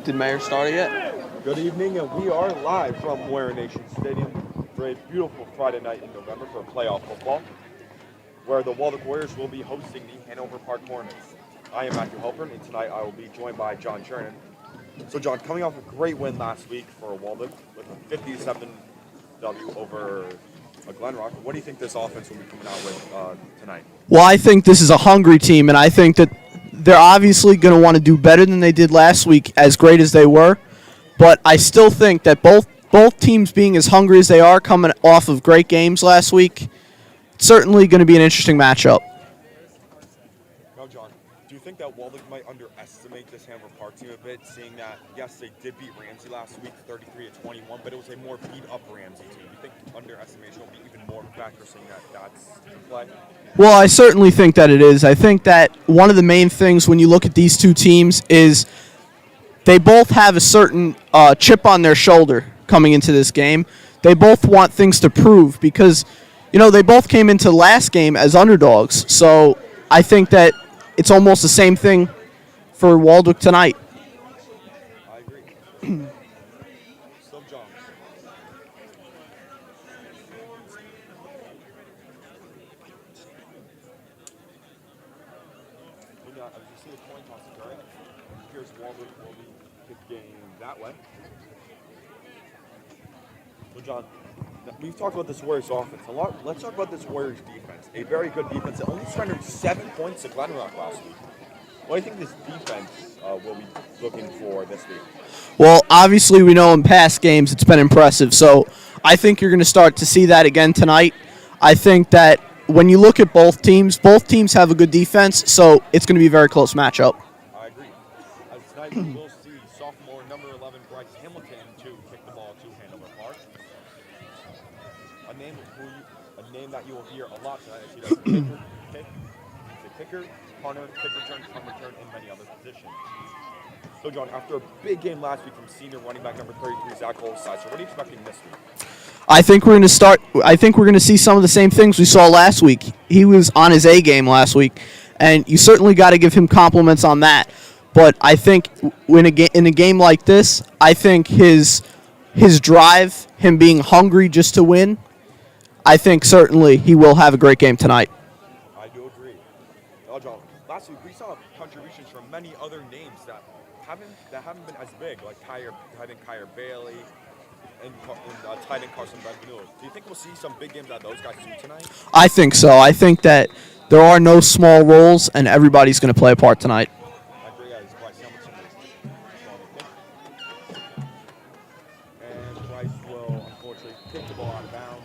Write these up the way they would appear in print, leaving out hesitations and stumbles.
Did Mayor start it yet? Good evening, and we are live from Warrior Nation Stadium for a beautiful Friday night in November for playoff football, where the Waldwick Warriors will be hosting the Hanover Park Hornets. I am Matthew Halpern, and tonight I will be joined by John Chernin. So, John, coming off a great win last week for Waldwick with a 57 W over Glenrock, what do you think this offense will be coming out with tonight? Well, I think this is a hungry team, and I think that they're obviously going to want to do better than they did last week, as great as they were. But I still think that both teams being as hungry as they are coming off of great games last week, it's certainly going to be an interesting matchup. Now, John, do you think that Waldwick might underestimate this Hanover Park team a bit, seeing that, yes, they did beat Ramsey last week 33-21, but it was a more beat-up Ramsey team? Do you think underestimation will be even more of a factor, seeing that that's the play? Well, I certainly think that it is. I think that one of the main things when you look at these two teams is they both have a certain chip on their shoulder coming into this game. They both want things to prove because, they both came into last game as underdogs. So I think that it's almost the same thing for Waldwick tonight. I agree. So, John. As you see a coin toss occurring, here's Waldwick will be kicking that way. So, John, we've talked about this Warriors offense a lot. Let's talk about this Warriors defense. A very good defense that only surrendered 7 points to Glenrock last week. What do you think this defense will be looking for this week? Well, obviously we know in past games it's been impressive, so I think you're going to start to see that again tonight. I think that when you look at both teams have a good defense, so it's going to be a very close matchup. I agree. As tonight we will see sophomore number 11 Bryce Hamilton to kick the ball to Hanover Park. A name that you will hear a lot tonight as he does kicker, punter, kick return, punt return, and many other positions. So, John, after a big game last week from senior running back number 33, Zach Holside, so what are you expecting this week? I think we're going to see some of the same things we saw last week. He was on his A game last week, and you certainly got to give him compliments on that. But I think in a game like this, I think his drive, him being hungry just to win, I think certainly he will have a great game tonight. I do agree. Well, John, last week we saw contributions from many other names that haven't been as big, like Kyer Bailey and tight end Carson Benvenue. Do you think we'll see some big games out of those guys too tonight? I think so. I think that there are no small roles, and everybody's going to play a part tonight. I agree. As Bryce Hamilton is and Bryce will unfortunately kick the ball out of bounds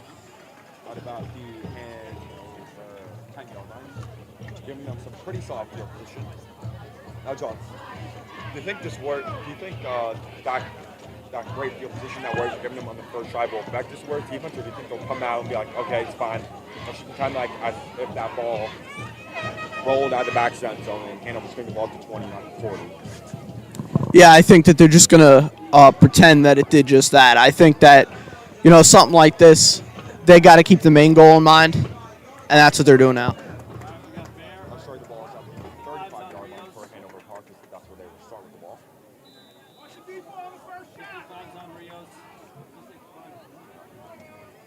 at about the Hanover 10-yard line, giving them some pretty solid field position. Now, John, do you think that great field position that Warriors are giving them on the first drive will affect this Warriors defense, or do you think they'll come out and be like, okay, it's fine? Kind of like as if that ball rolled out of the back end zone and Hanover's going to ball to 20, not 40. Yeah, I think that they're just going to pretend that it did just that. I think that, something like this, they got to keep the main goal in mind, and that's what they're doing now. I'm sorry, the ball is at the 35-yard line for Hanover Park. That's where they will start with the ball.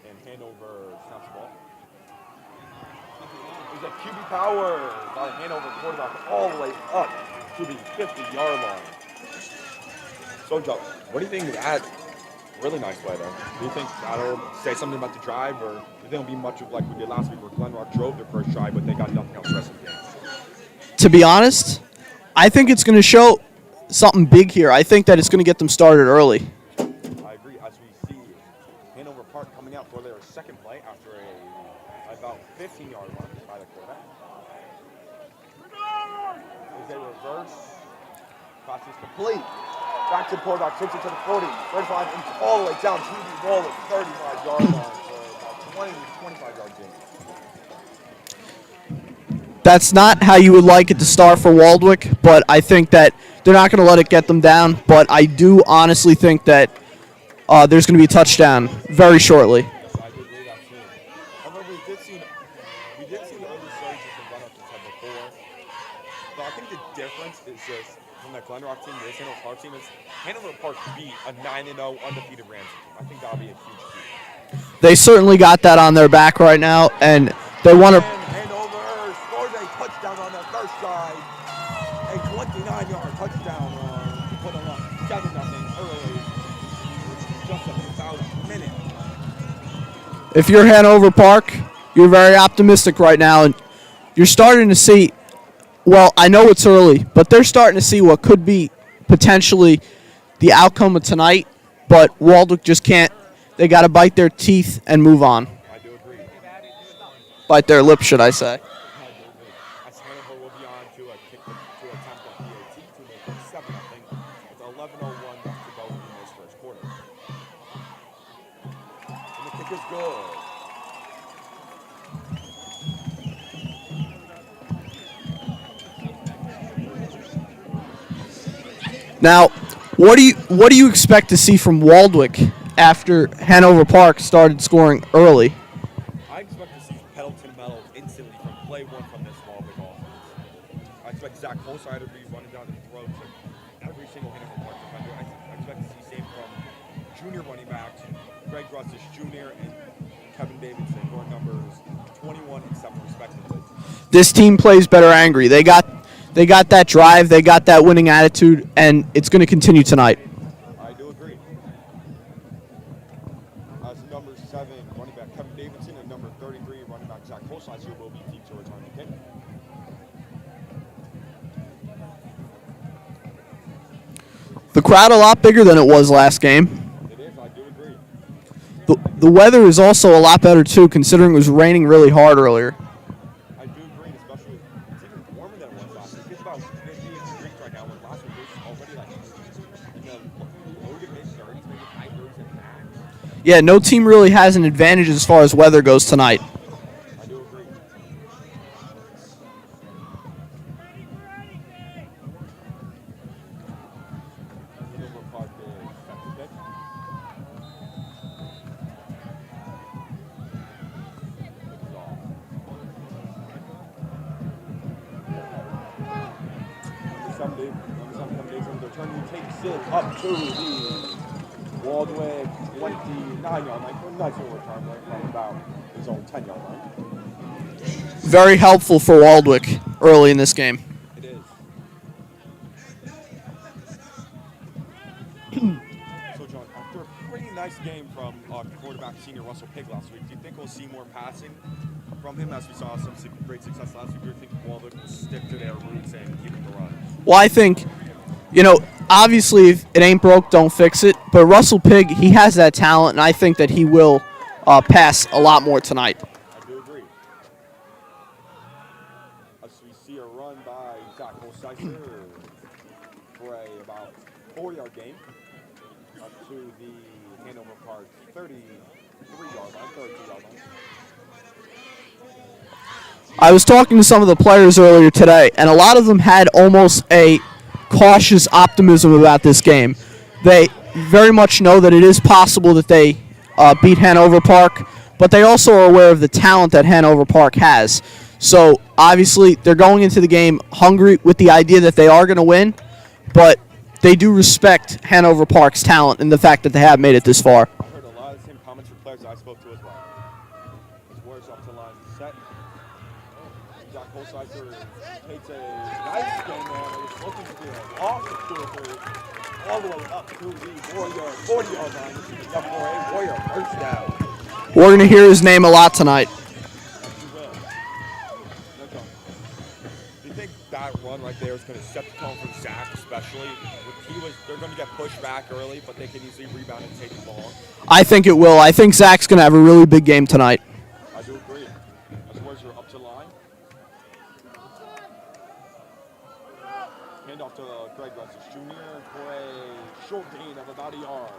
And Hanover snaps the ball. There's a QB power by Hanover quarterback all the way up to the 50-yard line. So, Joe, what do you think of that? Really nice play there. Do you think that'll say something about the drive, or do you think it'll be much of like we did last week where Glenrock drove their first drive, but they got nothing else the rest of the game? To be honest, I think it's going to show something big here. I think that it's going to get them started early. I agree. As we see Hanover Park coming out for their second play after about 15-yard run by the quarterback. Is a reverse. Pass is complete. Back to the quarterback, takes it to the 40, 35, and all the way down to the wall at 35-yard line for about 20 to 25-yard gain. That's not how you would like it to start for Waldwick, but I think that they're not going to let it get them down. But I do honestly think that there's going to be a touchdown very shortly. Yes, I do believe that too. However, we did see the early surges from Glenrock as had before. But I think the difference is just from that Glenrock team to this Hanover Park team is Park beat a 9-0 undefeated Ramsey team. I think that'll be a huge feat. They certainly got that on their back right now, and they want to. Hanover scores a touchdown on their first drive. A 29-yard touchdown run to put them up 7-0 early. Just about a minute. If you're Hanover Park, you're very optimistic right now, and you're starting to see. Well, I know it's early, but they're starting to see what could be potentially the outcome of tonight. But Waldwick just can't. They got to bite their teeth and move on. I do agree. Bite their lips, should I say? As Hanover will be on to a kick to attempt a PAT to make it 7-0. It's 11:01 left to go in this first quarter. And the kick is good. Now, what do you expect to see from Waldwick after Hanover Park started scoring early? I expect to see Pendleton medal instantly from play one from this Waldwick offense. I expect Zach Holsider to be running down the throats of every single Hanover Park defender. I expect to see same from junior running backs, Greg Russish Jr. and Kevin Davidson, who are numbers 21 and 7 respectively. This team plays better angry. They got that drive, they got that winning attitude, and it's going to continue tonight. I do agree. As number 7 running back Kevin Davidson and number 33 running back Zach Holsizer will be team to return the kick. The crowd a lot bigger than it was last game. It is, I do agree. The weather is also a lot better too, considering it was raining really hard earlier. I do agree, especially it's even warmer than it was last week. It's about 58 degrees right now, when last week it was already like in the low to mid 30s, maybe high 30s at max. Yeah, no team really has an advantage as far as weather goes tonight. I do agree. Hanover Park is set to kick. Kick is off. Number 7 days on the return, he takes it up to the Waldwick 29-yard line. Nice little return there from about his own 10-yard line. Very helpful for Waldwick early in this game. It is. So, John, after a pretty nice game from quarterback senior Russell Pigg last week, do you think we'll see more passing from him as we saw some great success last week? Or do you think Waldwick will stick to their roots and keep it the run? Well, I think, obviously if it ain't broke, don't fix it. But Russell Pigg, he has that talent, and I think that he will pass a lot more tonight. I do agree. As we see a run by Zach Holsizer for about 4-yard gain up to the Hanover Park 33-yard line, 32-yard line. I was talking to some of the players earlier today, and a lot of them had almost a cautious optimism about this game. They very much know that it is possible that they beat Hanover Park, but they also are aware of the talent that Hanover Park has. So, obviously, they're going into the game hungry with the idea that they are going to win, but they do respect Hanover Park's talent and the fact that they have made it this far. I heard a lot of the same comments from players I spoke to as well. His words up to line set. Zach Holsizer takes a nice game there. It was looking to be a loss of 2 or 3, all the way up to the 40-yard line. This is enough for a Warrior first down. We're going to hear his name a lot tonight. Yes, you will. No joke. Do you think that run right there is going to set the tone for Zach, especially? They're going to get pushed back early, but they can easily rebound and take the ball. I think it will. I think Zach's going to have a really big game tonight. I do agree. As words are up to line. Hand off to Greg Russish Jr. for a short gain of about a yard.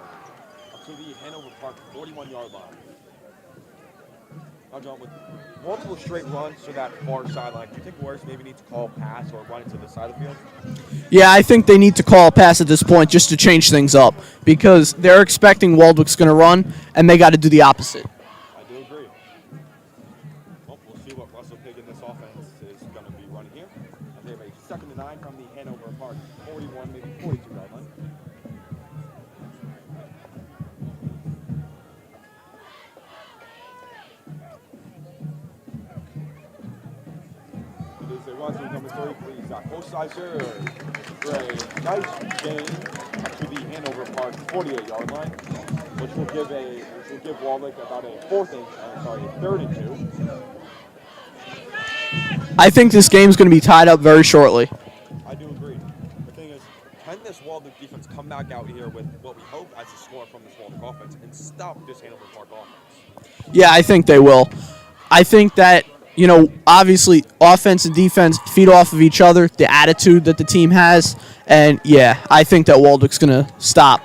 Up to the Hanover Park 41-yard line. Now, John, with multiple straight runs to that far sideline, do you think Warriors maybe need to call a pass or run into the side of the field? Yeah, I think they need to call a pass at this point just to change things up because they're expecting Waldwick's going to run, and they got to do the opposite. I do agree. Well, we'll see what Russell Pigg in this offense is going to be running here. And they have a 2nd and 9 from the Hanover Park 41, maybe 42-yard line. on to number 33, Zach Holsizer, for a nice gain to the Hanover Park 48-yard line, which will give Waldwick about a third and 2. I think this game's going to be tied up very shortly. I do agree. The thing is, can this Waldwick defense come back out here with what we hope as a score from this Waldwick offense and stop this Hanover Park offense? Yeah, I think they will. I think that, obviously offense and defense feed off of each other, the attitude that the team has, and yeah, I think that Waldwick's going to stop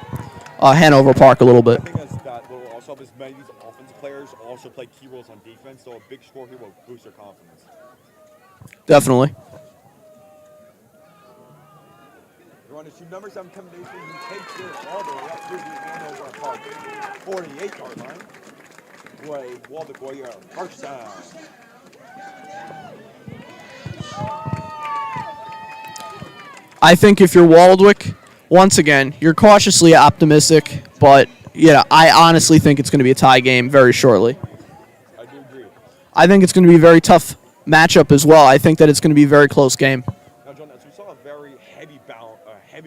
Hanover Park a little bit. I think that will also help as many of these offensive players also play key roles on defense, so a big score here will boost their confidence. Definitely. We're on to number 7 combination who takes it all the way up to the Hanover Park 48-yard line. Play Waldwick Warrior first down. I think if you're Waldwick, once again, you're cautiously optimistic, but I honestly think it's going to be a tie game very shortly. I do agree. I think it's going to be a very tough matchup as well. I think that it's going to be a very close game. Now, John, as we saw a very heavy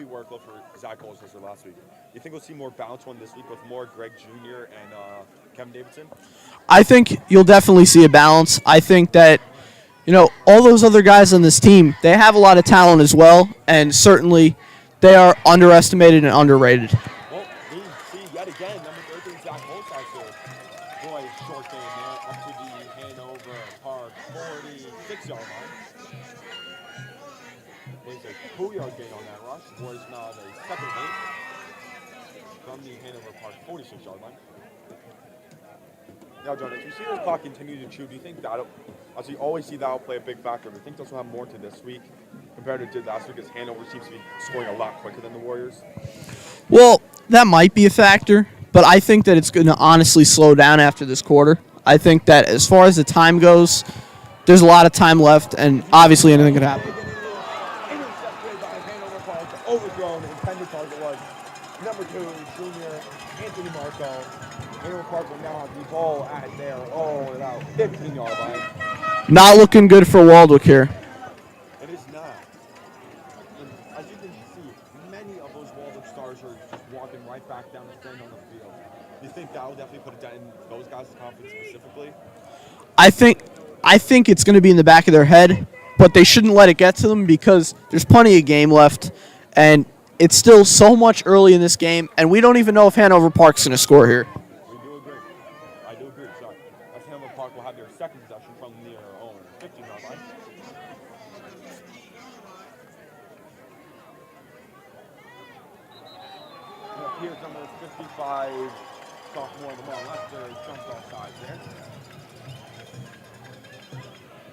workload for Zach Holsizer last week, do you think we'll see more balanced one this week with more Greg Jr. and Kevin Davidson? I think you'll definitely see a balance. I think that, all those other guys on this team, they have a lot of talent as well, and certainly they are underestimated and underrated. Well, we see yet again number 13, Zach Holsizer. Boy, short game there up to the Hanover Park 46-yard line. There's a 2-yard gain on that rush. Was now a second gain from the Hanover Park 46-yard line. Now, John, as we see this clock continue to chew, do you think that'll, as we always see, that'll play a big factor? Do you think this will have more to this week compared to last week, as Hanover seems to be scoring a lot quicker than the Warriors? Well, that might be a factor, but I think that it's going to honestly slow down after this quarter. I think that as far as the time goes, there's a lot of time left, and obviously anything could happen. Intercepted by Hanover Park, overthrown, intended target was number 2, junior Anthony Marco. Hanover Park will now have the ball at their about 15-yard line. Not looking good for Waldwick here. It is not. And as you can see, many of those Waldwick stars are just walking right back down the stand on the field. Do you think that will definitely put a dent in those guys' confidence specifically? I think it's going to be in the back of their head, but they shouldn't let it get to them because there's plenty of game left, and it's still so much early in this game, and we don't even know if Hanover Park's going to score here. I do agree. So, as Hanover Park will have their second possession from their own 15-yard line. Here's number 55, sophomore on the ball left there, jumps off sides there.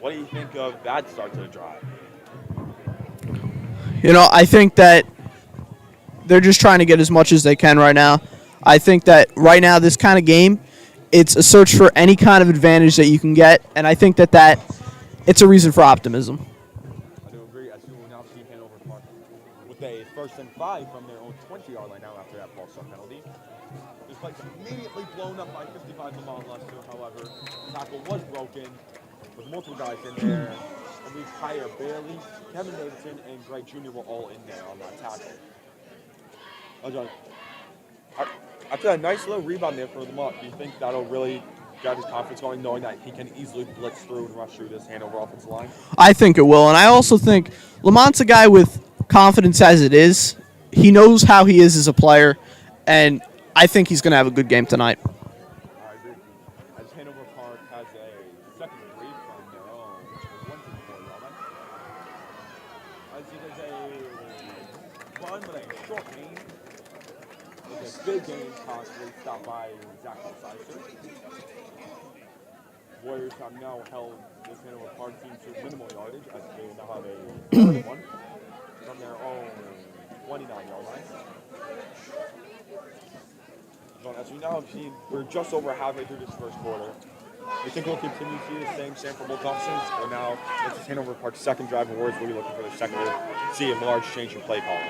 What do you think of that start to the drive? I think that they're just trying to get as much as they can right now. I think that right now, this kind of game, it's a search for any kind of advantage that you can get, and I think that it's a reason for optimism. I do agree. As you will now see Hanover Park with a 1st and 5 from their own 20-yard line now after that false start penalty. This play immediately blown up by 55 Lamont Lester. However, the tackle was broken with multiple guys in there. And we hire Bailey, Kevin Davidson, and Greg Jr. were all in there on that tackle. John, after that nice little rebound there for Lamont, do you think that'll really get his confidence going, knowing that he can easily blitz through and rush through this Hanover offensive line? I think it will, and I also think Lamont's a guy with confidence as it is. He knows how he is as a player, and I think he's going to have a good game tonight. I agree. As Hanover Park has a second and 3 from their own, which is 1-4 line. As he does a run with a short gain. It's a big game, possibly stopped by Zach Holsizer. Warriors have now held this Hanover Park team to minimal yardage as they now have a 31 from their own 29-yard line. So as we now have seen, we're just over halfway through this first quarter. You think we'll continue to see the same Sanford offense, or now this is Hanover Park's second drive, and Warriors will be looking for the second to see a large change in play calling?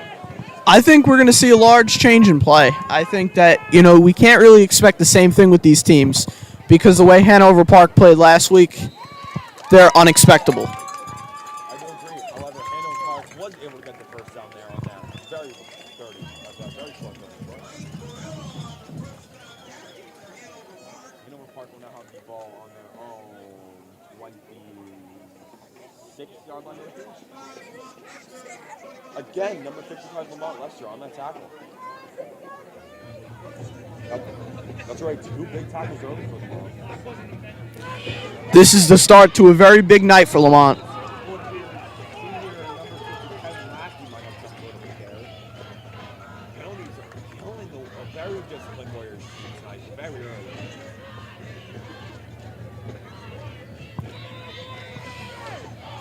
I think we're going to see a large change in play. I think that, we can't really expect the same thing with these teams because the way Hanover Park played last week, they're unexpectable. I do agree. 26-yard line. Again, number 55, Lamont Lester on that tackle. That's right, 2 big tackles early for Lamont. This is the start to a very big night for Lamont. Very disciplined Warriors tonight, very early.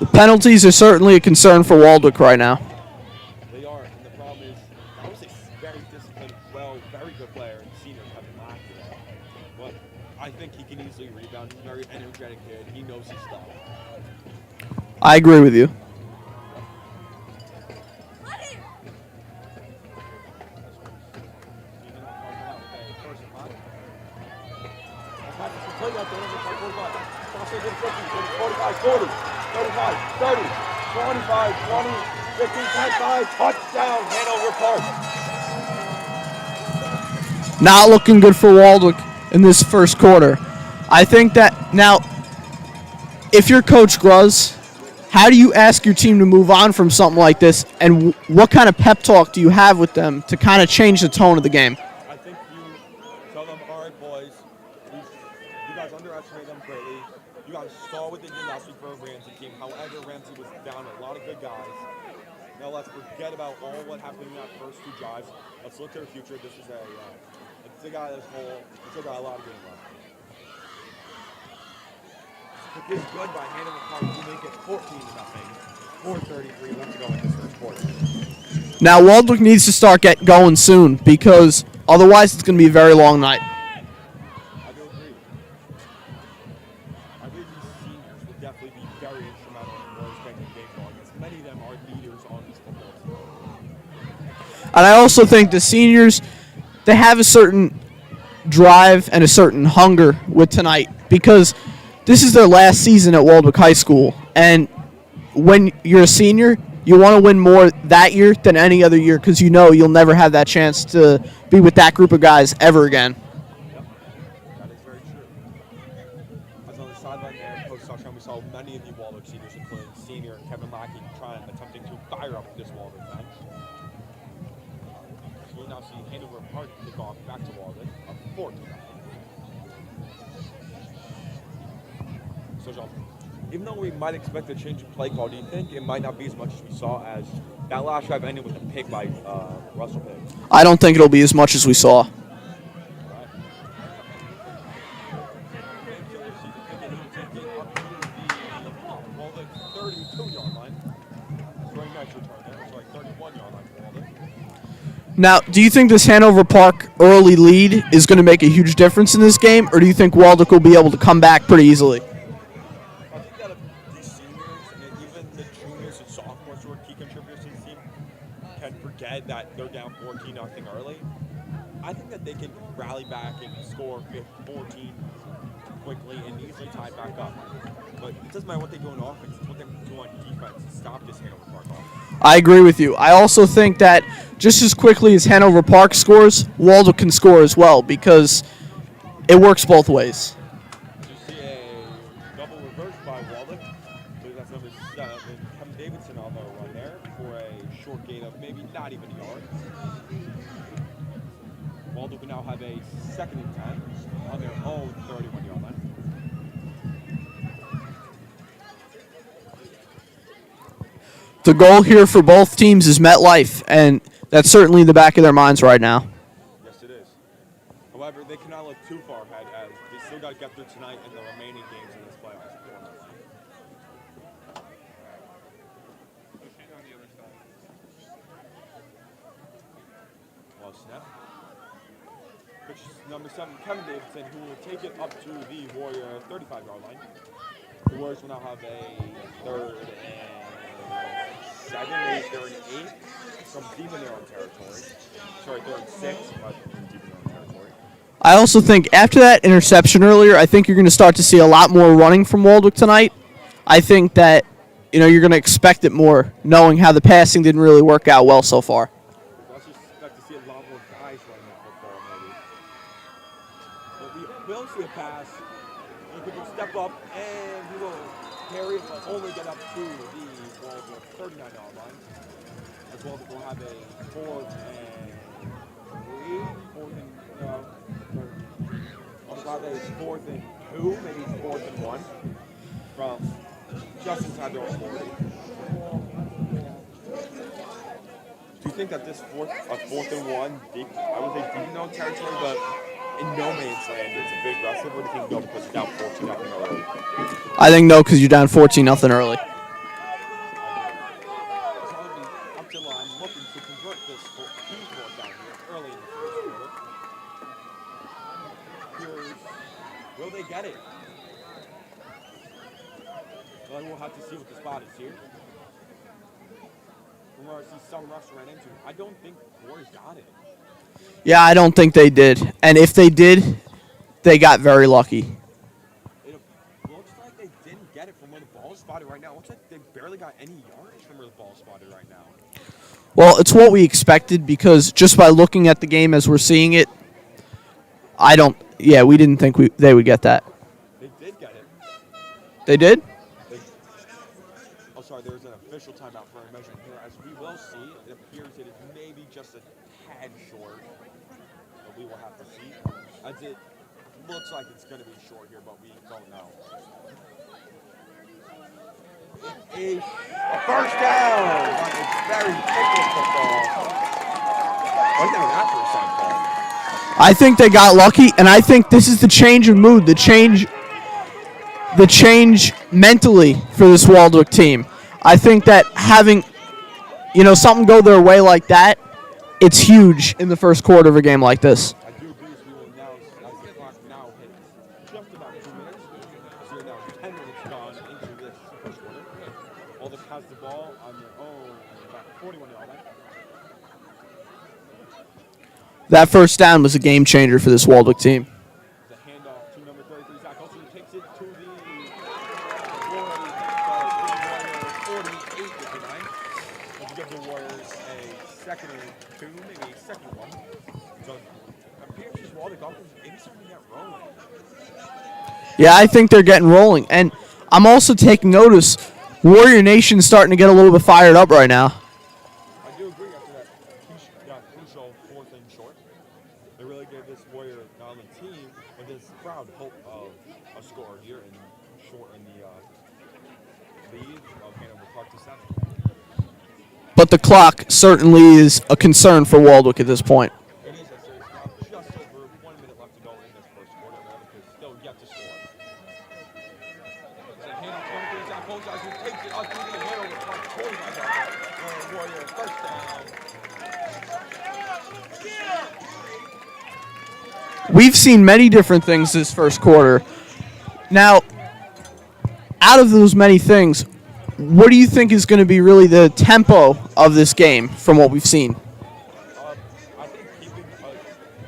The penalties are certainly a concern for Waldwick right now. They are, and the problem is, I would say very disciplined, very good player, and senior Kevin Mack today. But I think he can easily rebound. He's a very energetic kid. He knows his stuff. I agree with you. Play out there, 45, 40, 35, 30, 25, 20, 15, 10, 5, touchdown, Hanover Park. Not looking good for Waldwick in this first quarter. I think that now, if you're Coach Gruz, how do you ask your team to move on from something like this, and what kind of pep talk do you have with them to kind of change the tone of the game? I think you tell them, all right, boys, you guys underestimate them greatly. You guys saw what they did last week for a Ramsey team. However, Ramsey was down a lot of good guys. Now let's forget about all what happened in that first 2 drives. Let's look to the future. This is it's a guy that's whole. It's got a lot of game left. It is good by Hanover Park to make it 14-0. 4:33 left to go in this first quarter. Now Waldwick needs to start get going soon, because otherwise it's going to be a very long night. I do agree. I believe these seniors will definitely be very instrumental in Warriors getting the game going, as many of them are leaders on this football team. And I also think the seniors, they have a certain drive and a certain hunger with tonight, because this is their last season at Waldwick High School. And when you're a senior, you want to win more that year than any other year, because you know you'll never have that chance to be with that group of guys ever again. Yep, that is very true. As on the sideline there, Coach Sunshine, we saw many of the Waldwick seniors, including senior Kevin Lackey, attempting to fire up this Waldwick bench. So we'll now see Hanover Park kick off back to Waldwick, up 14. So, John, even though we might expect a change of play call, do you think it might not be as much as we saw, as that last drive ended with a pick by Russell Pig? I don't think it'll be as much as we saw. Now, do you think this Hanover Park early lead is going to make a huge difference in this game, or do you think Waldwick will be able to come back pretty easily? I think that these seniors and even the juniors and sophomores who are key contributors to the team can forget that they're down 14-0 early. I think that they can rally back and score 14 quickly and easily tie it back up. But it doesn't matter what they do on offense, it's what they do on defense to stop this Hanover Park offense. I agree with you. I also think that just as quickly as Hanover Park scores, Waldwick can score as well, because it works both ways. You see a double reverse by Waldwick. I believe that's number 7. Kevin Davidson on the run there for a short gain of maybe not even a yard. Waldwick will now have a 2nd and 10 on their own 31-yard line. The goal here for both teams is MetLife, and that's certainly in the back of their minds right now. Yes, it is. However, they cannot look too far ahead, as they still got to get through tonight and the remaining games in this playoffs. Well, snap. Which is number 7, Kevin Davidson, who will take it up to the Warrior 35-yard line. The Warriors will now have a 3rd and 7, maybe 3rd and 8 from deep in their own territory. Sorry, 3rd and 6, but from deep in their own territory. I also think after that interception earlier, I think you're going to start to see a lot more running from Waldwick tonight. I think that you're going to expect it more, knowing how the passing didn't really work out well so far. Let's just expect to see a lot more guys running the football, maybe. But we will see a pass He could step up and he will carry it, but only get up to the Waldwick 39-yard line. As well as we'll have a 4th and 3, 4th and we'll have a 4th and 2, maybe 4th and 1 from just inside their own 40. Do you think that this 4th and 1 deep, I would say deep no territory, but in no man's land, it's a big aggressive, or do you think no because you're down 14-0 early? I think no because you're down 14-0 early. Up till I'm looking to convert this team score down here early in the first quarter. Will they get it? Well, we'll have to see what the spot is here. We're going to see some refs ran into. I don't think Warriors got it. Yeah, I don't think they did. And if they did, they got very lucky. It looks like they didn't get it from where the ball is spotted right now. It looks like they barely got any yardage from where the ball is spotted right now. Well, it's what we expected because just by looking at the game as we're seeing it, we didn't think they would get that. They did get it. They did? Sorry, there's an official timeout for a measurement here. As we will see, it appears it is maybe just a tad short. But we will have to see. As it looks like it's going to be short here, but we don't know. It is a first down on a very technical football. What do you think of that first down call? I think they got lucky, and I think this is the change of mood, the change mentally for this Waldwick team. I think that having, something go their way like that, it's huge in the first quarter of a game like this. I do agree with you. We will now, as the clock now hits just about 2 minutes, so we're now 10 minutes gone into this first quarter. Waldwick has the ball on their own, about 41-yard line. That first down was a game changer for this Waldwick team. The handoff to number 33, Zach Olsen takes it to the 48 with the 9. Let's give the Warriors a second and 2, maybe a second one. So it appears this Waldwick offense maybe starting to get rolling. Yeah, I think they're getting rolling. And I'm also taking notice, Warrior Nation's starting to get a little bit fired up right now. I do agree after that crucial 4th and short. They really gave this Warrior not only team, but this crowd hope of a score here and shorten the lead of Hanover Park to 7. But the clock certainly is a concern for Waldwick at this point. It is a serious clock. Just over 1 minute left to go in this first quarter. Waldwick is still yet to score. It's a handoff going to Zach Olsen who takes it up to the Hanover Park 45-yard Warrior first down. We've seen many different things this first quarter. Now, out of those many things, what do you think is going to be really the tempo of this game from what we've seen? I think keeping a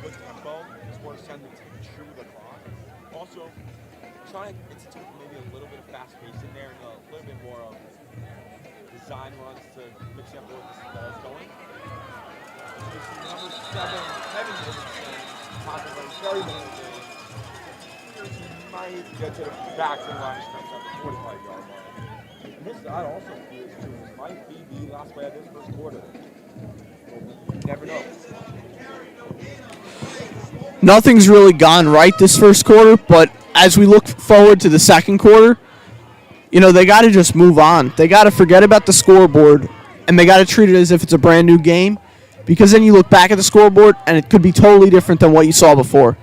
good tempo is where sending to the clock. Also, trying to institute maybe a little bit of fast pace in there and a little bit more of design runs to mix up where this ball is going. Number 7, Kevin Davidson, possibly very limited. He might get to the back and line comes up the 45-yard line. And this side also feels too. This might be the last play of this first quarter. You never know. Nothing's really gone right this first quarter, but as we look forward to the second quarter, they got to just move on. They got to forget about the scoreboard, and they got to treat it as if it's a brand new game, because then you look back at the scoreboard, and it could be totally different than what you saw before.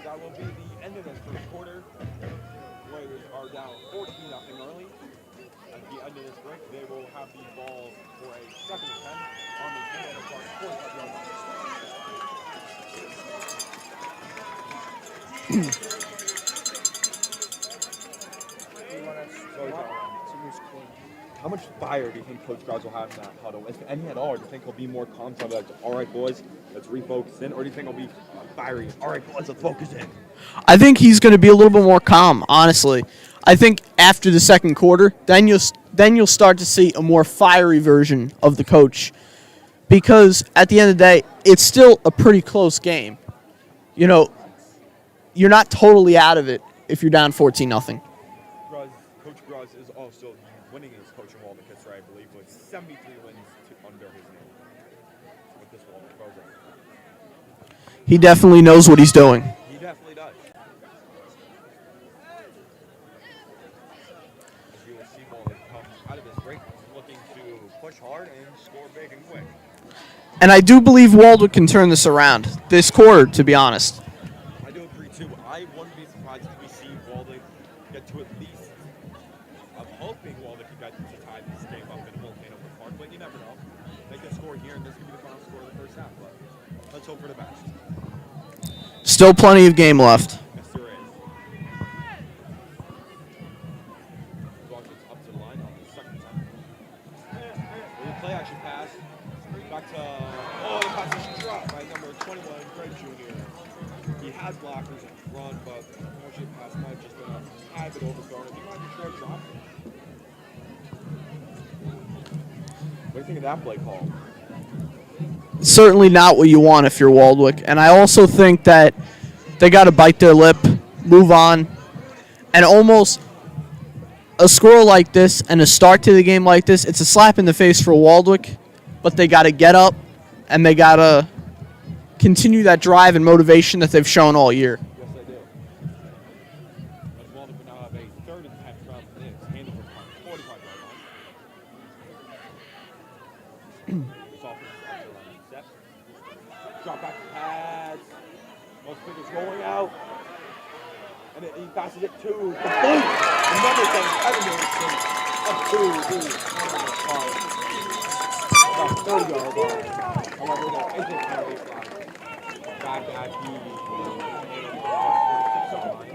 That will be the end of this first quarter. Warriors are down 14-0 early. At the end of this break, they will have the ball for a second and 10 on the Hanover Park 45-yard line. How much fire do you think Coach Krause will have in that huddle? If any at all, do you think he'll be more calm? So like, all right, boys, let's refocus in, or do you think he'll be fiery? All right, boys, let's focus in. I think he's going to be a little bit more calm, honestly. I think after the second quarter, then you'll start to see a more fiery version of the coach. because at the end of the day, it's still a pretty close game. You know, you're not totally out of it if you're down 14-0. Coach Gruz is also winning his coaching Waldwick history, I believe, with 73 wins under his name with this Waldwick program. He definitely knows what he's doing. He definitely does. As you will see, Waldwick comes out of this break looking to push hard and score big and quick. And I do believe Waldwick can turn this around this quarter, to be honest. I do agree, too. I wouldn't be surprised if we see Waldwick get to at least... I'm hoping Waldwick can get to tie this game up in Hanover Park, but you never know. They can score here, and this could be the final score of the first half, but let's hope for the best. Still plenty of game left. Yes, there is. It's up to the line on the second time. Play action pass. Back to... Oh, the pass is dropped by number 21, Greg Jr. He has blockers in front, but unfortunately, the pass might have just been a tad bit overthrown. He might be sure dropped. What do you think of that play call? Certainly not what you want if you're Waldwick. And I also think that they got to bite their lip, move on, and almost a score like this and a start to the game like this, it's a slap in the face for Waldwick, but they got to get up and they got to continue that drive and motivation that they've shown all year. Yes, they do. As Waldwick will now have a third and 10 from this Hanover Park, 45-yard line. This offense is actually set. Drop back pass. Most fingers going out. And he passes it to the boot. Another thing, up to the Hanover Park. About 30-yard line. However, there isn't a flag. Back at the Hanover Park 46-yard line.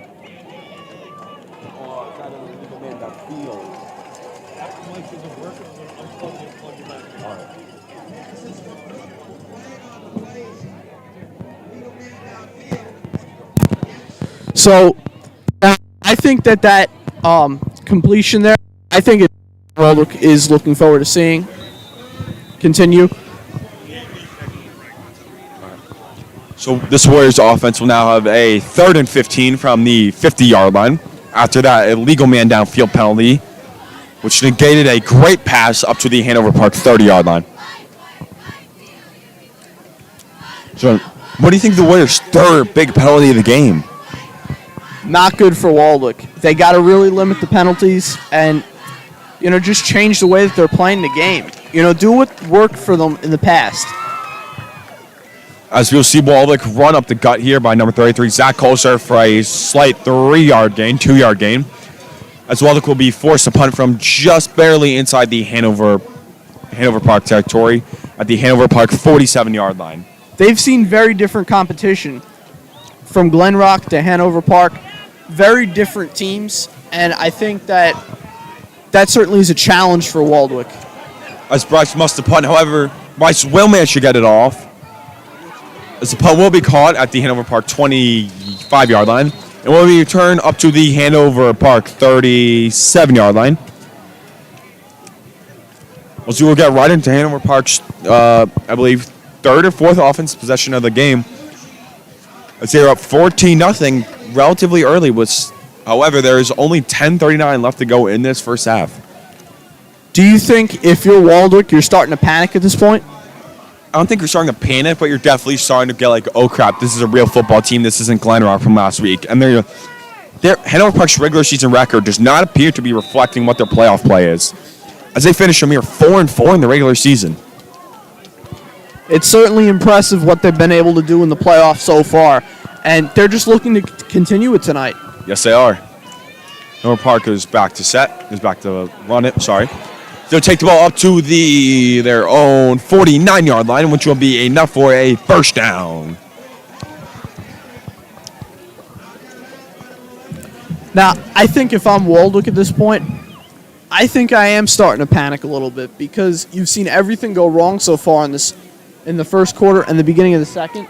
Or is that an illegal man that field? That place isn't working. I'm plug it back. All right. So I think that completion there, I think Waldwick is looking forward to seeing continue. So this Warriors offense will now have a 3rd and 15 from the 50-yard line. After that, a legal man downfield penalty, which negated a great pass up to the Hanover Park 30-yard line. So what do you think of the Warriors' third big penalty of the game? Not good for Waldwick. They got to really limit the penalties and, just change the way that they're playing the game. Do what worked for them in the past. As we'll see Waldwick run up the gut here by number 33, Zach Kolser, for a slight 2-yard gain. As Waldwick will be forced to punt from just barely inside the Hanover Park territory at the Hanover Park 47-yard line. They've seen very different competition from Glen Rock to Hanover Park. Very different teams, and I think that certainly is a challenge for Waldwick. As Bryce must have punt, however, Bryce will manage to get it off. As the punt will be caught at the Hanover Park 25-yard line, and will be returned up to the Hanover Park 37-yard line. So we'll get right into Hanover Park's, I believe, third or fourth offensive possession of the game. As they're up 14-0 relatively early. However, there is only 10:39 left to go in this first half. Do you think if you're Waldwick, you're starting to panic at this point? I don't think you're starting to panic, but you're definitely starting to get like, oh crap, this is a real football team. This isn't Glen Rock from last week. And their Hanover Park's regular season record does not appear to be reflecting what their playoff play is, as they finish a mere 4-4 in the regular season. It's certainly impressive what they've been able to do in the playoffs so far, and they're just looking to continue it tonight. Yes, they are. Hanover Park is back to run it. Sorry. They'll take the ball up to their own 49-yard line, which will be enough for a first down. Now, I think if I'm Waldwick at this point, I think I am starting to panic a little bit because you've seen everything go wrong so far in the first quarter and the beginning of the second.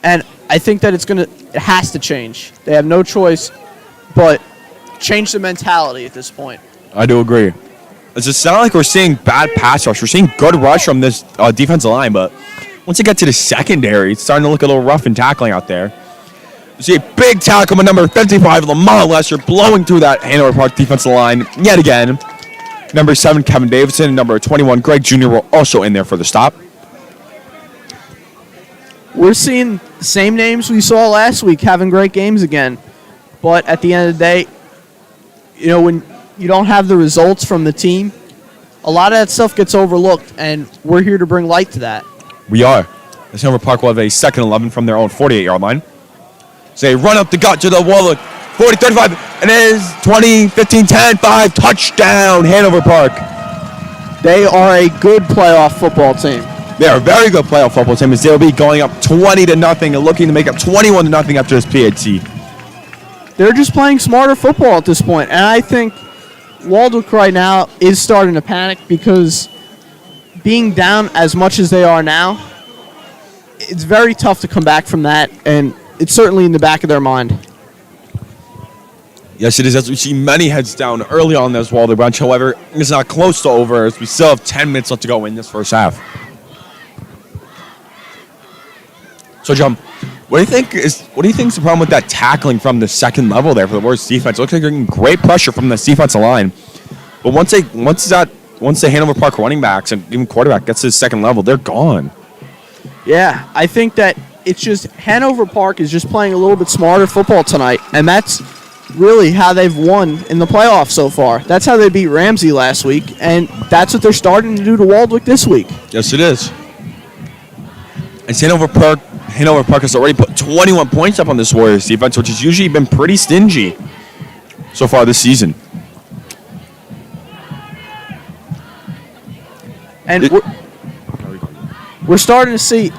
And I think that it has to change. They have no choice but change the mentality at this point. I do agree. It's not like we're seeing bad pass rush. We're seeing good rush from this defensive line, but once you get to the secondary, it's starting to look a little rough in tackling out there. You see a big tackle with number 55, Lamar Lesser, blowing through that Hanover Park defensive line yet again. Number 7, Kevin Davidson, and number 21, Greg Jr. were also in there for the stop. We're seeing the same names we saw last week having great games again. But at the end of the day, when you don't have the results from the team, a lot of that stuff gets overlooked, and we're here to bring light to that. We are. As Hanover Park will have a 2nd and 11 from their own 48-yard line. So they run up the gut to the Waldwick, 40, 35, and it is 20, 15, 10, 5, touchdown, Hanover Park. They are a good playoff football team. They are a very good playoff football team as they'll be going up 20-0 and looking to make up 21-0 after this PAT. They're just playing smarter football at this point, and I think Waldwick right now is starting to panic because being down as much as they are now, it's very tough to come back from that, and it's certainly in the back of their mind. Yes, it is, as we see many heads down early on this Waldwick bunch. However, it's not close to over as we still have 10 minutes left to go in this first half. So, John, what do you think is the problem with that tackling from the second level there for the Warriors defense? It looks like they're getting great pressure from the defensive line, but once the Hanover Park running backs and even quarterback gets to the second level, they're gone. Yeah, I think that it's just Hanover Park is just playing a little bit smarter football tonight, and that's really how they've won in the playoffs so far. That's how they beat Ramsey last week, and that's what they're starting to do to Waldwick this week. Yes, it is. And Hanover Park has already put 21 points up on this Warriors defense, which has usually been pretty stingy so far this season. And we're starting to see,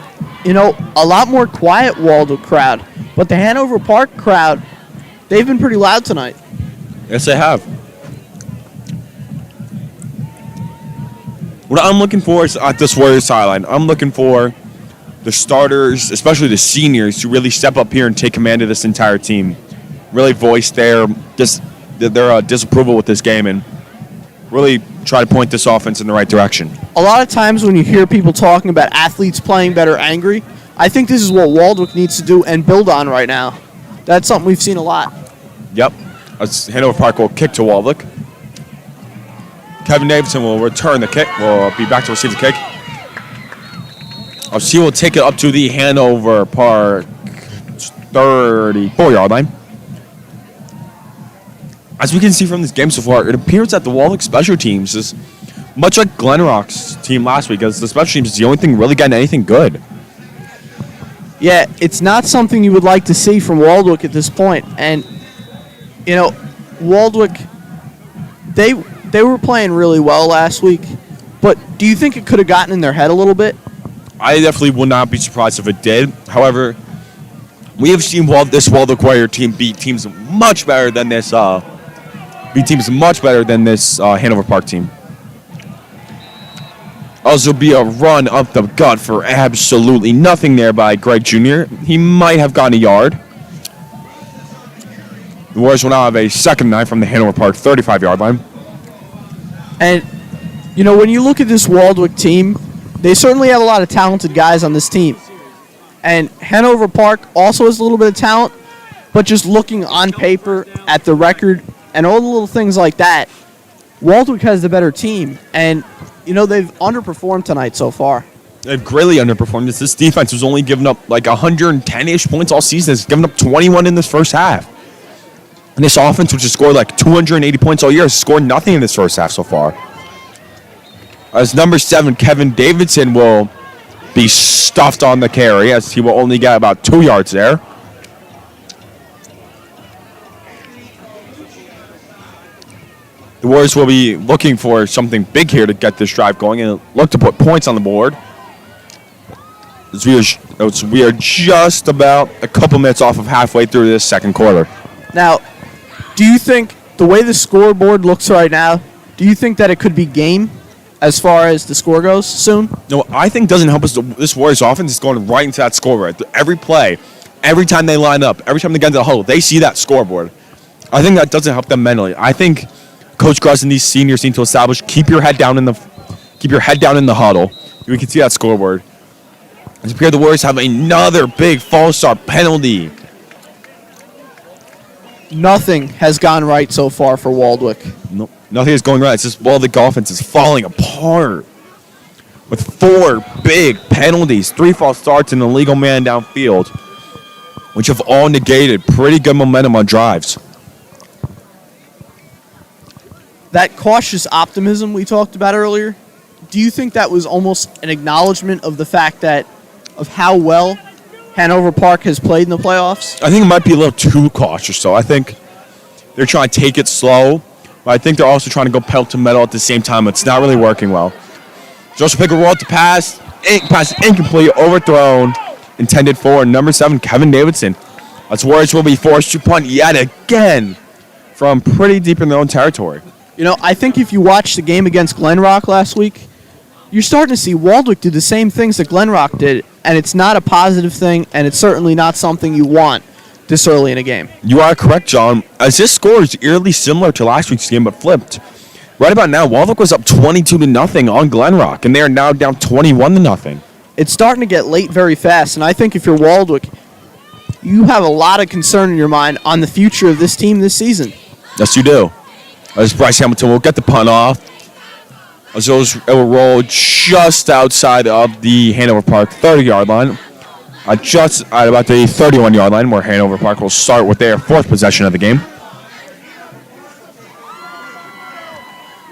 a lot more quiet Waldwick crowd. But the Hanover Park crowd, they've been pretty loud tonight. Yes, they have. What I'm looking for is at this Warriors sideline, I'm looking for the starters, especially the seniors, to really step up here and take command of this entire team. Really voice their disapproval with this game and really try to point this offense in the right direction. A lot of times when you hear people talking about athletes playing better angry, I think this is what Waldwick needs to do and build on right now. That's something we've seen a lot. Yep. As Hanover Park will kick to Waldwick. Kevin Davidson will return the kick. Will be back to receive the kick. She will take it up to the Hanover Park 34-yard line. As we can see from this game so far, it appears that the Waldwick special teams is much like Glenrock's team last week, as the special teams is the only thing really getting anything good. Yeah, it's not something you would like to see from Waldwick at this point. And, Waldwick, they were playing really well last week, but do you think it could have gotten in their head a little bit? I definitely would not be surprised if it did. However, we have seen this Waldwick Warrior team beat teams much better than this Hanover Park team. Also be a run up the gut for absolutely nothing there by Greg Jr. He might have gotten a yard. The Warriors will now have a 2nd and 9 from the Hanover Park 35-yard line. And, when you look at this Waldwick team, they certainly have a lot of talented guys on this team. And Hanover Park also has a little bit of talent, but just looking on paper at the record and all the little things like that, Waldwick has the better team. And, they've underperformed tonight so far. They've greatly underperformed. This defense was only giving up like 110-ish points all season. It's given up 21 in this first half. And this offense, which has scored like 280 points all year, has scored nothing in this first half so far. As number 7, Kevin Davidson will be stuffed on the carry, as he will only get about 2 yards there. The Warriors will be looking for something big here to get this drive going and look to put points on the board. As we are just about a couple minutes off of halfway through this second quarter. Now, do you think the way the scoreboard looks right now, do you think that it could be game as far as the score goes soon? No, I think doesn't help us. This Warriors offense is going right into that scoreboard. Every play, every time they line up, every time they get into the huddle, they see that scoreboard. I think that doesn't help them mentally. I think Coach Gruss and these seniors need to establish keep your head down in the huddle. We can see that scoreboard. As prepare the Warriors have another big false start penalty. Nothing has gone right so far for Waldwick. Nope, nothing is going right. It's just Waldwick offense is falling apart with 4 big penalties, 3 false starts, and an illegal man downfield, which have all negated pretty good momentum on drives. That cautious optimism we talked about earlier, do you think that was almost an acknowledgement of the fact of how well Hanover Park has played in the playoffs? I think it might be a little too cautious, though. I think they're trying to take it slow, but I think they're also trying to go pedal to metal at the same time. It's not really working well. Joseph Pickle rolled to pass incomplete, overthrown, intended for number 7, Kevin Davidson. As Warriors will be forced to punt yet again from pretty deep in their own territory. You know, I think if you watch the game against Glen Rock last week, you're starting to see Waldwick do the same things that Glen Rock did, and it's not a positive thing, and it's certainly not something you want this early in a game. You are correct, John. As this score is eerily similar to last week's game, but flipped. Right about now, Waldwick was up 22-0 on Glen Rock, and they are now down 21-0. It's starting to get late very fast, and I think if you're Waldwick, you have a lot of concern in your mind on the future of this team this season. Yes, you do. As Bryce Hamilton will get the punt off, as it will roll just outside of the Hanover Park 30-yard line, just at about the 31-yard line, where Hanover Park will start with their 4th possession of the game.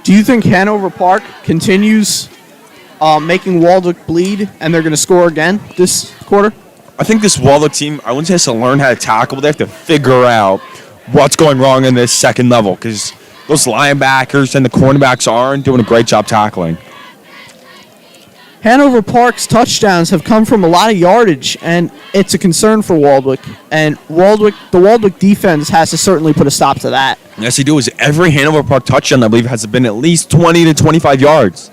Do you think Hanover Park continues making Waldwick bleed, and they're going to score again this quarter? I think this Waldwick team, I wouldn't say has to learn how to tackle, but they have to figure out what's going wrong in this second level, because those linebackers and the cornerbacks aren't doing a great job tackling. Hanover Park's touchdowns have come from a lot of yardage, and it's a concern for Waldwick. And the Waldwick defense has to certainly put a stop to that. Yes, they do. Is every Hanover Park touchdown, I believe, has been at least 20 to 25 yards.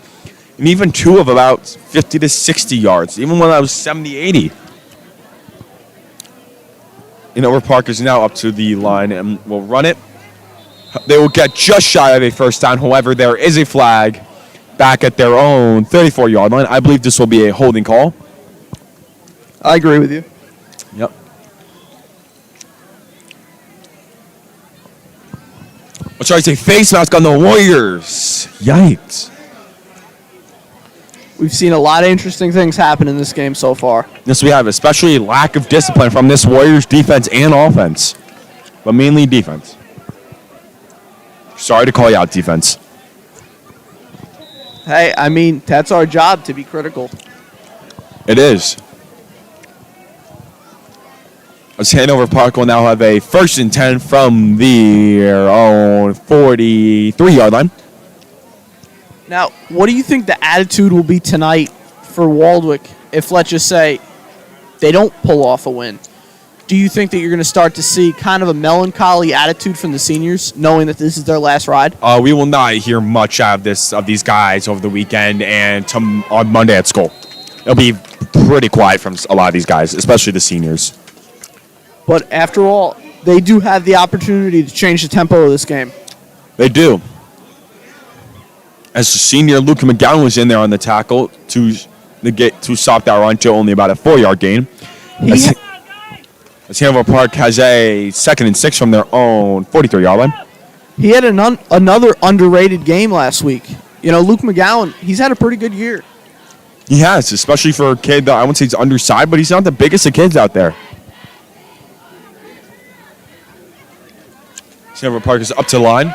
And even 2 of about 50 to 60 yards, even when I was 70, 80. Hanover Park is now up to the line and will run it. They will get just shy of a first down. However, there is a flag back at their own 34-yard line. I believe this will be a holding call. I agree with you. Yep. Let's try to say face mask on the Warriors. Yikes. We've seen a lot of interesting things happen in this game so far. Yes, we have, especially lack of discipline from this Warriors defense and offense, but mainly defense. Sorry to call you out, defense. Hey, I mean, that's our job, to be critical. It is. As Hanover Park will now have a 1st and 10 from their own 43-yard line. Now, what do you think the attitude will be tonight for Waldwick if, let's just say, they don't pull off a win? Do you think that you're going to start to see kind of a melancholy attitude from the seniors, knowing that this is their last ride? We will not hear much of these guys over the weekend and on Monday at school. It'll be pretty quiet from a lot of these guys, especially the seniors. But after all, they do have the opportunity to change the tempo of this game. They do. As the senior Luke McGowan was in there on the tackle to stop that run to only about a 4-yard gain. As Hanover Park has a 2nd and 6 from their own 43-yard line. He had another underrated game last week. You know, Luke McGowan, he's had a pretty good year. He has, especially for a kid that I wouldn't say he's undersized, but he's not the biggest of kids out there. Hanover Park is up to the line.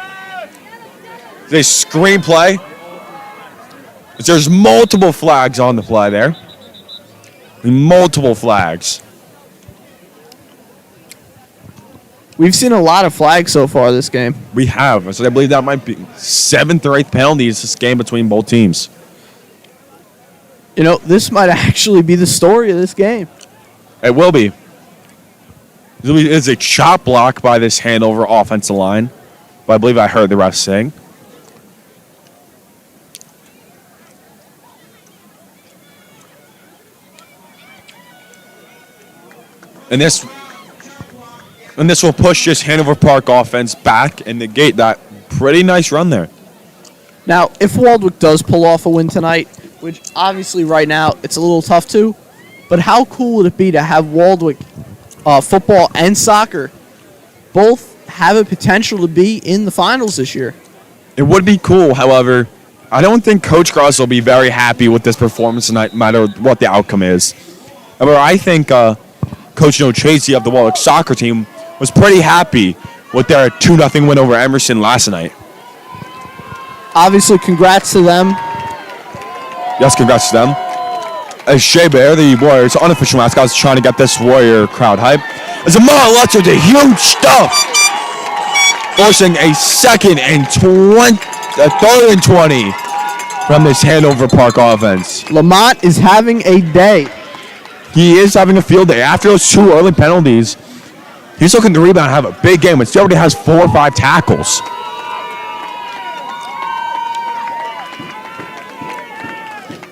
They screenplay. There's multiple flags on the play there. Multiple flags. We've seen a lot of flags so far this game. We have. So I believe that might be 7th or 8th penalties this game between both teams. You know, this might actually be the story of this game. It will be. It is a chop block by this Hanover offensive line. But I believe I heard the ref saying. And this will push this Hanover Park offense back and negate that pretty nice run there. Now, if Waldwick does pull off a win tonight, which obviously right now it's a little tough to, but how cool would it be to have Waldwick football and soccer both have a potential to be in the finals this year? It would be cool, however, I don't think Coach Gross will be very happy with this performance tonight, no matter what the outcome is. However, I think Coach Joe Tracy of the Waldwick soccer team was pretty happy with their 2-0 win over Emerson last night. Obviously, congrats to them. Yes, congrats to them. As Shea Bear, the Warriors' unofficial mascot, is trying to get this Warrior crowd hype. As Lamont Letcher did huge stuff, forcing a third and 20 from this Hanover Park offense. Lamont is having a day. He is having a field day. After those 2 early penalties, he's looking to rebound and have a big game. He already has 4 or 5 tackles.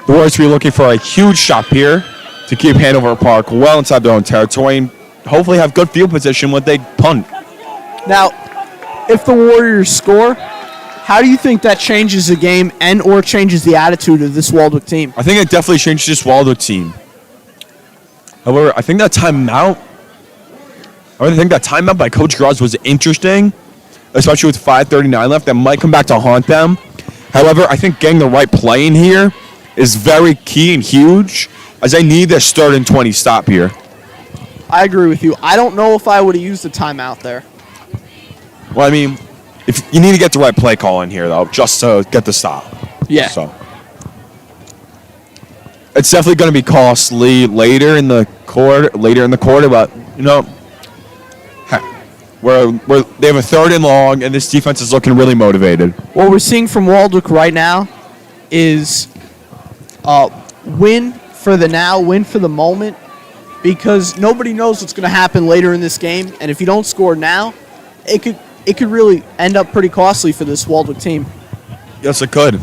The Warriors will be looking for a huge shot here to keep Hanover Park well inside their own territory and hopefully have good field position when they punt. Now, if the Warriors score, how do you think that changes the game and or changes the attitude of this Waldwick team? I think it definitely changed this Waldwick team. However, I think that timeout by Coach Gross was interesting, especially with 5:39 left. That might come back to haunt them. However, I think getting the right play in here is very key and huge, as they need this 3rd and 20 stop here. I agree with you. I don't know if I would have used the timeout there. Well, I mean, if you need to get the right play call in here, though, just to get the stop. Yeah. So it's definitely going to be costly later in the quarter. But where they have a 3rd and long, and this defense is looking really motivated. What we're seeing from Waldwick right now is win for the now, win for the moment, because nobody knows what's going to happen later in this game, and if you don't score now, it could really end up pretty costly for this Waldwick team. Yes, it could.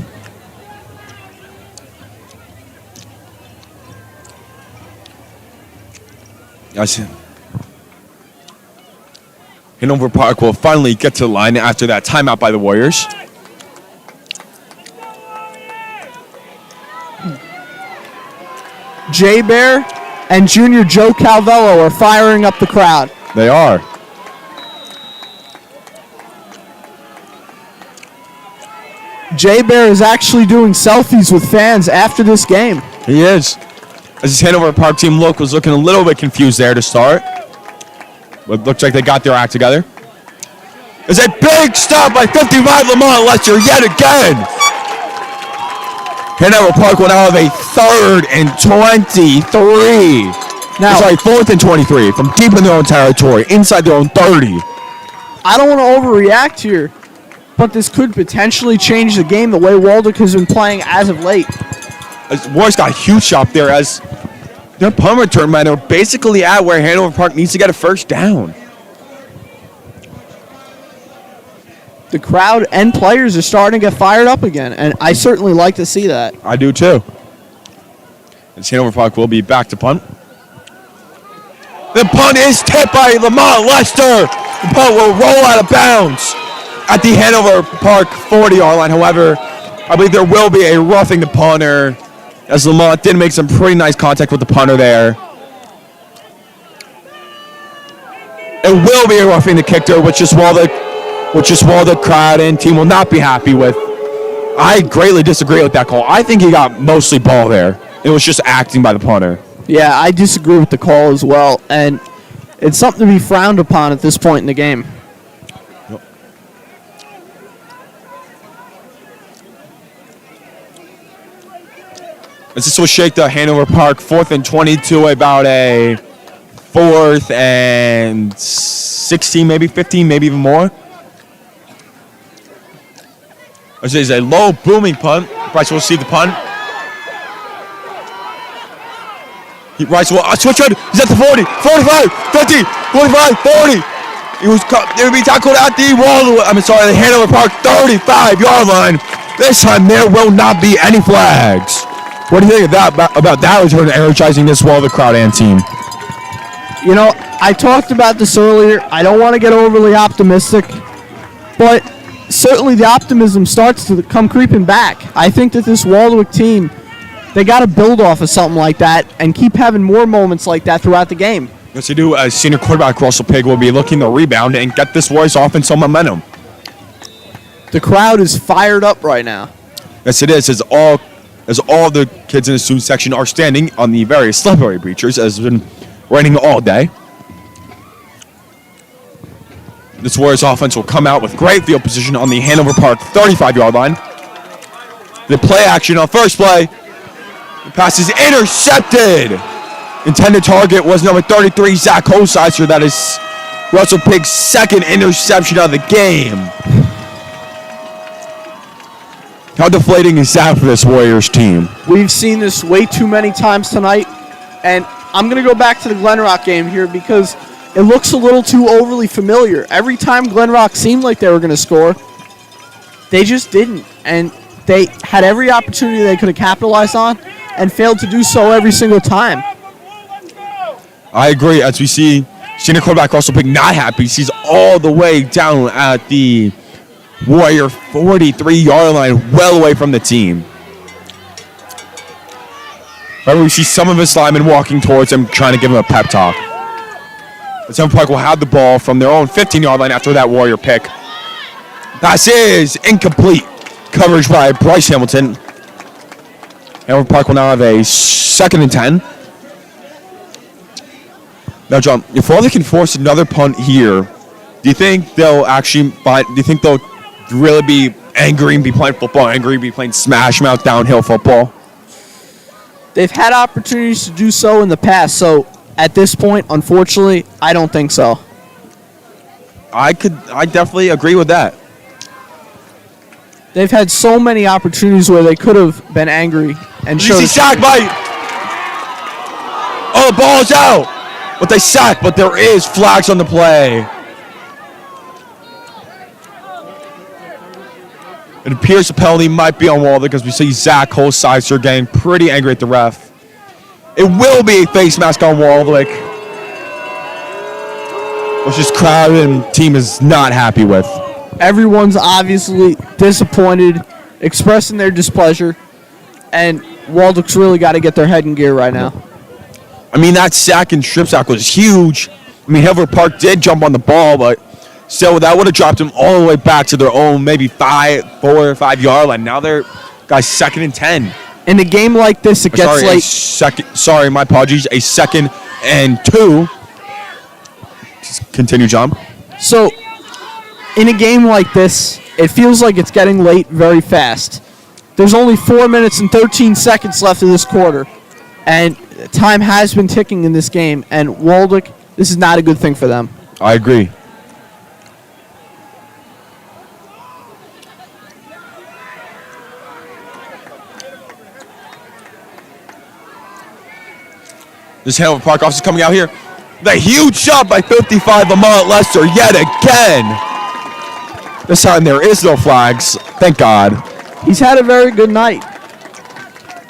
I see. Hanover Park will finally get to the line after that timeout by the Warriors. Jay Bear and Junior Joe Calvello are firing up the crowd. They are. Jay Bear is actually doing selfies with fans after this game. He is. As this Hanover Park team was looking a little bit confused there to start. But looks like they got their act together. It's a big stop by 55 Lamont Letcher yet again. Hanover Park will now have a 3rd and 23. Now, 4th and 23 from deep in their own territory, inside their own 30. I don't want to overreact here, but this could potentially change the game the way Waldwick has been playing as of late. Warriors got a huge shot there as their punt return men are basically at where Hanover Park needs to get a 1st down. The crowd and players are starting to get fired up again, and I certainly like to see that. I do too. And Hanover Park will be back to punt. The punt is tipped by Lamont Lester. The punt will roll out of bounds at the Hanover Park 40-yard line. However, I believe there will be a roughing the punter, as Lamont did make some pretty nice contact with the punter there. It will be a roughing the kicker, which is while the crowd and team will not be happy with. I greatly disagree with that call. I think he got mostly ball there. It was just acting by the punter. Yeah, I disagree with the call as well, and it's something to be frowned upon at this point in the game. Yep. This will shake the Hanover Park 4th and 20 to about a 4th and 16, maybe 15, maybe even more. This is a low booming punt. Bryce will receive the punt. Bryce will switch on. He's at the 40, 45, 50, 45, 40. He will be tackled at the the Hanover Park 35-yard line. This time there will not be any flags. What do you think of that about that return energizing this Waldwick crowd and team? You know, I talked about this earlier. I don't want to get overly optimistic, but certainly the optimism starts to come creeping back. I think that this Waldwick team, they got to build off of something like that and keep having more moments like that throughout the game. Yes, they do. As senior quarterback Russell Pig will be looking to rebound and get this Warriors offense some momentum. The crowd is fired up right now. Yes, it is. As all the kids in the student section are standing on the various slippery bleachers, as it's been raining all day. This Warriors offense will come out with great field position on the Hanover Park 35-yard line. The play action on first play. The pass is intercepted. Intended target was number 33, Zach Holsizer. That is Russell Pig's second interception of the game. How deflating is that for this Warriors team? We've seen this way too many times tonight, and I'm going to go back to the Glen Rock game here because it looks a little too overly familiar. Every time Glen Rock seemed like they were going to score, they just didn't, and they had every opportunity they could have capitalized on and failed to do so every single time. I agree. As we see senior quarterback Russell Pig not happy, he's all the way down at the Warrior 43-yard line, well away from the team. However, we see some of his linemen walking towards him, trying to give him a pep talk. The Hanover Park will have the ball from their own 15-yard line after that Warrior pick. Pass is incomplete. Coverage by Bryce Hamilton. Hanover Park will now have a 2nd and 10. Now, John, if Waldwick can force another punt here, do you think they'll really be angry and be playing football, angry and be playing smash mouth downhill football? They've had opportunities to do so in the past, so at this point, unfortunately, I don't think so. I definitely agree with that. They've had so many opportunities where they could have been angry and showed. Easy sack by. Oh, the ball's out. But they sack, but there is flags on the play. It appears the penalty might be on Waldwick because we see Zach Holsizer getting pretty angry at the ref. It will be a face mask on Waldwick, which this crowd and team is not happy with. Everyone's obviously disappointed, expressing their displeasure, and Waldwick's really got to get their head in gear right now. I mean, that sack and strip sack was huge. I mean, Hanover Park did jump on the ball, but still, that would have dropped them all the way back to their own maybe 4 or 5 yard line. Now they're, guys, 2nd and 10. In a game like this, it gets late. Sorry, my apologies. A 2nd and 2. Continue, John. So, in a game like this, it feels like it's getting late very fast. There's only 4 minutes and 13 seconds left of this quarter, and time has been ticking in this game, and Waldwick, this is not a good thing for them. I agree. This Hanover Park officer coming out here. The huge shot by 55 Lamont Lester yet again. This time there is no flags. Thank God. He's had a very good night.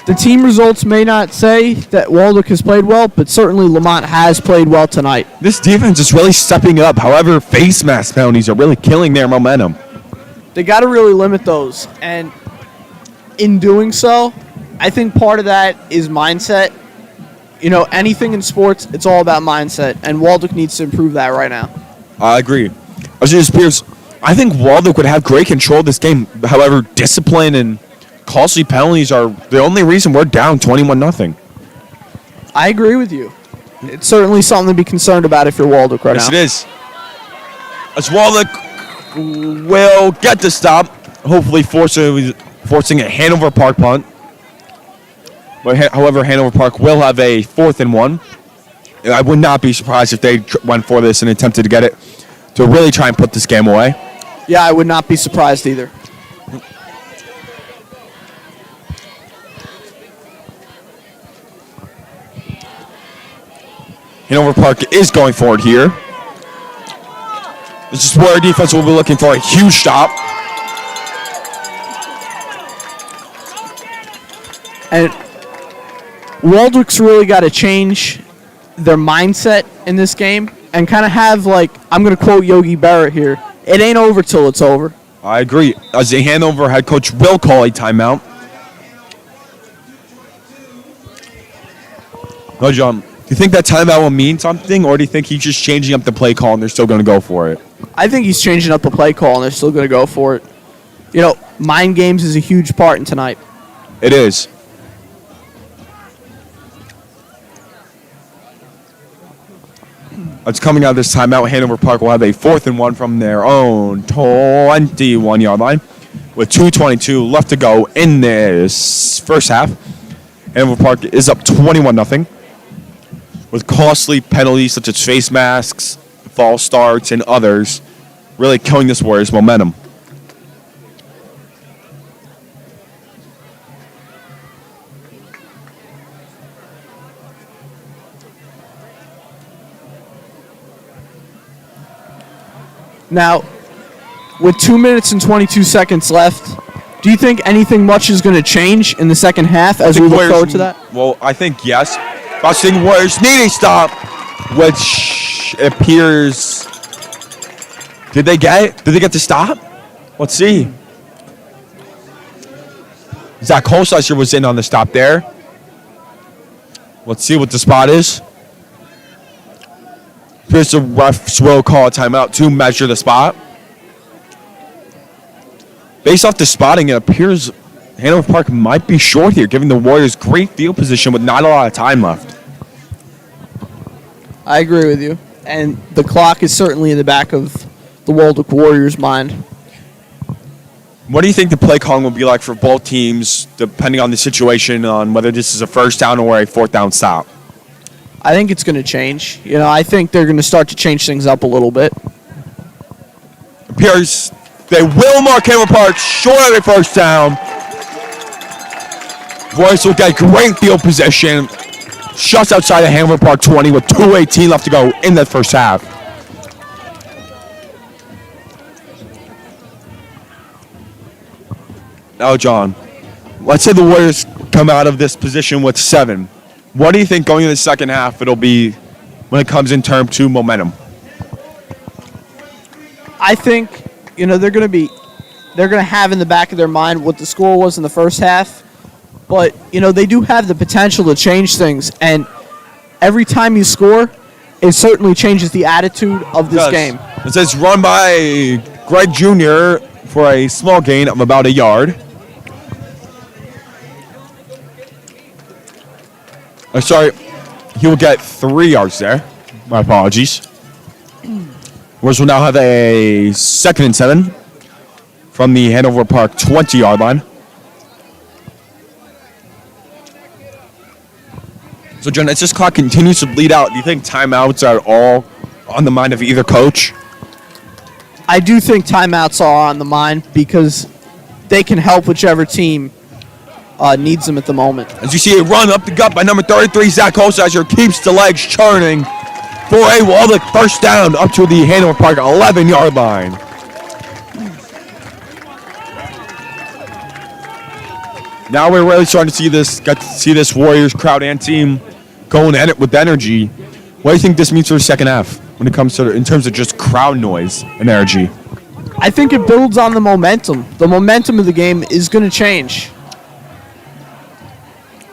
The team results may not say that Waldwick has played well, but certainly Lamont has played well tonight. This defense is really stepping up. However, face mask penalties are really killing their momentum. They got to really limit those, and in doing so, I think part of that is mindset. You know, anything in sports, it's all about mindset, and Waldwick needs to improve that right now. I agree. Pierce, I think Waldwick would have great control of this game. However, discipline and costly penalties are the only reason we're down 21-0. I agree with you. It's certainly something to be concerned about if you're Waldwick right now. Yes, it is. As Waldwick will get the stop, hopefully forcing a Hanover Park punt. But however, Hanover Park will have a 4th and 1. I would not be surprised if they went for this and attempted to get it to really try and put this game away. Yeah, I would not be surprised either. Hanover Park is going forward here. This is where defense will be looking for a huge stop. And Waldwick's really got to change their mindset in this game and kind of have, like, I'm going to quote Yogi Berra here, it ain't over till it's over. I agree. As the Hanover head coach will call a timeout. No, John, do you think that timeout will mean something, or do you think he's just changing up the play call and they're still going to go for it? I think he's changing up the play call and they're still going to go for it. You know, mind games is a huge part in tonight. It is. It's coming out of this timeout. Hanover Park will have a 4th and 1 from their own 21-yard line with 2:22 left to go in this first half. Hanover Park is up 21-0 with costly penalties such as face masks, false starts, and others really killing this Warriors' momentum. Now, with 2 minutes and 22 seconds left, do you think anything much is going to change in the second half as we look forward to that? Well, I think yes. I think Warriors need a stop, which appears. Did they get it? Did they get the stop? Let's see. Zach Holsizer was in on the stop there. Let's see what the spot is. Appears the refs will call a timeout to measure the spot. Based off the spotting, it appears Hanover Park might be short here, giving the Warriors great field position with not a lot of time left. I agree with you. And the clock is certainly in the back of the Waldwick Warriors' mind. What do you think the play calling will be like for both teams, depending on the situation, on whether this is a first down or a 4th down stop? I think it's going to change. You know, I think they're going to start to change things up a little bit. Appears they will mark Hanover Park short of a first down. Warriors will get great field position. Just outside of Hanover Park 20 with 2:18 left to go in the first half. Now, John, let's say the Warriors come out of this position with 7. What do you think going into the second half it'll be when it comes in terms to momentum? I think, you know, they're going to have in the back of their mind what the score was in the first half. But, you know, they do have the potential to change things. And every time you score, it certainly changes the attitude of this game. It says run by Greg Jr. for a small gain of about a yard. Sorry, he will get 3 yards there. My apologies. Warriors will now have a 2nd and 7 from the Hanover Park 20-yard line. So, John, as this clock continues to bleed out, do you think timeouts are all on the mind of either coach? I do think timeouts are on the mind because they can help whichever team needs them at the moment. As you see a run up the gut by number 33, Zach Holsizer keeps the legs churning for a Waldwick first down up to the Hanover Park 11-yard line. Now we're really starting to see this Warriors crowd and team going at it with energy. What do you think this means for the second half when it comes to in terms of just crowd noise and energy? I think it builds on the momentum. The momentum of the game is going to change.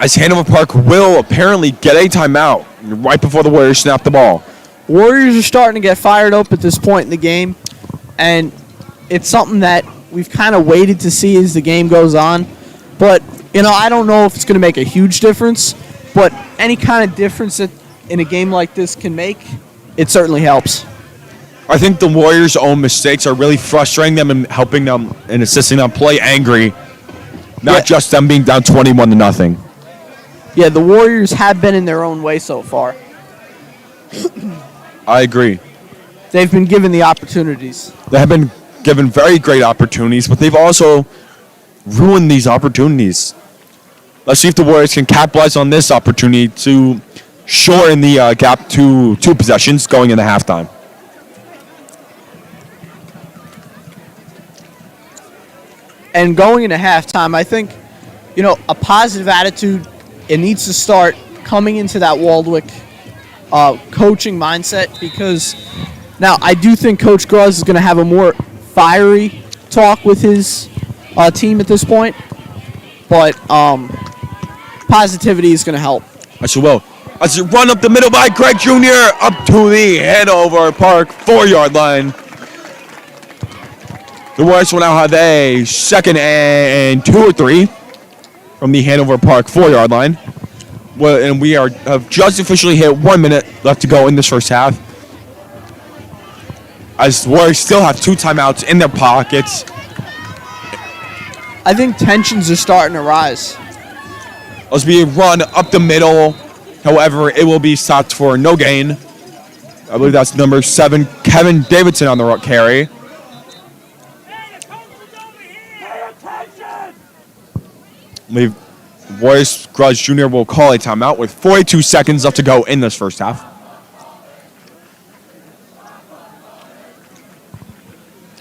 As Hanover Park will apparently get a timeout right before the Warriors snap the ball. Warriors are starting to get fired up at this point in the game, and it's something that we've kind of waited to see as the game goes on. But, you know, I don't know if it's going to make a huge difference, but any kind of difference that in a game like this can make, it certainly helps. I think the Warriors' own mistakes are really frustrating them and helping them and assisting them play angry, not just them being down 21-0. Yeah, the Warriors have been in their own way so far. I agree. They've been given the opportunities. They have been given very great opportunities, but they've also ruined these opportunities. Let's see if the Warriors can capitalize on this opportunity to shorten the gap to 2 possessions going into halftime. And going into halftime, I think, you know, a positive attitude, it needs to start coming into that Waldwick coaching mindset, because now I do think Coach Gruz is going to have a more fiery talk with his team at this point, but positivity is going to help. As well. As you run up the middle by Greg Jr. up to the Hanover Park 4-yard line. The Warriors will now have a 2nd and 2 or 3 from the Hanover Park 4-yard line. Well, and we have just officially hit 1 minute left to go in this first half. As the Warriors still have 2 timeouts in their pockets. I think tensions are starting to rise. Let's be a run up the middle. However, it will be stopped for no gain. I believe that's number 7, Kevin Davidson on the rock carry. I believe Royce Grudge Jr. will call a timeout with 42 seconds left to go in this first half.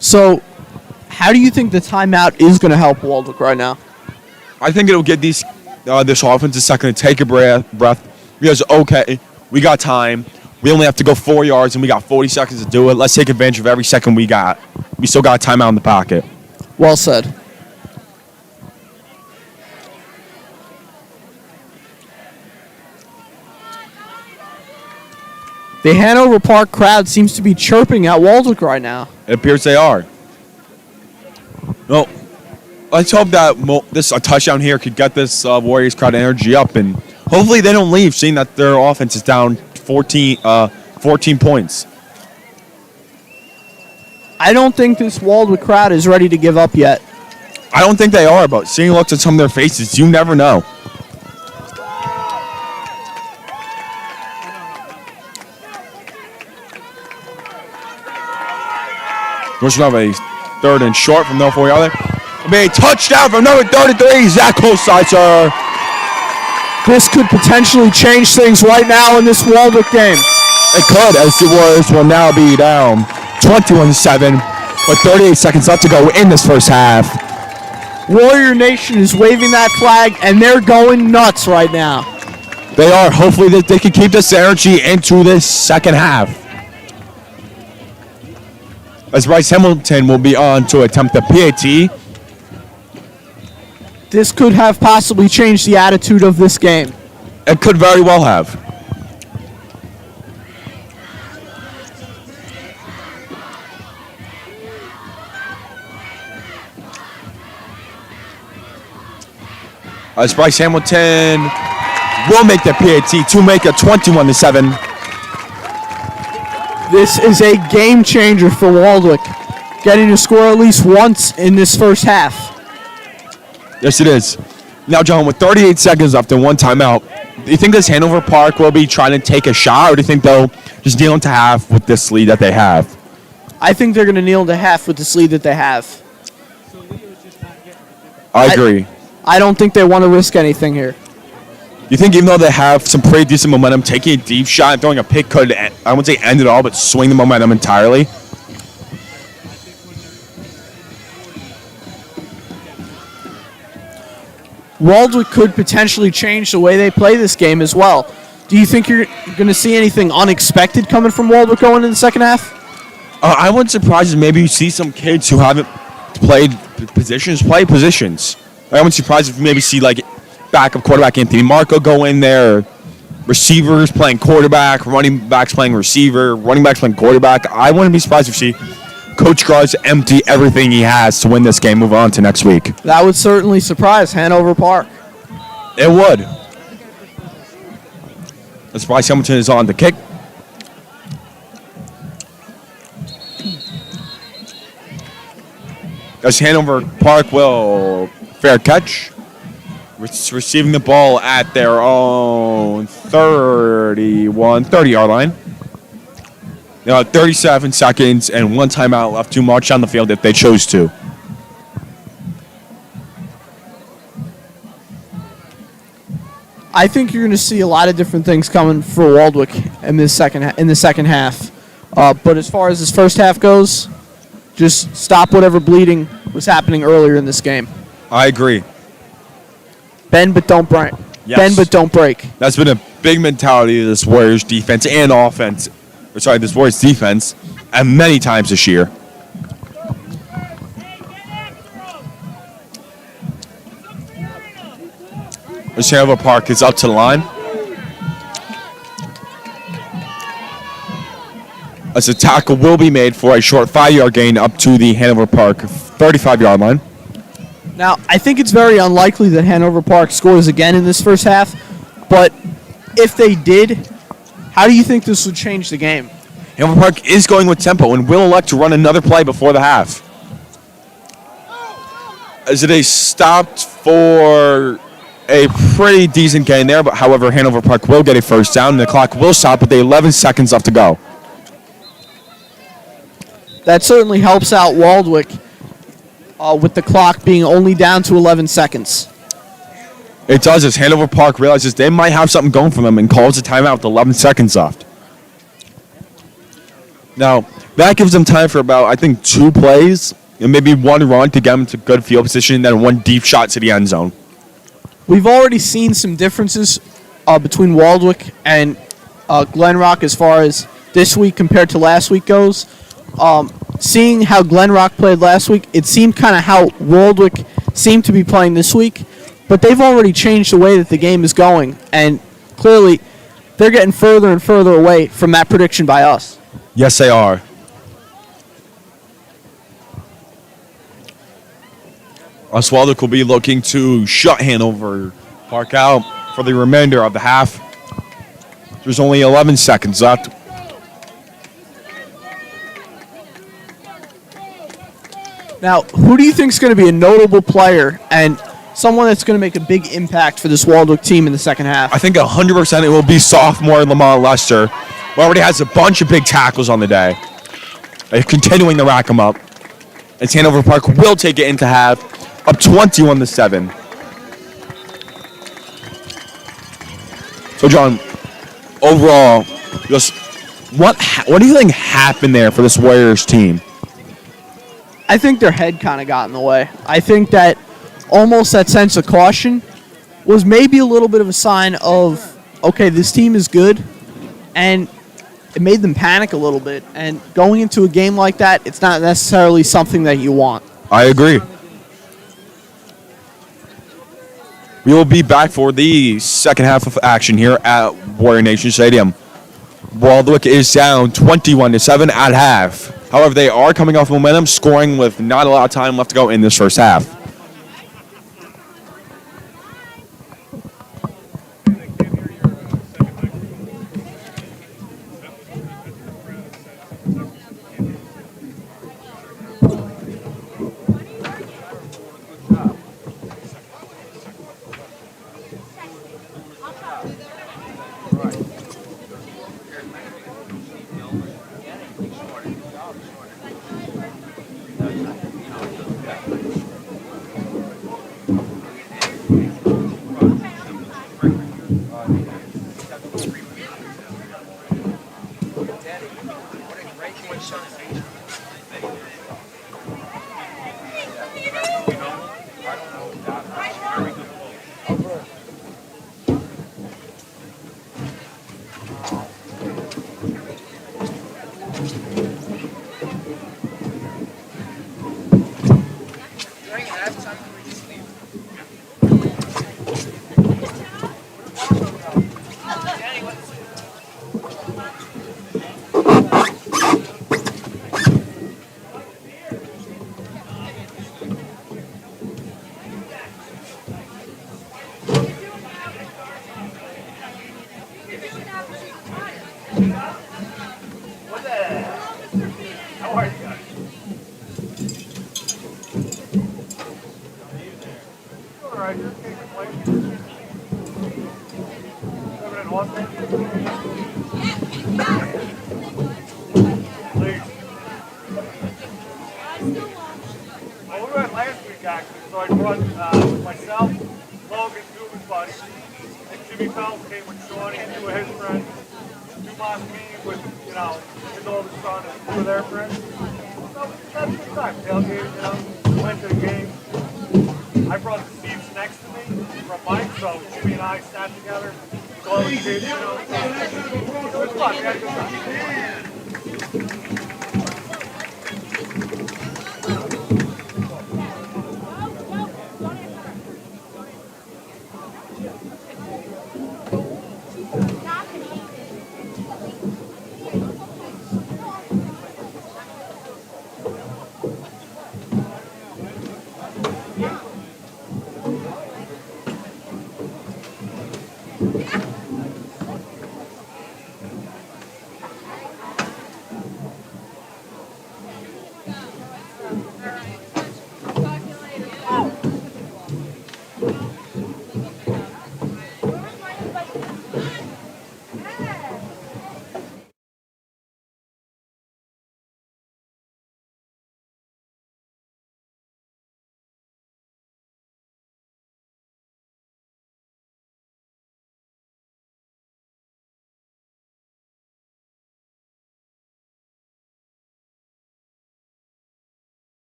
So, how do you think the timeout is going to help Waldwick right now? I think it'll give this offense a second to take a breath. Because, okay, we got time. We only have to go 4 yards, and we got 40 seconds to do it. Let's take advantage of every second we got. We still got a timeout in the pocket. Well said. The Hanover Park crowd seems to be chirping at Waldwick right now. It appears they are. Well, let's hope that a touchdown here could get this Warriors crowd energy up, and hopefully they don't leave, seeing that their offense is down 14 points. I don't think this Waldwick crowd is ready to give up yet. I don't think they are, but seeing looks at some of their faces, you never know. We're going to have a 3rd and short from no 4-yarder. It'll be a touchdown from number 33, Zach Holsizer. This could potentially change things right now in this Waldwick game. It could, as the Warriors will now be down 21-7 with 38 seconds left to go in this first half. Warrior Nation is waving that flag, and they're going nuts right now. They are. Hopefully they can keep this energy into this second half. As Bryce Hamilton will be on to attempt the PAT. This could have possibly changed the attitude of this game. It could very well have. As Bryce Hamilton will make the PAT to make it 21-7. This is a game changer for Waldwick, getting to score at least once in this first half. Yes, it is. Now, John, with 38 seconds left and 1 timeout, do you think this Hanover Park will be trying to take a shot, or do you think they'll just kneel into half with this lead that they have? I think they're going to kneel into half with this lead that they have. I agree. I don't think they want to risk anything here. You think even though they have some pretty decent momentum, taking a deep shot and throwing a pick could, I wouldn't say end it all, but swing the momentum entirely? Waldwick could potentially change the way they play this game as well. Do you think you're going to see anything unexpected coming from Waldwick going in the second half? I wouldn't surprise if maybe you see some kids who haven't played positions play positions. I wouldn't surprise if you maybe see like backup quarterback Anthony Marco go in there, receivers playing quarterback, running backs playing receiver, running backs playing quarterback. I wouldn't be surprised if you see Coach Grudge empty everything he has to win this game, move on to next week. That would certainly surprise Hanover Park. It would. As Bryce Hamilton is on the kick. As Hanover Park will fair catch. Receiving the ball at their own 30-yard line. 37 seconds and 1 timeout left to march on the field if they chose to. I think you're going to see a lot of different things coming for Waldwick in the second half. But as far as this first half goes, just stop whatever bleeding was happening earlier in this game. I agree. Bend but don't break. Yes. Bend but don't break. That's been a big mentality of this Warriors defense and offense. This Warriors defense, and many times this year. as Hanover Park is up to the line. As a tackle will be made for a short 5-yard gain up to the Hanover Park 35-yard line. Now, I think it's very unlikely that Hanover Park scores again in this first half, but if they did, how do you think this would change the game? Hanover Park is going with tempo and will elect to run another play before the half. As it is stopped for a pretty decent gain there, but however, Hanover Park will get a first down, and the clock will stop with the 11 seconds left to go. That certainly helps out Waldwick with the clock being only down to 11 seconds. It does, as Hanover Park realizes they might have something going for them and calls a timeout with 11 seconds left. Now, that gives them time for about, I think, 2 plays and maybe 1 run to get them to good field position, and then 1 deep shot to the end zone. We've already seen some differences between Waldwick and Glenrock as far as this week compared to last week goes. Seeing how Glenrock played last week, it seemed kind of how Waldwick seemed to be playing this week, but they've already changed the way that the game is going, and clearly they're getting further and further away from that prediction by us. Yes, they are. Waldwick will be looking to shut Hanover Park out for the remainder of the half. There's only 11 seconds left. Now, who do you think is going to be a notable player and someone that's going to make a big impact for this Waldwick team in the second half? I think 100% it will be sophomore Lamont Lester, who already has a bunch of big tackles on the day. They're continuing to rack them up. As Hanover Park will take it into half, up 21-7. So, John, overall, just what do you think happened there for this Warriors team? I think their head kind of got in the way. I think that almost that sense of caution was maybe a little bit of a sign of, okay, this team is good, and it made them panic a little bit. And going into a game like that, it's not necessarily something that you want. I agree. We will be back for the second half of action here at Warrior Nation Stadium. Waldwick is down 21-7 at half. However, they are coming off momentum, scoring with not a lot of time left to go in this first half.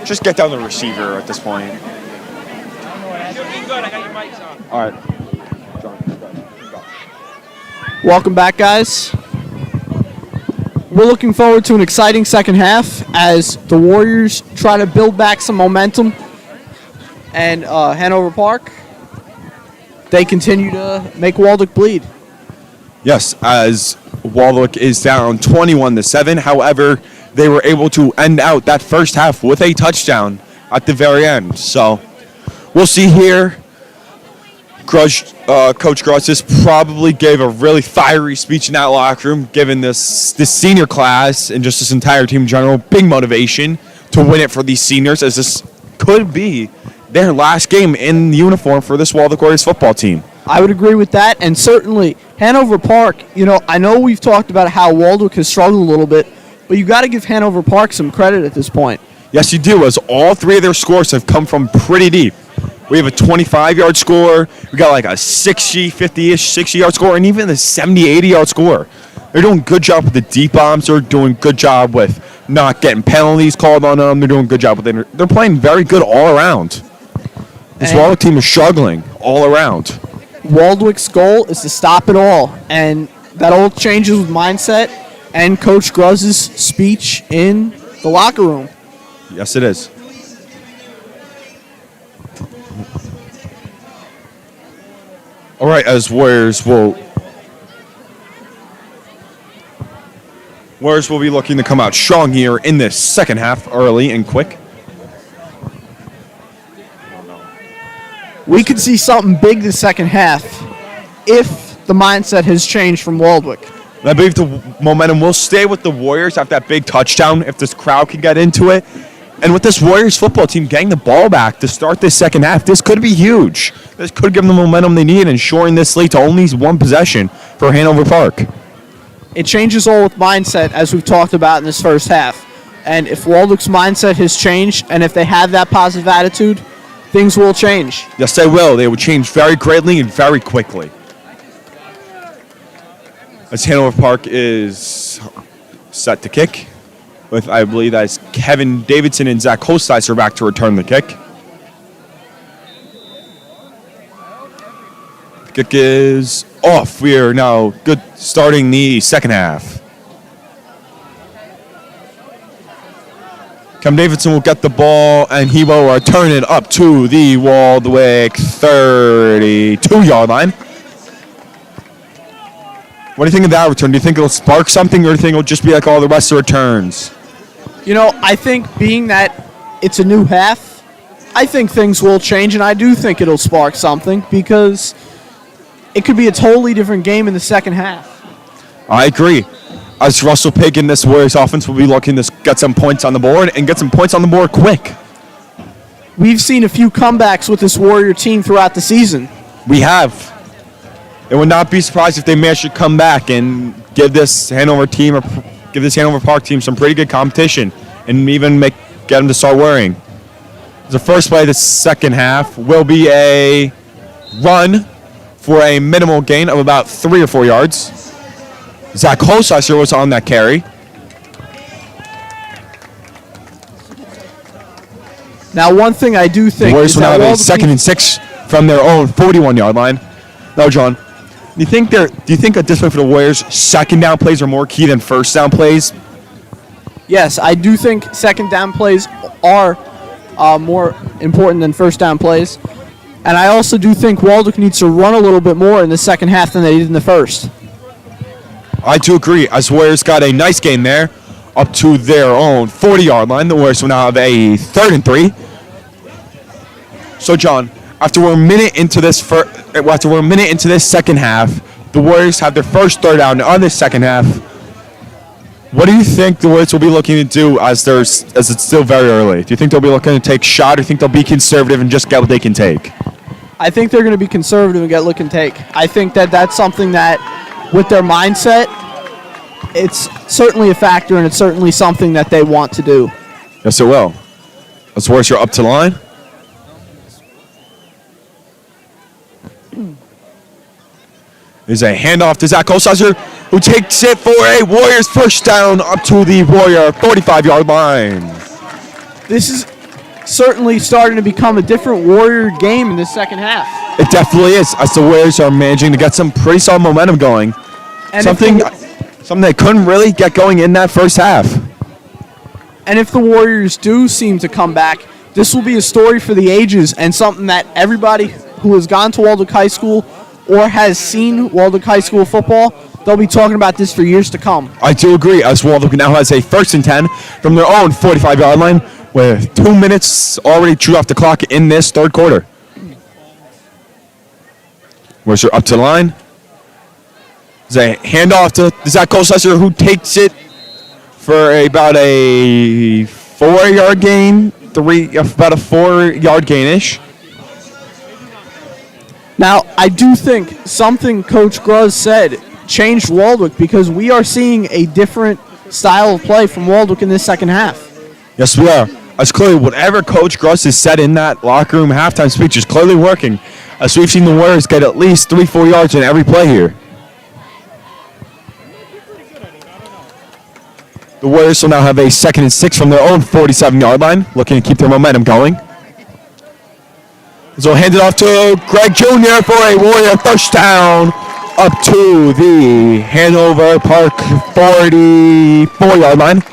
Just get down the receiver at this point. All right. John, go. Welcome back, guys. We're looking forward to an exciting second half as the Warriors try to build back some momentum. And Hanover Park, they continue to make Waldwick bleed. Yes, as Waldwick is down 21-7. However, they were able to end out that first half with a touchdown at the very end. So we'll see here. Coach Grustis probably gave a really fiery speech in that locker room, giving this senior class and just this entire team in general big motivation to win it for these seniors, as this could be their last game in uniform for this Waldwick Warriors football team. I would agree with that, and certainly Hanover Park, I know we've talked about how Waldwick has struggled a little bit, but you got to give Hanover Park some credit at this point. Yes, you do, as all three of their scores have come from pretty deep. We have a 25-yard score. We got like a 60, 50-ish, 60-yard score, and even a 70, 80-yard score. They're doing a good job with the deep bombs. They're doing a good job with not getting penalties called on them. They're doing a good job with it. They're playing very good all around. This Waldwick team is struggling all around. Waldwick's goal is to stop it all, and that all changes with mindset and Coach Gruz's speech in the locker room. Yes, it is. All right, as Warriors will be looking to come out strong here in this second half, early and quick. We could see something big this second half if the mindset has changed from Waldwick. And I believe the momentum will stay with the Warriors after that big touchdown if this crowd can get into it. And with this Warriors football team getting the ball back to start this second half, this could be huge. This could give them the momentum they need, ensuring this lead to only one possession for Hanover Park. It changes all with mindset, as we've talked about in this first half. And if Waldwick's mindset has changed, and if they have that positive attitude, things will change. Yes, they will. They will change very greatly and very quickly. As Hanover Park is set to kick, with I believe that's Kevin Davidson and Zach Holsteiser back to return the kick. The kick is off. We are now good starting the second half. Kevin Davidson will get the ball, and he will return it up to the Waldwick 32-yard line. What do you think of that return? Do you think it'll spark something, or do you think it'll just be like all the rest of the returns? I think being that it's a new half, I think things will change, and I do think it'll spark something because it could be a totally different game in the second half. I agree. As Russell Pig in this Warriors offense will be looking to get some points on the board and get some points on the board quick. We've seen a few comebacks with this Warrior team throughout the season. We have. It would not be surprised if they manage to come back and give this Hanover Park team some pretty good competition and even get them to start worrying. The first play of the second half will be a run for a minimal gain of about 3 or 4 yards. Zach Holsteiser was on that carry. Now, one thing I do think the Warriors is will now that have a 2nd and 6 from their own 41-yard line. Now, John, do you think at this point for the Warriors, second down plays are more key than first down plays? Yes, I do think second down plays are more important than first down plays. And I also do think Waldwick needs to run a little bit more in the second half than they did in the first. I do agree. As Warriors got a nice gain there up to their own 40-yard line. The Warriors will now have a 3rd and 3. So, John, after we're a minute into this second half, the Warriors have their first third down on this second half. What do you think the Warriors will be looking to do as it's still very early? Do you think they'll be looking to take a shot, or do you think they'll be conservative and just get what they can take? I think they're going to be conservative and get look and take. I think that's something that, with their mindset, it's certainly a factor, and it's certainly something that they want to do. Yes, it will. As Warriors are up to line. There's a handoff to Zach Holsteiser, who takes it for a Warriors first down up to the Warrior 45-yard line. This is certainly starting to become a different Warrior game in the second half. It definitely is. As the Warriors are managing to get some pretty solid momentum going. And Something they couldn't really get going in that first half. And if the Warriors do seem to come back, this will be a story for the ages and something that everybody who has gone to Waldwick High School or has seen Waldwick High School football, they'll be talking about this for years to come. I do agree, as Waldwick now has a 1st and 10 from their own 45-yard line with 2 minutes already chewed off the clock in this third quarter. Where's her up to the line? There's a handoff to Zach Colchester, who takes it for about a 4-yard gain, about a 4-yard gain-ish. Now, I do think something Coach Gruz said changed Waldwick because we are seeing a different style of play from Waldwick in this second half. Yes, we are. As clearly, whatever Coach Gruss has said in that locker room halftime speech is clearly working, as we've seen the Warriors get at least 3-4 yards in every play here. The Warriors will now have a 2nd and 6 from their own 47-yard line, looking to keep their momentum going. So hand it off to Greg Jr. for a Warrior first down up to the Hanover Park 44-yard line.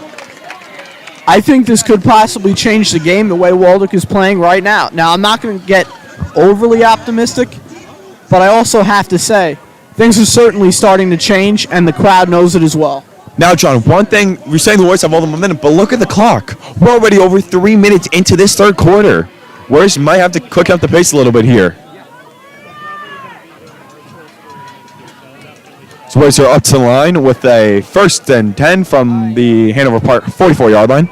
I think this could possibly change the game the way Waldwick is playing right now. Now, I'm not going to get overly optimistic, but I also have to say things are certainly starting to change, and the crowd knows it as well. Now, John, one thing, we're saying the Warriors have all the momentum, but look at the clock. We're already over 3 minutes into this third quarter. Warriors might have to quick up the pace a little bit here. So Warriors are up to the line with a 1st and 10 from the Hanover Park 44-yard line.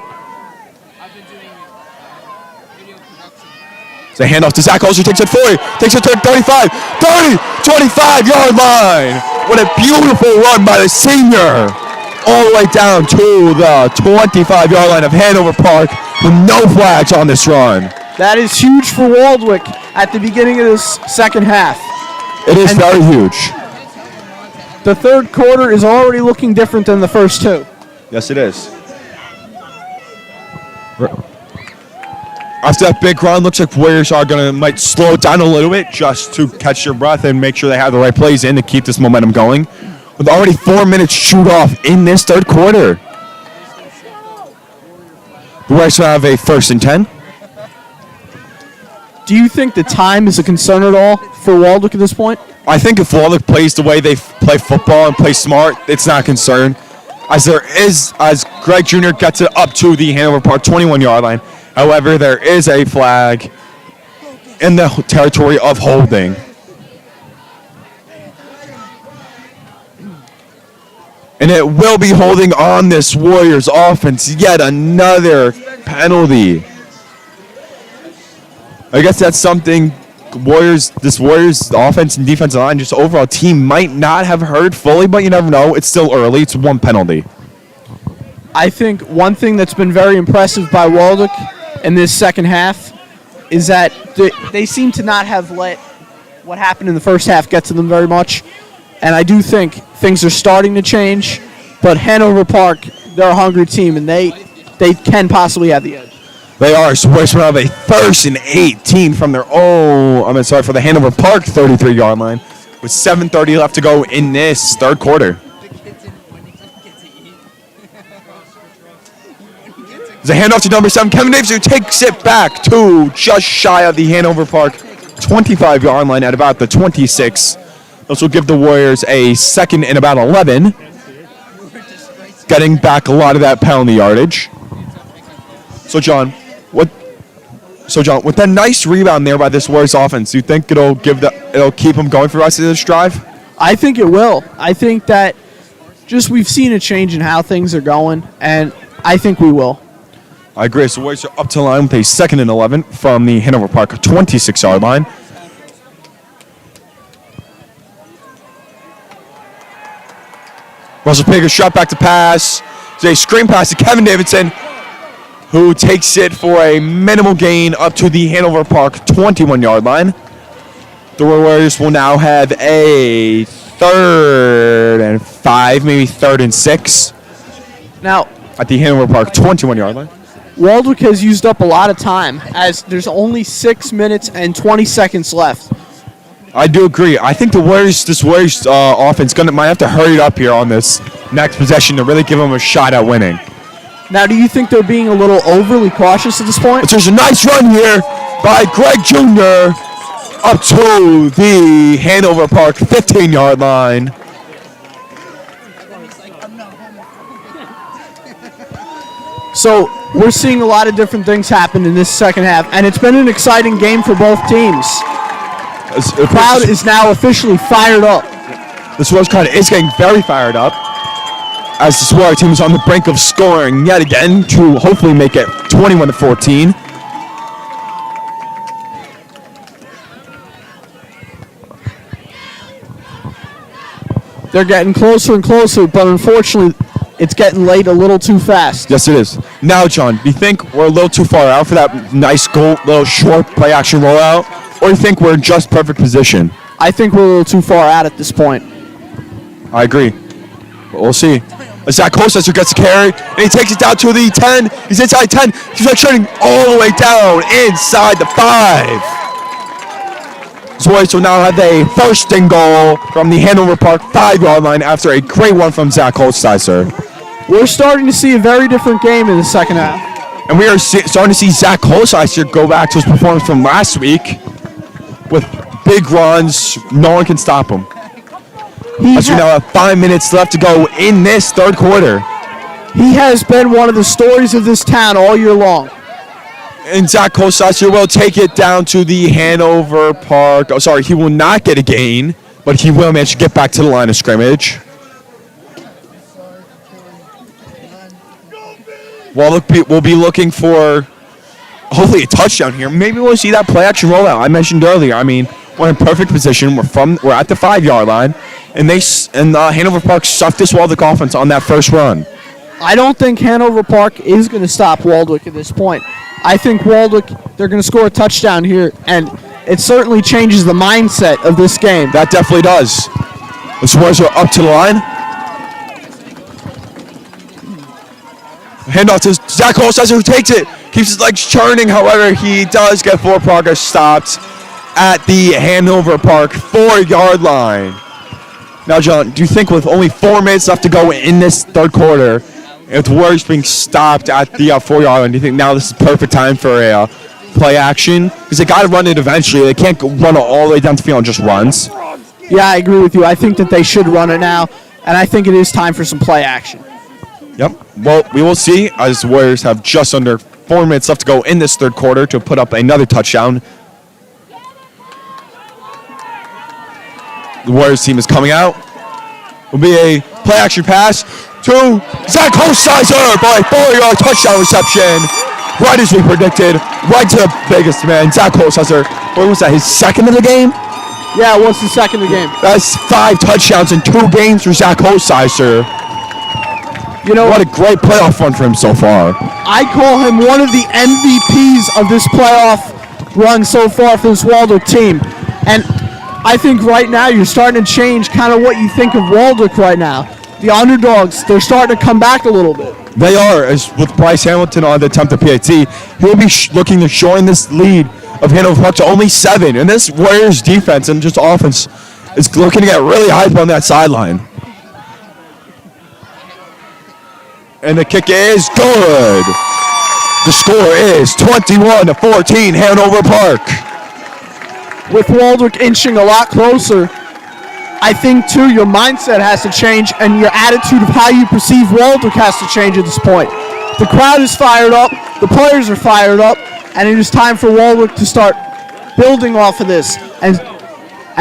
So handoff to Zach Holzer, takes it 40, takes it to 35, 30, 25-yard line. What a beautiful run by the senior. All the way down to the 25-yard line of Hanover Park with no flags on this run. That is huge for Waldwick at the beginning of this second half. It is very huge. The third quarter is already looking different than the first two. Yes, it is. After that big run, looks like Warriors are might slow it down a little bit just to catch their breath and make sure they have the right plays in to keep this momentum going. With already 4 minutes shoot off in this third quarter. The Warriors have a 1st and 10. Do you think the time is a concern at all for Waldwick at this point? I think if Waldwick plays the way they play football and play smart, it's not a concern. As Greg Jr. gets it up to the Hanover Park 21-yard line. However, there is a flag in the territory of holding. And it will be holding on this Warriors offense. Yet another penalty. I guess that's something this Warriors offense and defensive line, just overall team, might not have heard fully, but you never know. It's still early. It's one penalty. I think one thing that's been very impressive by Waldwick in this second half is that they seem to not have let what happened in the first half get to them very much. And I do think things are starting to change. But Hanover Park, they're a hungry team, and they can possibly have the edge. They are. So Warriors will have a 1st and 18 from their own, for the Hanover Park 33-yard line with 7:30 left to go in this third quarter. There's a handoff to number 7, Kevin Davis, who takes it back to just shy of the Hanover Park 25-yard line at about the 26. This will give the Warriors a 2nd and about 11, getting back a lot of that penalty yardage. So, John, with that nice rebound there by this Warriors offense, do you think it'll keep them going for the rest of this drive? I think it will. I think that we've seen a change in how things are going, and I think we will. I agree. So Warriors are up to the line with a 2nd and 11 from the Hanover Park 26-yard line. Russell Pager shot back to pass. There's a screen pass to Kevin Davidson, who takes it for a minimal gain up to the Hanover Park 21-yard line. The Warriors will now have a 3rd and 5, maybe 3rd and 6. Now, at the Hanover Park 21-yard line. Waldwick has used up a lot of time as there's only 6 minutes and 20 seconds left. I do agree. I think this Warriors offense might have to hurry it up here on this next possession to really give them a shot at winning. Now, do you think they're being a little overly cautious at this point? But there's a nice run here by Greg Jr. up to the Hanover Park 15-yard line. So we're seeing a lot of different things happen in this second half, and it's been an exciting game for both teams. The crowd is now officially fired up. This Warriors crowd is getting very fired up as the Warriors team is on the brink of scoring yet again to hopefully make it 21-14. They're getting closer and closer, but unfortunately, it's getting late a little too fast. Yes, it is. Now, John, do you think we're a little too far out for that nice goal, little short play action rollout, or do you think we're in just perfect position? I think we're a little too far out at this point. I agree. But we'll see. Zach Holstetter gets a carry, and he takes it down to the 10. He's inside 10. He's like shutting all the way down inside the 5. Warriors will now have a first and goal from the Hanover Park 5-yard line after a great one from Zach Holstetter. We're starting to see a very different game in the second half. And we are starting to see Zach Holstetter go back to his performance from last week with big runs. No one can stop him. As we now have 5 minutes left to go in this third quarter. He has been one of the stories of this town all year long. And Zach Holstetter will take it down to the Hanover Park. Oh, sorry, he will not get a gain, but he will manage to get back to the line of scrimmage. We'll be looking for hopefully a touchdown here. Maybe we'll see that play action rollout I mentioned earlier. I mean, we're in perfect position. We're at the 5-yard line, and Hanover Park stuffed this Waldwick offense on that first run. I don't think Hanover Park is going to stop Waldwick at this point. I think Waldwick, they're going to score a touchdown here, and it certainly changes the mindset of this game. That definitely does. The Warriors are up to the line. Handoff to Zach Holstetter, who takes it. Keeps his legs churning, however, he does get forward progress stopped at the Hanover Park 4-yard line. Now, John, do you think with only 4 minutes left to go in this third quarter, if the Warriors being stopped at the 4-yard line, do you think now this is perfect time for a play action? Because they got to run it eventually. They can't run it all the way down the field and just runs. Yeah, I agree with you. I think that they should run it now, and I think it is time for some play action. Yep. Well, we will see as the Warriors have just under 4 minutes left to go in this third quarter to put up another touchdown. The Warriors team is coming out. Will be a play action pass to Zach Holstetter for a 4-yard touchdown reception. Right as we predicted, right to the biggest man, Zach Holstetter. What was that, his second of the game? Yeah, it was the second of the game. That's 5 touchdowns in 2 games for Zach Holstetter. You know, what a great playoff run for him so far. I call him one of the MVPs of this playoff run so far for this Waldwick team. And I think right now you're starting to change kind of what you think of Waldwick right now. The underdogs, they're starting to come back a little bit. They are, as with Bryce Hamilton on the attempt at PAT. He'll be looking to shorten this lead of Hanover Park to only 7. And this Warriors defense and just offense is looking to get really hype on that sideline. And the kick is good. The score is 21-14, Hanover Park. With Waldwick inching a lot closer, I think, too, your mindset has to change and your attitude of how you perceive Waldwick has to change at this point. The crowd is fired up, the players are fired up, and it is time for Waldwick to start building off of this and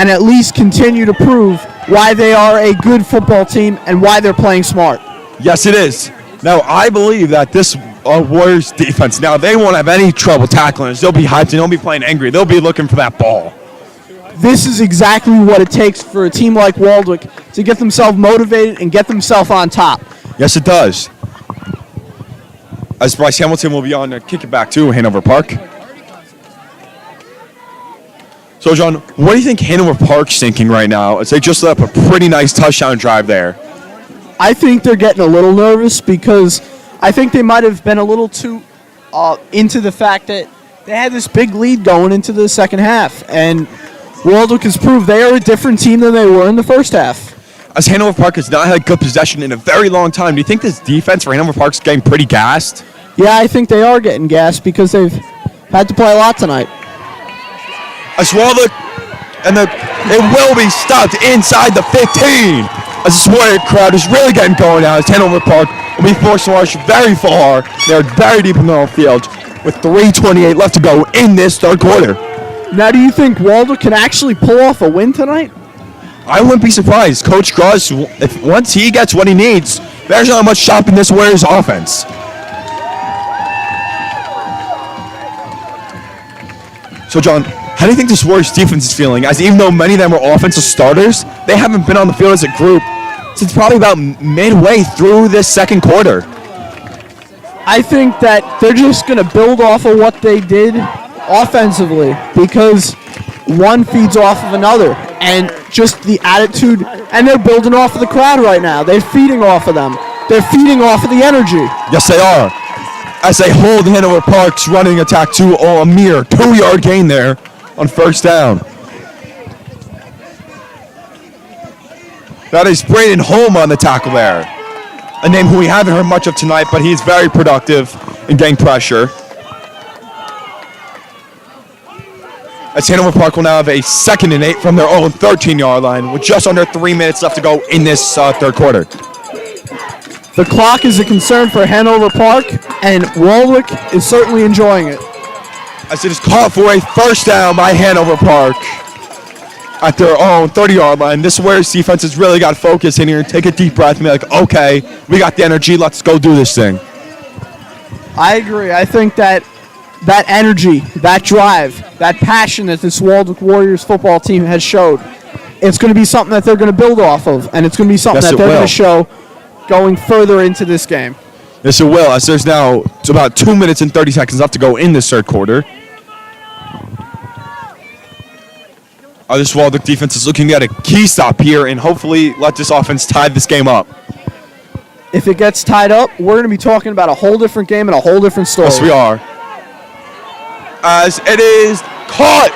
at least continue to prove why they are a good football team and why they're playing smart. Yes, it is. Now, I believe that this Warriors defense, now, they won't have any trouble tackling us. They'll be hyped and they'll be playing angry. They'll be looking for that ball. This is exactly what it takes for a team like Waldwick to get themselves motivated and get themselves on top. Yes, it does. As Bryce Hamilton will be on to kick it back to Hanover Park. So, John, what do you think Hanover Park's thinking right now as they just let up a pretty nice touchdown drive there? I think they're getting a little nervous because I think they might have been a little too into the fact that they had this big lead going into the second half. And Waldwick has proved they are a different team than they were in the first half. As Hanover Park has not had good possession in a very long time, do you think this defense for Hanover Park is getting pretty gassed? Yeah, I think they are getting gassed because they've had to play a lot tonight. As Waldwick, and it will be stopped inside the 15. As this Warrior crowd is really getting going now, as Hanover Park will be forced to march very far. They're very deep in the field with 3:28 left to go in this third quarter. Now, do you think Waldwick can actually pull off a win tonight? I wouldn't be surprised. Coach Gruss, if once he gets what he needs, there's not much stopping this Warriors offense. So, John, how do you think this Warriors defense is feeling? As even though many of them are offensive starters, they haven't been on the field as a group since probably about midway through this second quarter. I think that they're just going to build off of what they did offensively because one feeds off of another. And just the attitude, and they're building off of the crowd right now. They're feeding off of them. They're feeding off of the energy. Yes, they are. As they hold Hanover Park's running attack to a mere 2-yard gain there on first down. That is Braden Holm on the tackle there. A name who we haven't heard much of tonight, but he's very productive in getting pressure. As Hanover Park will now have a 2nd and 8 from their own 13-yard line with just under 3 minutes left to go in this third quarter. The clock is a concern for Hanover Park, and Waldwick is certainly enjoying it. As it is caught for a first down by Hanover Park at their own 30-yard line. This is where his defense has really got focus in here. Take a deep breath and be like, okay, we got the energy. Let's go do this thing. I agree. I think that energy, that drive, that passion that this Waldwick Warriors football team has showed, it's going to be something that they're going to build off of, and it's going to be something that they're going to show going further into this game. Yes, it will, as there's now about 2 minutes and 30 seconds left to go in this third quarter. This Waldwick defense is looking at a key stop here and hopefully let this offense tie this game up. If it gets tied up, we're going to be talking about a whole different game and a whole different story. Yes, we are. As it is caught.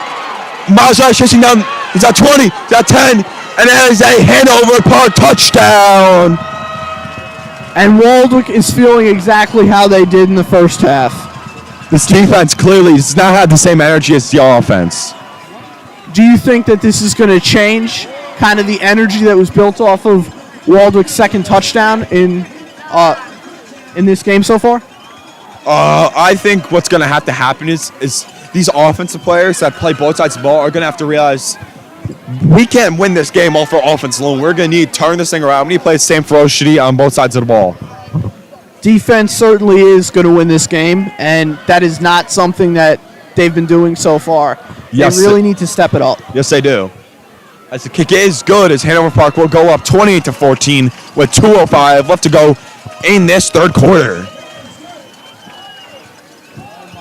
Miles Rice chasing down. He's at 20. He's at 10. And that is a Hanover Park touchdown. And Waldwick is feeling exactly how they did in the first half. This defense clearly does not have the same energy as the offense. Do you think that this is going to change kind of the energy that was built off of Waldwick's second touchdown in this game so far? I think what's going to have to happen is these offensive players that play both sides of the ball are going to have to realize we can't win this game all for offense alone. We're going to need to turn this thing around. We need to play the same ferocity on both sides of the ball. Defense certainly is going to win this game, and that is not something that they've been doing so far. Yes, they really need to step it up. Yes, they do. As the kick is good, as Hanover Park will go up 28-14 with 2:05 left to go in this third quarter.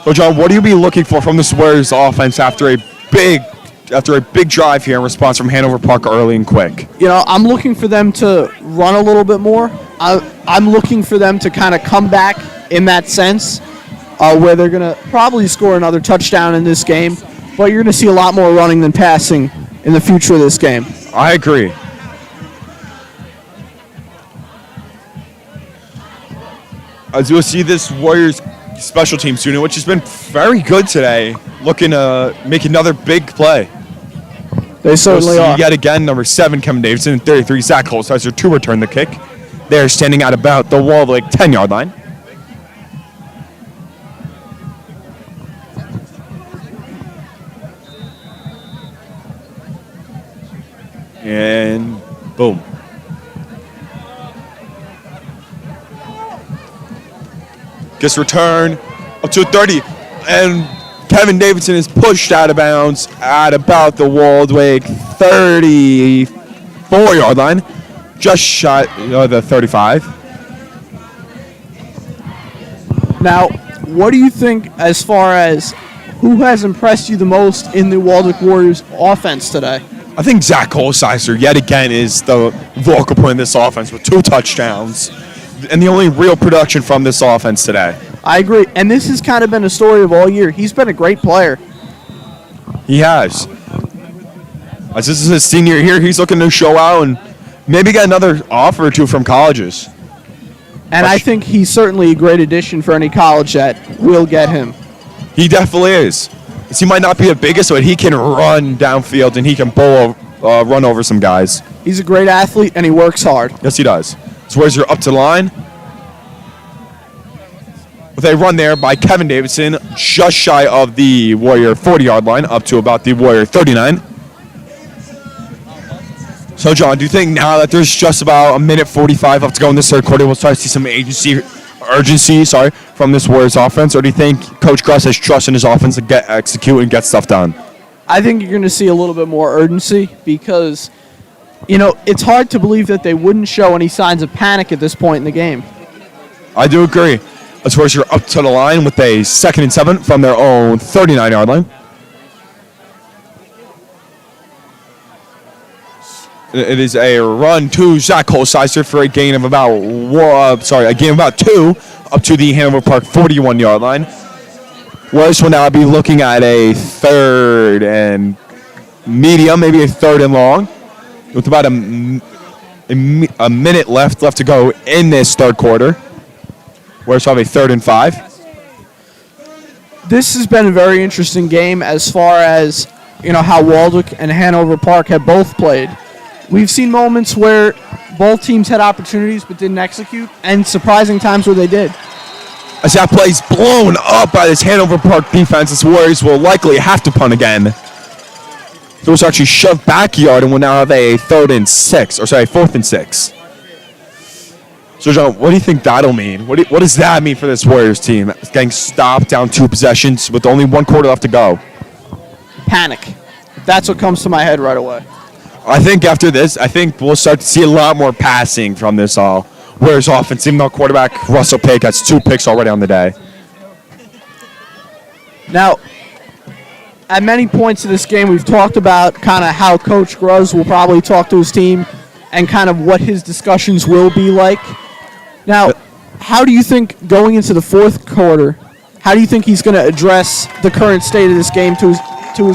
So, John, what do you be looking for from this Warriors offense after a big drive here in response from Hanover Park early and quick? You know, I'm looking for them to run a little bit more. I'm looking for them to kind of come back in that sense, where they're going to probably score another touchdown in this game, but you're going to see a lot more running than passing in the future of this game. I agree. As you'll see, this Warriors special teams unit, which has been very good today, looking to make another big play. They certainly are. Yet again, number 7, Kevin Davidson, and 33, Zach Holzheiser, to return the kick. They're standing at about the Waldwick 10-yard line. And boom. Gets return up to 30, and Kevin Davidson is pushed out of bounds at about the Waldwick 34-yard line, just shy of the 35. Now, what do you think as far as who has impressed you the most in the Waldwick Warriors offense today? I think Zach Holzheiser, yet again, is the vocal point in this offense with 2 touchdowns and the only real production from this offense today. I agree. And this has kind of been a story of all year. He's been a great player. He has. As this is his senior year, he's looking to show out and maybe get another offer or two from colleges. And I think he's certainly a great addition for any college that will get him. He definitely is. He might not be the biggest, but he can run downfield and he can run over some guys. He's a great athlete and he works hard. Yes, he does. So where's your up to the line? With a run there by Kevin Davidson, just shy of the Warrior 40-yard line, up to about the Warrior 39. So, John, do you think now that there's just about a minute 45 left to go in this third quarter, we'll start to see some urgency from this Warriors offense, or do you think Coach Gruss has trust in his offense to execute and get stuff done? I think you're going to see a little bit more urgency because, it's hard to believe that they wouldn't show any signs of panic at this point in the game. I do agree. As far as you're up to the line with a 2nd and 7 from their own 39-yard line. It is a run to Zach Holsizer for a gain of about 2 up to the Hanover Park 41-yard line. Warriors will now be looking at a 3rd and medium, maybe a 3rd and long, with about a minute left to go in this third quarter. Warriors have a 3rd and 5. This has been a very interesting game as far as how Waldwick and Hanover Park have both played. We've seen moments where both teams had opportunities but didn't execute, and surprising times where they did. As that play's blown up by this Hanover Park defense, the Warriors will likely have to punt again. So it's actually shoved backyard and will now have a 4th and 6. So, John, what do you think that'll mean? What does that mean for this Warriors team? It's getting stopped down 2 possessions with only 1 quarter left to go. Panic. That's what comes to my head right away. I think after this, we'll start to see a lot more passing from this Warriors offense, even though quarterback Russell Page has 2 picks already on the day. Now, at many points of this game, we've talked about kind of how Coach Gruss will probably talk to his team and kind of what his discussions will be like. Now, how do you think going into the fourth quarter, how do you think he's going to address the current state of this game to his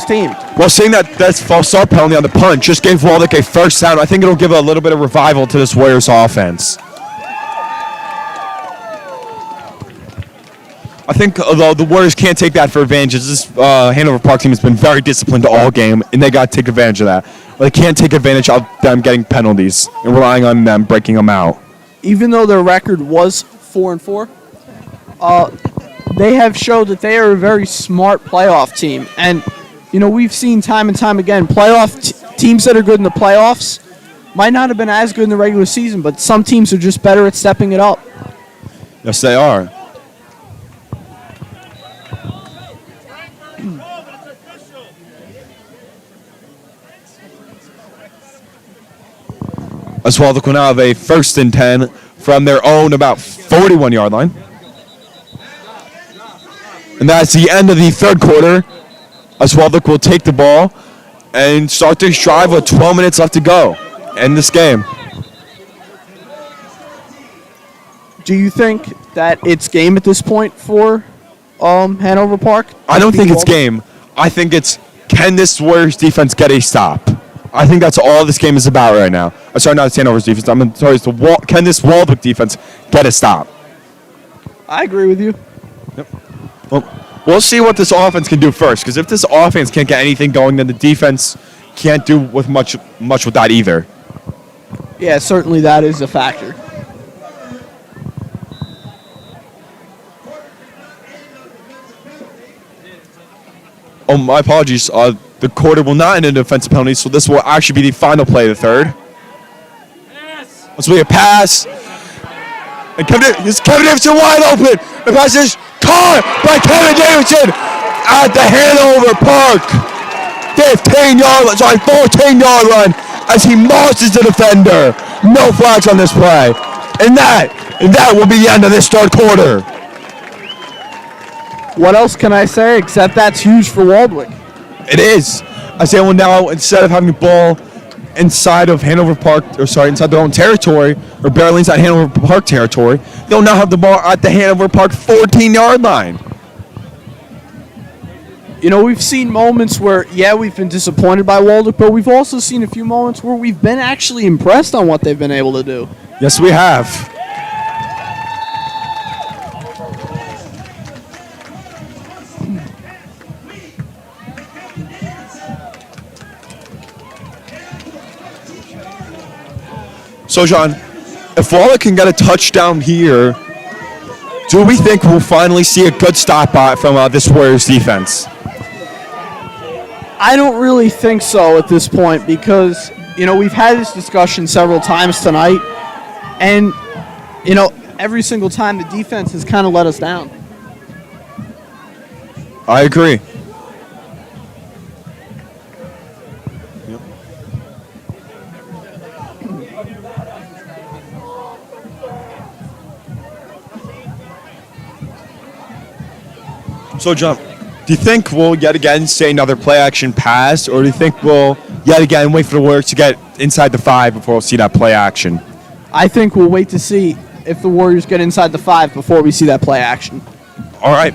team? Well, seeing that's false start penalty on the punt just gave Waldwick a first down. I think it'll give a little bit of revival to this Warriors offense. I think although the Warriors can't take that for advantage, this Hanover Park team has been very disciplined all game, and they got to take advantage of that. But they can't take advantage of them getting penalties and relying on them breaking them out. Even though their record was 4-4, they have showed that they are a very smart playoff team. And, we've seen time and time again, playoff teams that are good in the playoffs might not have been as good in the regular season, but some teams are just better at stepping it up. Yes, they are. As well, they'll now have a 1st and 10 from their own about 41-yard line. And that's the end of the third quarter. Waldwick will take the ball and start their drive with 12 minutes left to go in this game. Do you think that it's game at this point for Hanover Park? I don't think it's game. I think it's, can this Warriors defense get a stop? I think that's all this game is about right now. I'm sorry, not Hanover's defense. I'm sorry, can this Waldwick defense get a stop? I agree with you. Yep. Well, we'll see what this offense can do first, because if this offense can't get anything going, then the defense can't do with much with that either. Yeah, certainly that is a factor. Oh, my apologies. The quarter will not end in defensive penalties, so this will actually be the final play of the third. This will be a pass. And Kevin Davidson wide open. The pass is caught by Kevin Davidson at the Hanover Park 14-yard line as he mosses the defender. No flags on this play. And that will be the end of this third quarter. What else can I say except that's huge for Waldwick? It is. I say, well, now, instead of having the ball inside of Hanover Park, inside their own territory, or barely inside Hanover Park territory. They'll now have the ball at the Hanover Park 14-yard line. You know, we've seen moments where, we've been disappointed by Waldwick, but we've also seen a few moments where we've been actually impressed on what they've been able to do. Yes, we have. So, John, if Waldwick can get a touchdown here, do we think we'll finally see a good stop from this Warriors defense? I don't really think so at this point because, we've had this discussion several times tonight, and, every single time the defense has kind of let us down. I agree. So, John, do you think we'll yet again say another play action pass, or do you think we'll yet again wait for the Warriors to get inside the 5 before we'll see that play action? I think we'll wait to see if the Warriors get inside the 5 before we see that play action. All right.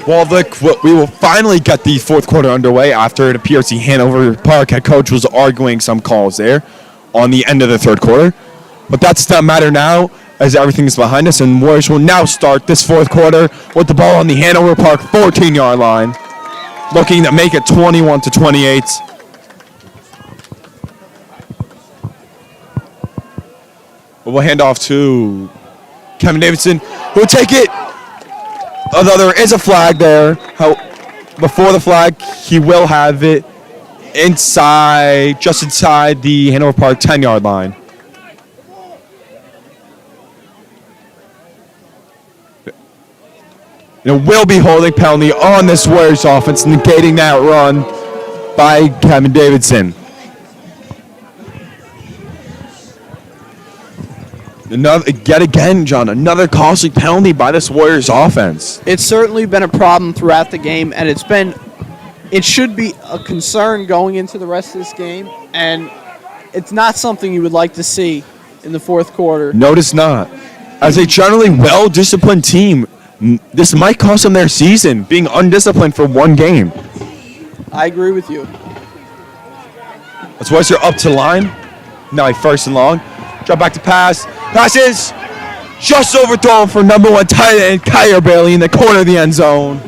Waldwick, we will finally get the fourth quarter underway after it appears the Hanover Park head coach was arguing some calls there on the end of the third quarter. But that's not matter now, as everything is behind us, and Warriors will now start this fourth quarter with the ball on the Hanover Park 14-yard line, looking to make it 21-28. We'll hand off to Kevin Davidson, who will take it. Although there is a flag there, before the flag, he will have it just inside the Hanover Park 10-yard line. Will be holding penalty on this Warriors offense, negating that run by Kevin Davidson. Yet again, John, another costly penalty by this Warriors offense. It's certainly been a problem throughout the game, and it should be a concern going into the rest of this game, and it's not something you would like to see in the fourth quarter. No, it's not. As a generally well-disciplined team, this might cost them their season, being undisciplined for one game. I agree with you. That's why they're up to line. Now a first and long. Drop back to pass. Passes just overthrown for number 1 tight end Kyer Bailey in the corner of the end zone.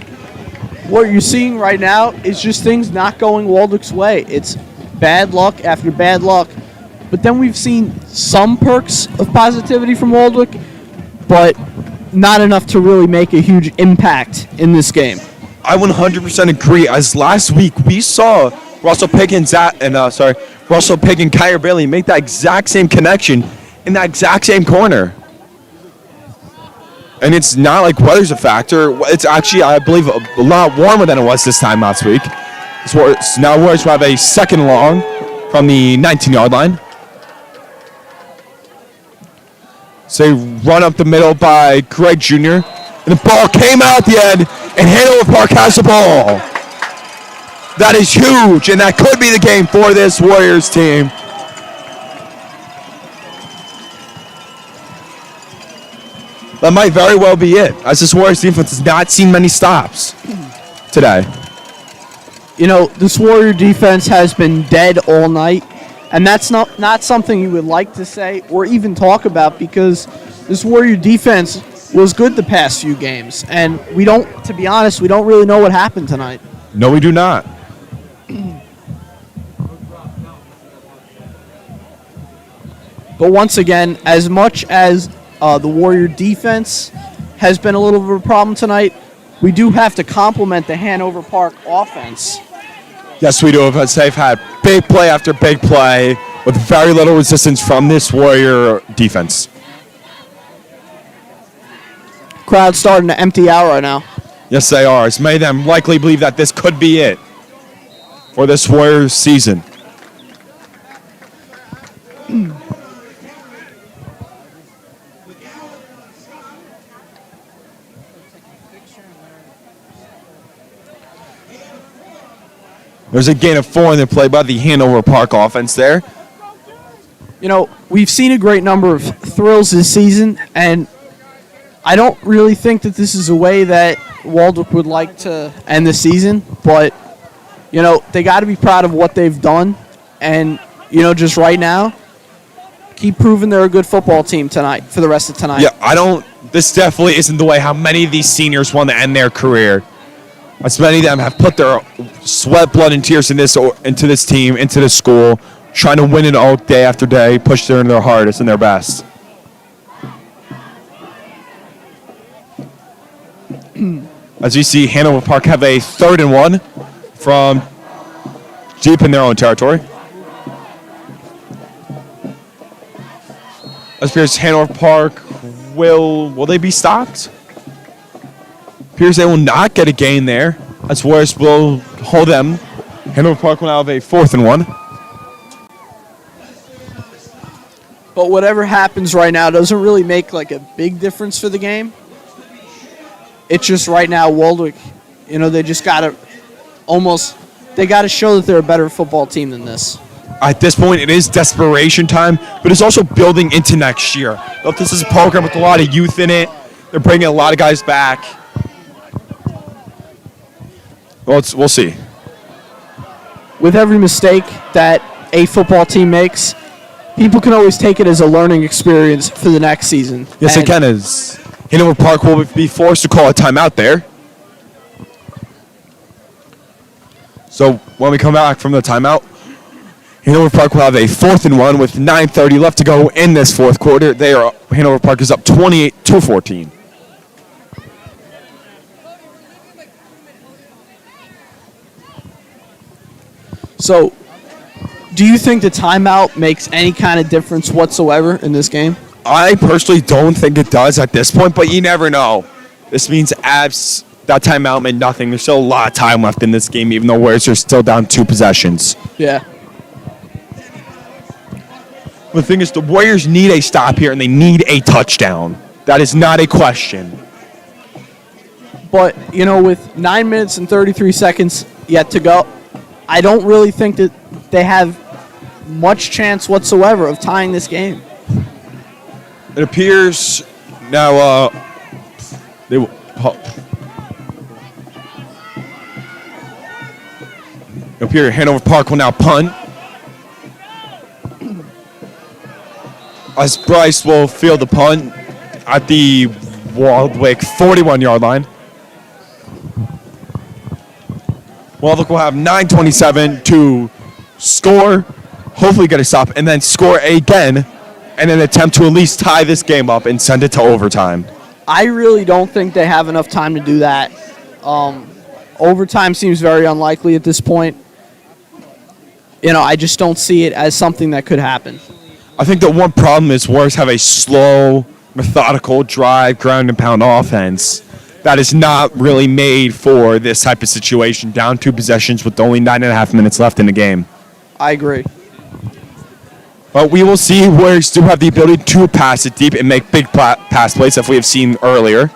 What you're seeing right now is just things not going Waldwick's way. It's bad luck after bad luck. But then we've seen some perks of positivity from Waldwick, but not enough to really make a huge impact in this game. I 100% agree. As last week we saw Russell Pick and Kyer Bailey make that exact same connection in that exact same corner. And it's not like weather's a factor. It's actually, I believe, a lot warmer than it was this time last week. Now Warriors will have a second long from the 19-yard line. So they run up the middle by Greg Jr. And the ball came out at the end, and Hanover Park has the ball. That is huge, and that could be the game for this Warriors team. That might very well be it, as this Warriors defense has not seen many stops today. This Warrior defense has been dead all night, and that's not something you would like to say or even talk about, because this Warrior defense was good the past few games, and to be honest, we don't really know what happened tonight. No, we do not. But once again, as much as the Warrior defense has been a little bit of a problem tonight, we do have to compliment the Hanover Park offense. Yes, we do. As they've had big play after big play with very little resistance from this Warrior defense. crowd's starting to empty out right now. Yes, they are. As many of them likely believe that this could be it for this Warriors season. There's a gain of 4 in the play by the Hanover Park offense there. You know, we've seen a great number of thrills this season, and I don't really think that this is a way that Waldwick would like to end the season, but, you know, they got to be proud of what they've done, and, you know, just right now, keep proving they're a good football team tonight, for the rest of tonight. Yeah, this definitely isn't the way how many of these seniors want to end their career. As many of them have put their sweat, blood, and tears into this team, into this school, trying to win it all day after day, push their hardest and their best. As you see, Hanover Park have a 3rd and 1 from deep in their own territory. As appears Hanover Park will they be stopped? Appears they will not get a gain there. As Warriors will hold them. Hanover Park will now have a 4th and 1. But whatever happens right now doesn't really make like a big difference for the game. It's just right now Waldwick, you know, they just got to show that they're a better football team than this. At this point, it is desperation time, but it's also building into next year. This is a program with a lot of youth in it. They're bringing a lot of guys back. Well, we'll see. With every mistake that a football team makes, people can always take it as a learning experience for the next season. Yes, they can. As Hanover Park will be forced to call a timeout there. So when we come back from the timeout, Hanover Park will have a 4th and 1 with 9:30 left to go in this 4th quarter. Hanover Park is up 28-14. So, do you think the timeout makes any kind of difference whatsoever in this game? I personally don't think it does at this point, but you never know. This means that timeout meant nothing. There's still a lot of time left in this game, even though Warriors are still down 2 possessions. Yeah. The thing is, the Warriors need a stop here, and they need a touchdown. That is not a question. But, you know, with 9 minutes and 33 seconds yet to go, I don't really think that they have much chance whatsoever of tying this game. It appears now they will. It appears Hanover Park will now punt. As Bryce will field the punt at the Waldwick 41-yard line. Waldwick will have 9:27 to score, hopefully get a stop, and then score again, and then attempt to at least tie this game up and send it to overtime. I really don't think they have enough time to do that. Overtime seems very unlikely at this point. You know, I just don't see it as something that could happen. I think the one problem is Warriors have a slow, methodical drive, ground and pound offense that is not really made for this type of situation. Down 2 possessions with only 9.5 minutes left in the game. I agree. But we will see Warriors do have the ability to pass it deep and make big pass plays, as we have seen earlier.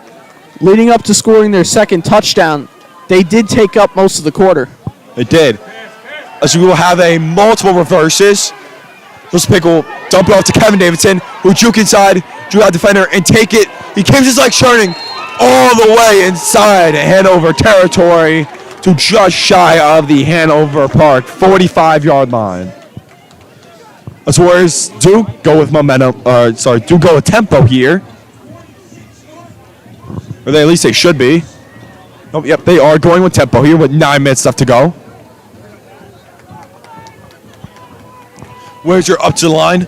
Leading up to scoring their 2nd touchdown, they did take up most of the quarter. They did. As we will have a multiple reverses. This pick will dump it off to Kevin Davidson, who juke inside, drew out defender, and take it. He keeps his leg turning all the way inside Hanover territory to just shy of the Hanover Park 45-yard line. As Warriors do go with tempo here. Or at least they should be. Oh, yep, they are going with tempo here with 9 minutes left to go. Warriors are up to the line.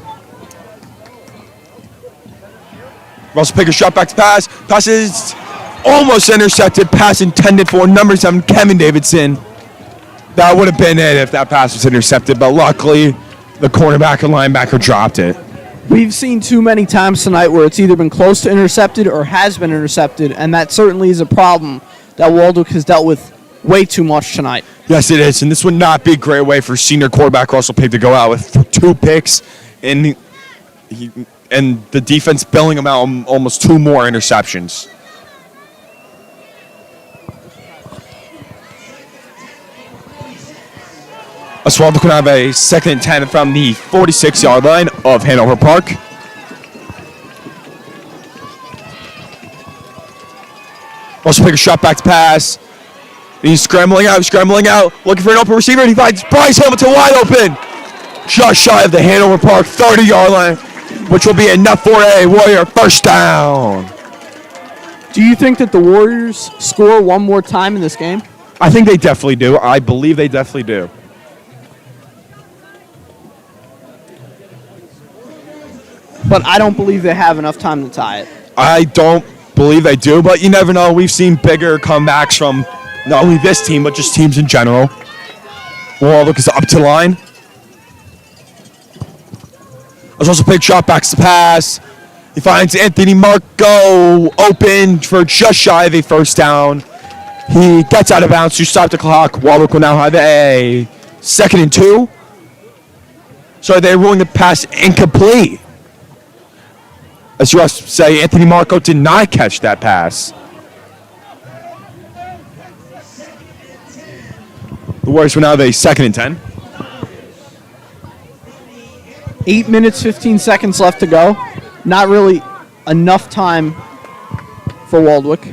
Russell Picker shot back to pass. Pass is almost intercepted. Pass intended for number 7, Kevin Davidson. That would have been it if that pass was intercepted, but luckily the cornerback and linebacker dropped it. We've seen too many times tonight where it's either been close to intercepted or has been intercepted, and that certainly is a problem that Waldwick has dealt with way too much tonight. Yes, it is, and this would not be a great way for senior quarterback Russell Pig to go out with 2 picks, and the defense bailing him out almost 2 more interceptions. As well, going to have a 2nd and 10 from the 46-yard line of Hanover Park. Also pick a shot back to pass. He's scrambling out, looking for an open receiver, and he finds Bryce Hamilton wide open. Just shy of the Hanover Park 30-yard line, which will be enough for a Warrior first down. Do you think that the Warriors score one more time in this game? I think they definitely do. I believe they definitely do. But I don't believe they have enough time to tie it. I don't believe they do, but you never know. We've seen bigger comebacks from not only this team, but just teams in general. Waldwick is up to line. There's also big shot backs to pass. He finds Anthony Marco open for just shy of a first down. He gets out of bounds to stop the clock. Waldwick will now have a 2nd and 2. So they're ruling the pass incomplete. As you also say, Anthony Marco did not catch that pass. The Warriors will now have a 2nd and 10. 8 minutes, 15 seconds left to go. Not really enough time for Waldwick.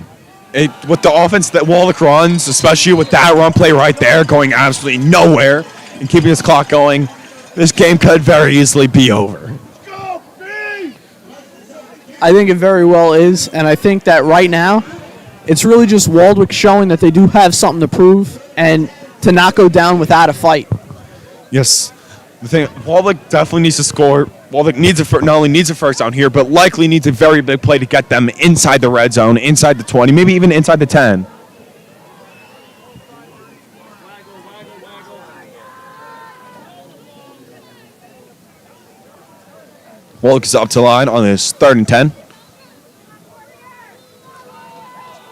With the offense that Waldwick runs, especially with that run play right there, going absolutely nowhere and keeping this clock going, this game could very easily be over. I think it very well is, and I think that right now, it's really just Waldwick showing that they do have something to prove and to not go down without a fight. Yes. The thing, Waldwick definitely needs to score. Waldwick not only needs a first down here, but likely needs a very big play to get them inside the red zone, inside the 20, maybe even inside the 10. Waldwick is up to line on his 3rd and 10.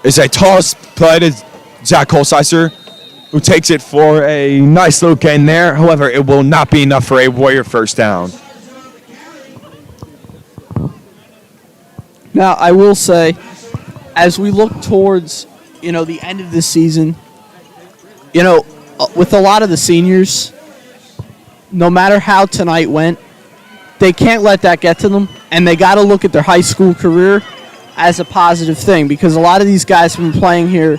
It's a toss play to Zach Holsizer, who takes it for a nice little gain there. However, it will not be enough for a Warrior first down. Now, I will say, as we look towards, the end of this season, with a lot of the seniors, no matter how tonight went, they can't let that get to them, and they got to look at their high school career as a positive thing, because a lot of these guys have been playing here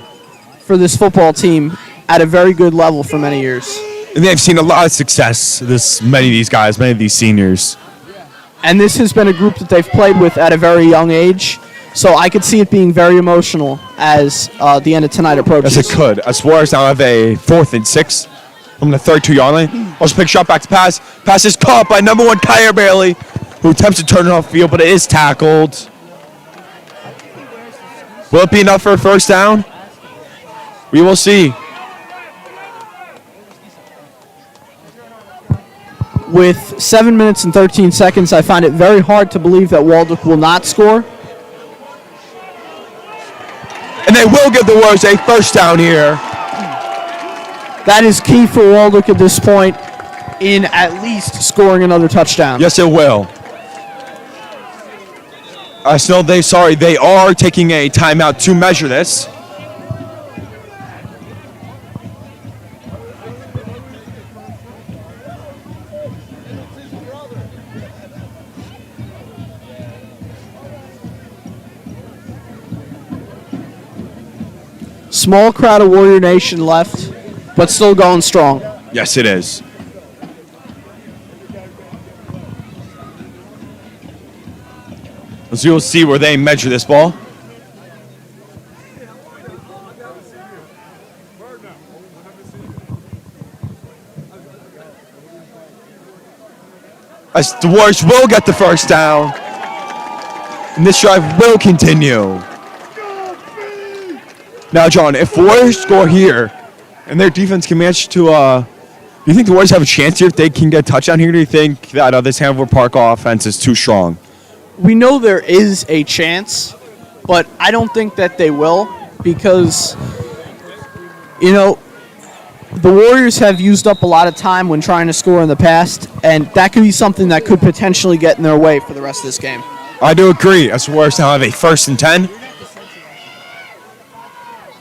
for this football team at a very good level for many years. And they've seen a lot of success, many of these guys, many of these seniors. And this has been a group that they've played with at a very young age, so I could see it being very emotional as the end of tonight approaches. Yes, it could. As Warriors now have a 4th and 6 from the 32-yard line. Also pick shot back to pass. Pass is caught by number 1 Kyer Bailey, who attempts to turn it off field, but it is tackled. Will it be enough for a first down? We will see. With 7 minutes and 13 seconds, I find it very hard to believe that Waldwick will not score. And they will give the Warriors a first down here. That is key for Waldwick at this point in at least scoring another touchdown. Yes, it will. They are taking a timeout to measure this. Small crowd of Warrior Nation left, but still going strong. Yes, it is. So you'll see where they measure this ball. As the Warriors will get the first down, and this drive will continue. Now, John, if Warriors score here, and their defense can manage to Do you think the Warriors have a chance here if they can get a touchdown here? Or do you think that this Hanover Park offense is too strong? We know there is a chance, but I don't think that they will because, the Warriors have used up a lot of time when trying to score in the past, and that could be something that could potentially get in their way for the rest of this game. I do agree. As the Warriors now have a 1st and 10.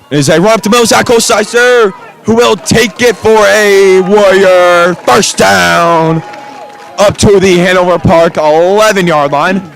There's a run up the middle, Zach Holsizer, who will take it for a Warrior first down up to the Hanover Park 11-yard line.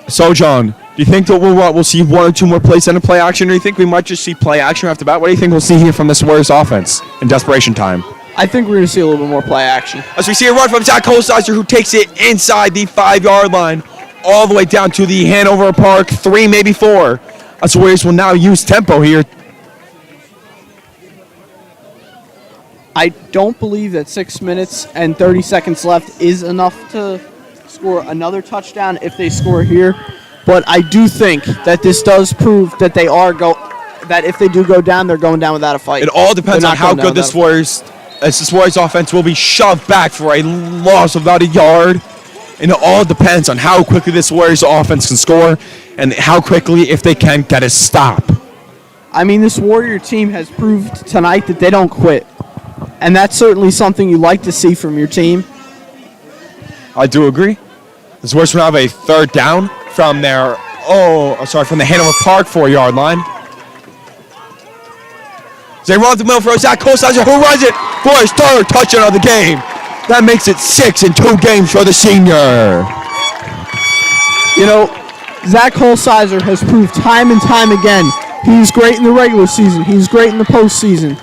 So, John, do you think that we'll see 1 or 2 more plays in a play action, or do you think we might just see play action after that? What do you think we'll see here from this Warriors offense in desperation time? I think we're going to see a little bit more play action. As we see a run from Zach Holsizer, who takes it inside the 5-yard line, all the way down to the Hanover Park 3, maybe 4. As the Warriors will now use tempo here. I don't believe that 6 minutes and 30 seconds left is enough to score another touchdown if they score here. But I do think that this does prove that that if they do go down, they're going down without a fight. It all depends on how good this Warriors offense will be shoved back for a loss of about a yard. And it all depends on how quickly this Warriors offense can score and how quickly, if they can, get a stop. I mean, this Warrior team has proved tonight that they don't quit. And that's certainly something you like to see from your team. I do agree. This Warriors will have a 3rd down from from the Hanover Park 4-yard line. They run up the middle for Zach Holsizer, who runs it for his 3rd touchdown of the game. That makes it 6 in 2 games for the senior. Zach Holsizer has proved time and time again he's great in the regular season. He's great in the postseason.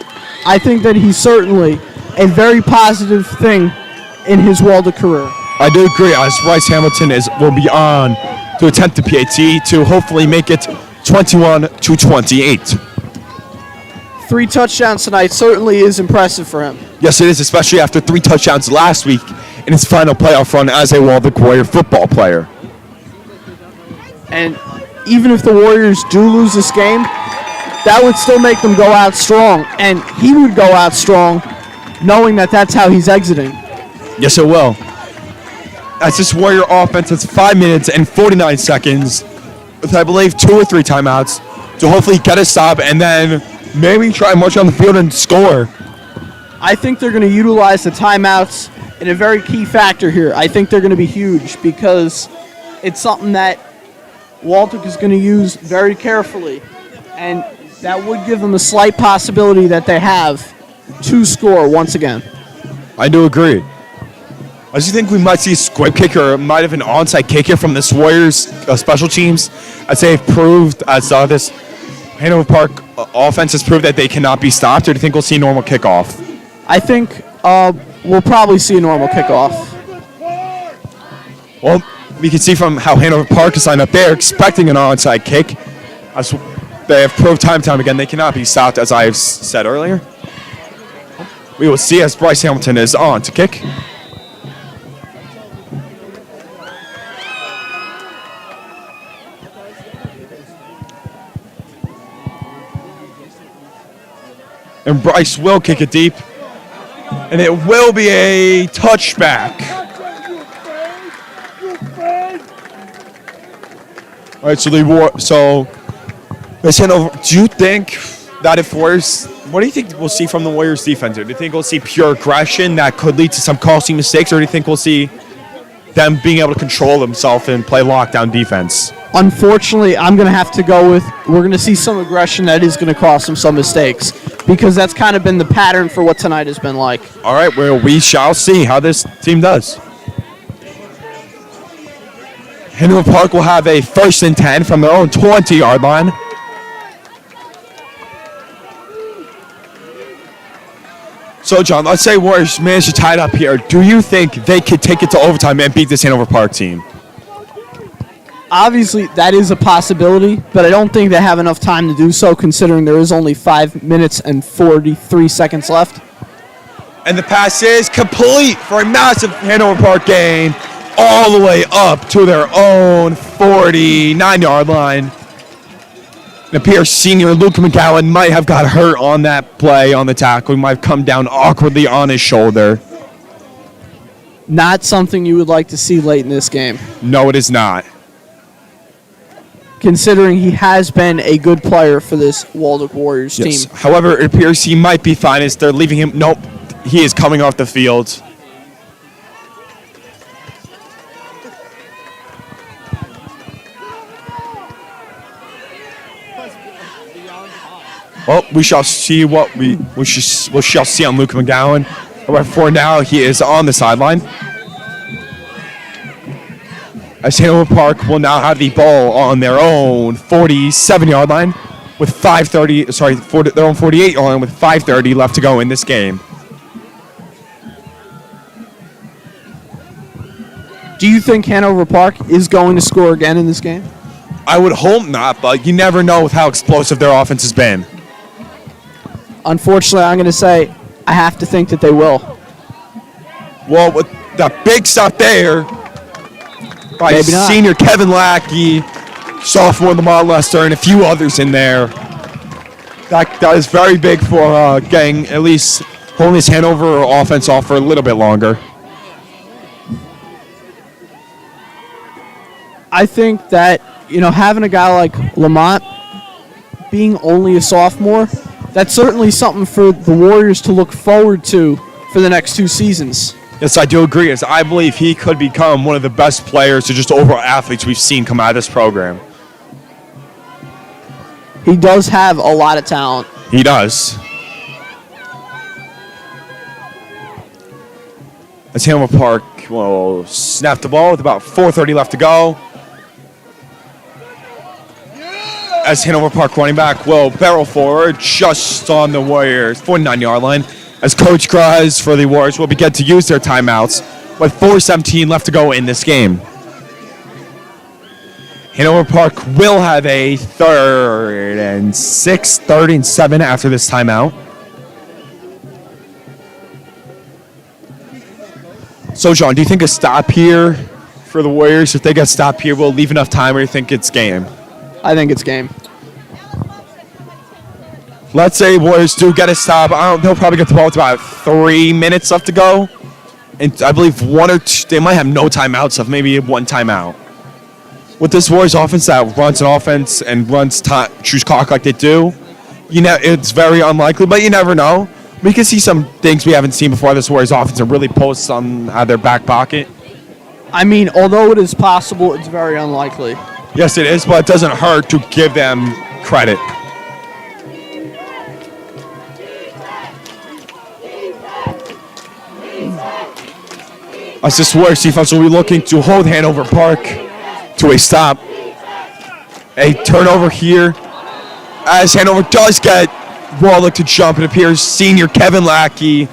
I think that he's certainly a very positive thing in his Waldwick career. I do agree, as Bryce Hamilton will be on to attempt the PAT to hopefully make it 21-28. 3 touchdowns tonight certainly is impressive for him. Yes, it is, especially after 3 touchdowns last week in his final playoff run as a Waldwick Warrior football player. And even if the Warriors do lose this game, that would still make them go out strong. And he would go out strong knowing that that's how he's exiting. Yes, it will. As this Warrior offense has 5 minutes and 49 seconds with, I believe, 2 or 3 timeouts to hopefully get a stop and then maybe try and march on the field and score. I think they're going to utilize the timeouts in a very key factor here. I think they're going to be huge because it's something that Waldwick is going to use very carefully. And that would give them a slight possibility that they have to score once again. I do agree. I just think we might see a squib kick or might have an onside kick here from this Warriors special teams, as they've proved, as this Hanover Park offense has proved that they cannot be stopped. Or do you think we'll see a normal kickoff? I think we'll probably see a normal kickoff. Well, we can see from how Hanover Park is lined up there, expecting an onside kick. As they have proved time and time again, they cannot be stopped, as I have said earlier. We will see as Bryce Hamilton is on to kick. And Bryce will kick it deep. And it will be a touchback. All right, so let's hand over. Do you think that if Warriors, what do you think we'll see from the Warriors defense? Do you think we'll see pure aggression that could lead to some costly mistakes, or do you think we'll see them being able to control themselves and play lockdown defense? Unfortunately, I'm going to have to go with we're going to see some aggression that is going to cost them some mistakes because that's kind of been the pattern for what tonight has been like. All right, well, we shall see how this team does. Hanover Park will have a 1st and 10 from their own 20-yard line. So, John, let's say Warriors manage to tie it up here. Do you think they could take it to overtime and beat this Hanover Park team? Obviously, that is a possibility, but I don't think they have enough time to do so considering there is only 5 minutes and 43 seconds left. And the pass is complete for a massive Hanover Park gain all the way up to their own 49-yard line. It appears senior Luke McGowan might have got hurt on that play on the tackle. He might have come down awkwardly on his shoulder. Not something you would like to see late in this game, No, it is not. considering he has been a good player for this Waldwick Warriors Yes. team. However, it appears he might be fine as they're leaving him. Nope. He is coming off the field. Well, we shall see what we shall see on Luke McGowan. However, for now, he is on the sideline. As Hanover Park will now have the ball on their own 47-yard line with 5:30. Sorry, their own 48-yard line with 5:30 left to go in this game. Do you think Hanover Park is going to score again in this game? I would hope not, but you never know with how explosive their offense has been. Unfortunately, I'm going to say I have to think that they will. Well, with the big stop there by Maybe not. senior Kevin Lackey, sophomore Lamar Lester, and a few others in there. That is very big for getting at least holding this Hanover offense off for a little bit longer. I think that, having a guy like Lamont being only a sophomore, that's certainly something for the Warriors to look forward to for the next 2 seasons. Yes, I do agree, as I believe he could become one of the best players or just overall athletes we've seen come out of this program. He does have a lot of talent. He does. As Hanover Park will snap the ball with about 4:30 left to go. As Hanover Park running back will barrel forward just on the Warriors' 49-yard line. As Coach Graz for the Warriors will begin to use their timeouts with 4:17 left to go in this game. Hanover Park will have a 3rd and 6, 3rd and 7 after this timeout. So, John, do you think a stop here for the Warriors, if they get stopped here, will leave enough time, or do you think it's game? I think it's game. Let's say Warriors do get a stop. They'll probably get the ball with about 3 minutes left to go. And I believe 1 or 2, they might have no timeouts, so maybe 1 timeout. With this Warriors offense that runs an offense and runs choose clock like they do, it's very unlikely, but you never know. We can see some things we haven't seen before. This Warriors offense and really posts on their back pocket. I mean, although it is possible, it's very unlikely. Yes, it is, but it doesn't hurt to give them credit. As this Warriors defense will be looking to hold Hanover Park to a stop. A turnover here. As Hanover does get Waldwick to jump, it appears senior Kevin Lackey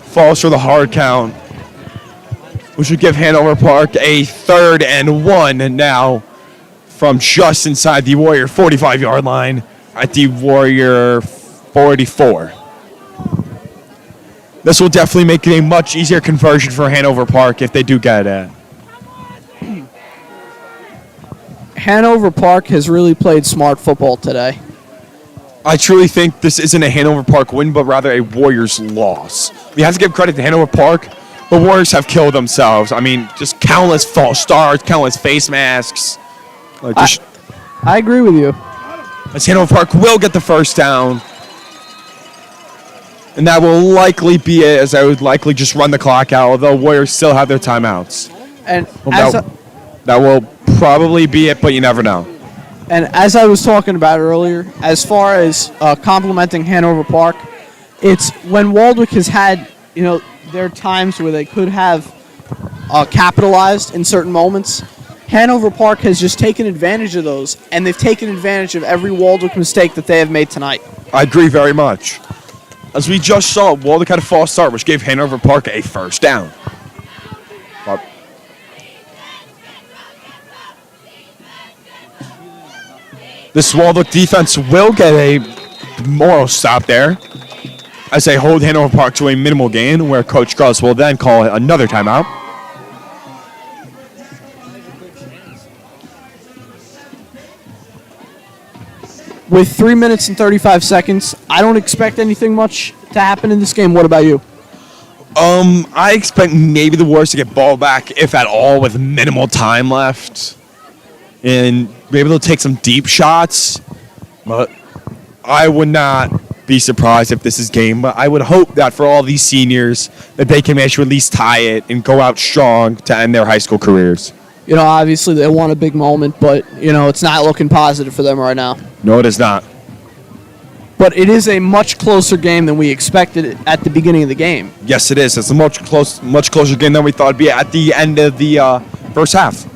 falls for the hard count, which would give Hanover Park a 3rd and 1 now from just inside the Warrior 45-yard line at the Warrior 44. This will definitely make it a much easier conversion for Hanover Park if they do get it. Hanover Park has really played smart football today. I truly think this isn't a Hanover Park win, but rather a Warriors loss. We have to give credit to Hanover Park. The Warriors have killed themselves. I mean, just countless false starts, countless face masks. I agree with you. As Hanover Park will get the first down. And that will likely be it, as I would likely just run the clock out, although Warriors still have their timeouts. And that will probably be it, but you never know. And as I was talking about earlier, as far as complimenting Hanover Park, it's when Waldwick has had, their times where they could have capitalized in certain moments. Hanover Park has just taken advantage of those, and they've taken advantage of every Waldwick mistake that they have made tonight. I agree very much. As we just saw, Waldwick had a false start, which gave Hanover Park a first down. This Waldwick defense will get a moral stop there as they hold Hanover Park to a minimal gain, where Coach Gross will then call another timeout. with 3 minutes and 35 seconds, I don't expect anything much to happen in this game. What about you? I expect maybe the Warriors to get ball back, if at all, with minimal time left. And maybe they'll take some deep shots. But I would not be surprised if this is game. But I would hope that for all these seniors, that they can manage to at least tie it and go out strong to end their high school careers. You know, obviously they want a big moment, but, you know, it's not looking positive for them right now. No, it is not. But it is a much closer game than we expected at the beginning of the game. Yes, it is. It's a much closer game than we thought it'd be at the end of the first half.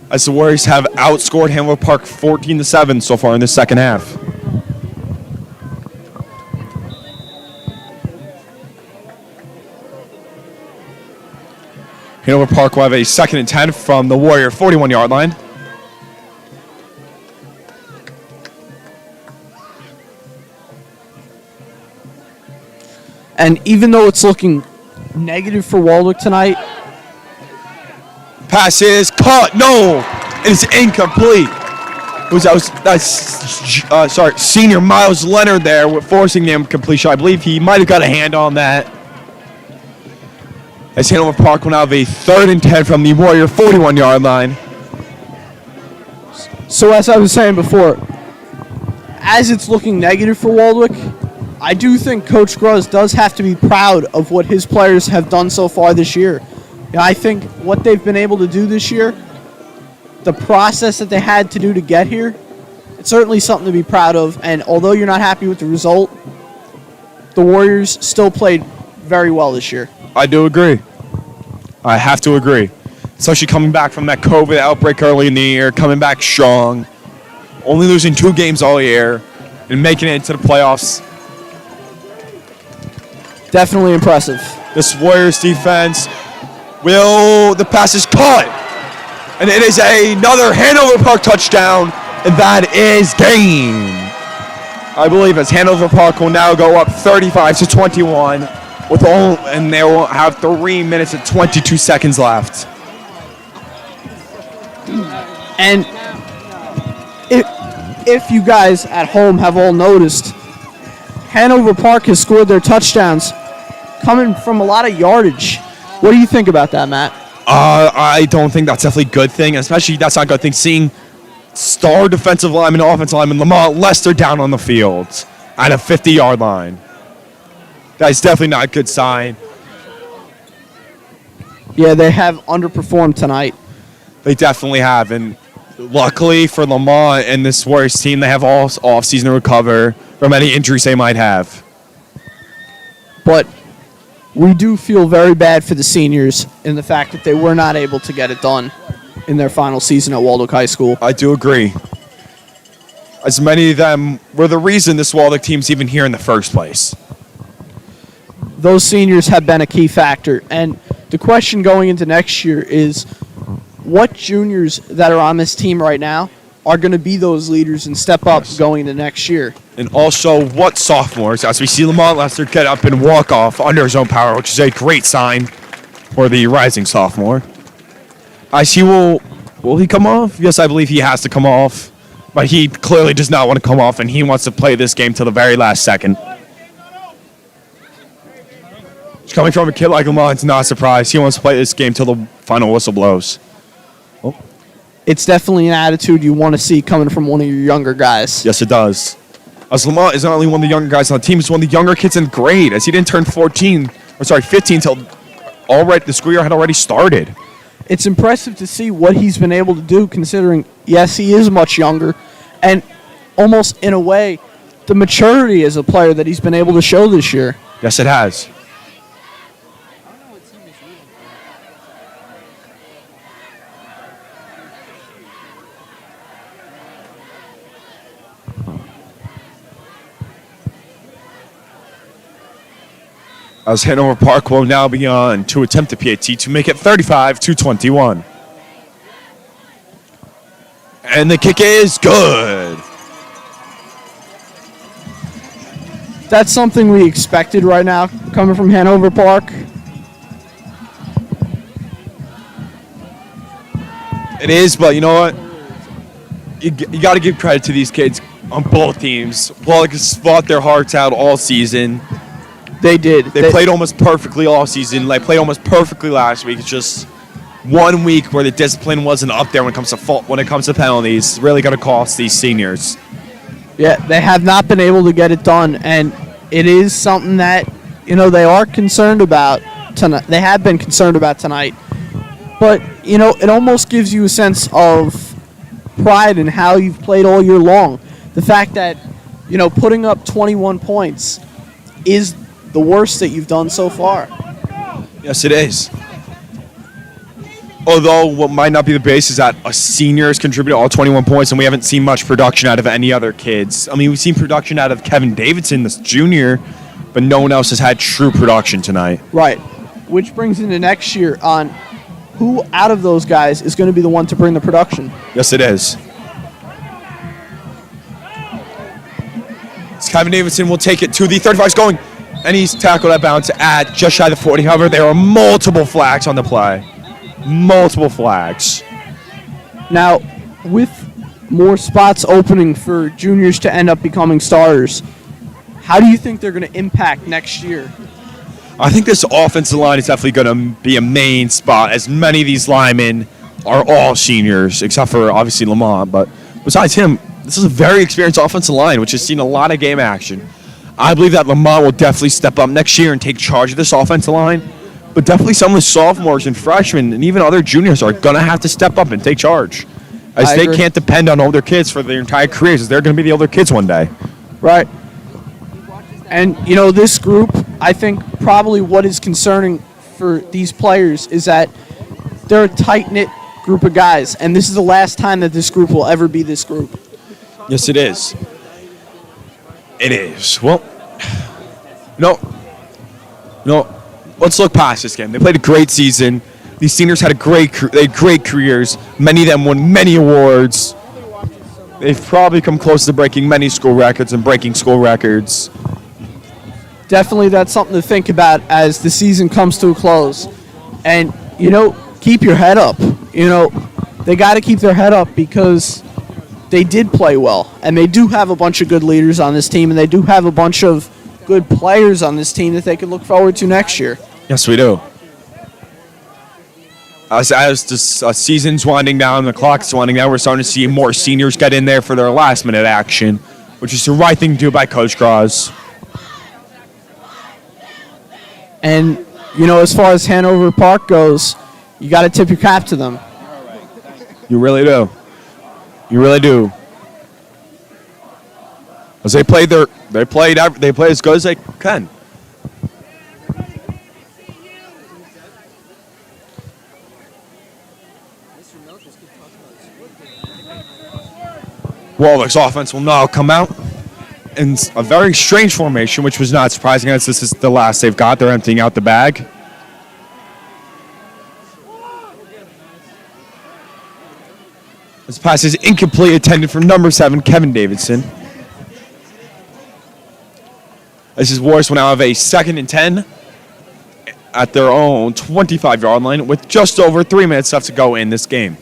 As the Warriors have outscored Hanover Park 14-7 so far in the second half. Hanover Park will have a 2nd and 10 from the Warrior 41-yard line. And even though it's looking negative for Waldwick tonight, Pass is caught. No, it is incomplete. Senior Miles Leonard there with forcing the incompletion. I believe he might have got a hand on that. As Hanover Park will now have a 3rd and 10 from the Warrior 41-yard line. so as I was saying before, as it's looking negative for Waldwick, I do think Coach Gruz does have to be proud of what his players have done so far this year. You know, I think what they've been able to do this year, the process that they had to do to get here, it's certainly something to be proud of. And although you're not happy with the result, the Warriors still played very well this year. I do agree. I have to agree. Especially coming back from that COVID outbreak early in the year, coming back strong, only losing 2 games all year, and making it into the playoffs. Definitely impressive. This Warriors defense the pass is caught. And it is another Hanover Park touchdown, and that is game. I believe as Hanover Park will now go up 35-21 and they will have 3 minutes and 22 seconds left. And if you guys at home have all noticed, Hanover Park has scored their touchdowns coming from a lot of yardage. What do you think about that, Matt? I don't think that's definitely a good thing, especially that's not a good thing. Seeing star defensive lineman, offensive lineman Lamont Lester down on the field at a 50-yard line. That's definitely not a good sign. Yeah, they have underperformed tonight. They definitely have, and luckily for Lamont and this Warriors team, they have all offseason to recover from any injuries they might have. But we do feel very bad for the seniors in the fact that they were not able to get it done in their final season at Waldwick High School. I do agree. As many of them were the reason this Waldwick team's even here in the first place. Those seniors have been a key factor. And the question going into next year is, what juniors that are on this team right now are going to be those leaders and step up going into next year? And also, what sophomores, as we see Lamont Lester get up and walk off under his own power, which is a great sign for the rising sophomore. As he will he come off? Yes, I believe he has to come off. But he clearly does not want to come off, and he wants to play this game till the very last second. Coming from a kid like Lamont, it's not a surprise. He wants to play this game till the final whistle blows. Oh. It's definitely an attitude you want to see coming from one of your younger guys. Yes, it does. As Lamont is not only one of the younger guys on the team, he's one of the younger kids in grade, as he didn't turn 15 till the school year had already started. It's impressive to see what he's been able to do, considering, yes, he is much younger, and almost in a way, the maturity as a player that he's been able to show this year. Yes, it has. As Hanover Park will now be on to attempt the PAT to make it 35-21. And the kick is good. That's something we expected right now coming from Hanover Park. It is, but you know what? You got to give credit to these kids. on both teams. Waldwick has fought their hearts out all season. They did. They played almost perfectly all season. They played almost perfectly last week. It's just 1 week where the discipline wasn't up there when it comes to penalties. Really going to cost these seniors. Yeah, they have not been able to get it done, and it is something that they are concerned about tonight. They have been concerned about tonight, but it almost gives you a sense of pride in how you've played all year long. The fact that putting up 21 points is the worst that you've done so far. Yes, it is. Although what might not be the base is that a senior has contributed all 21 points, and we haven't seen much production out of any other kids. I mean, we've seen production out of Kevin Davidson, this junior, but no one else has had true production tonight. Right. Which brings into next year on who out of those guys is going to be the one to bring the production. Yes, it is. Kevin Davidson will take it to the 35. He's going, and he's tackled at bounds at just shy of the 40. However, there are multiple flags on the play. Multiple flags. Now, with more spots opening for juniors to end up becoming starters, how do you think they're going to impact next year? I think this offensive line is definitely going to be a main spot, as many of these linemen are all seniors, except for obviously Lamont. But besides him, this is a very experienced offensive line, which has seen a lot of game action. I believe that Lamont will definitely step up next year and take charge of this offensive line. But definitely some of the sophomores and freshmen and even other juniors are going to have to step up and take charge, as they can't depend on older kids for their entire careers, as they're going to be the older kids one day. Right. And, this group, I think probably what is concerning for these players is that they're a tight-knit group of guys, and this is the last time that this group will ever be this group. Yes, it is. It is. Well, no. Let's look past this game. They played a great season. These seniors had great careers. Many of them won many awards. They've probably come close to breaking many school records and breaking school records. Definitely that's something to think about as the season comes to a close. And, keep your head up. They got to keep their head up because they did play well. And they do have a bunch of good leaders on this team, and they do have a bunch of good players on this team that they can look forward to next year. Yes, we do. As this season's winding down, the clock's winding down, we're starting to see more seniors get in there for their last-minute action, which is the right thing to do by Coach Graz. And, as far as Hanover Park goes, you got to tip your cap to them. You really do. You really do. As they play as good as they can. Waldwick's offense will now come out in a very strange formation, which was not surprising as this is the last they've got. They're emptying out the bag. This pass is incomplete, intended for number 7, Kevin Davidson. This is Warriors will now have a 2nd and 10 at their own 25-yard line with just over 3 minutes left to go in this game.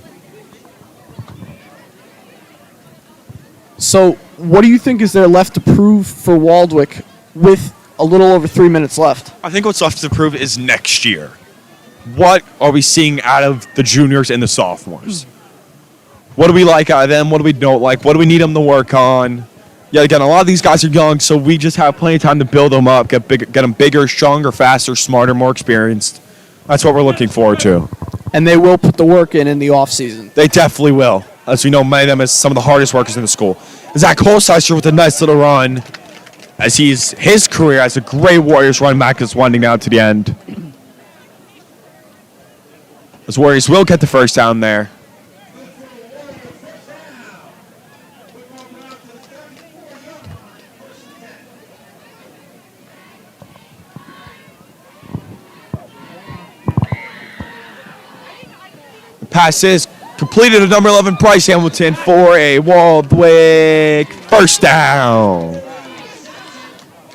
So what do you think is there left to prove for Waldwick with a little over 3 minutes left? I think what's left to prove is next year. What are we seeing out of the juniors and the sophomores? What do we like out of them? What do we don't like? What do we need them to work on? Yeah, again, a lot of these guys are young, so we just have plenty of time to build them up, get them bigger, stronger, faster, smarter, more experienced. That's what we're looking forward to. And they will put the work in the offseason. They definitely will. As we know, many of them as some of the hardest workers in the school. Zach Holsizer with a nice little run, as his career as a great Warriors running back is winding down to the end. As Warriors will get the first down there. The pass is completed to number 11, Bryce Hamilton, for a Waldwick first down.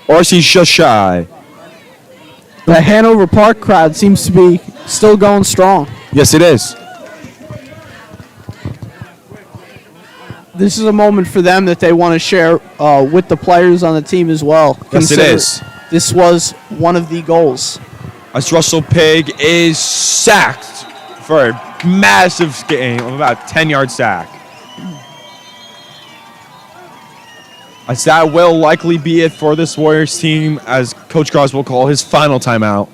RC's just shy. The Hanover Park crowd seems to be still going strong. Yes, it is. this is a moment for them that they want to share with the players on the team as well. Yes, it is. This was one of the goals. As Russell Pig is sacked for a massive gain of about 10-yard sack. As that will likely be it for this Warriors team, as Coach Cross will call his final timeout.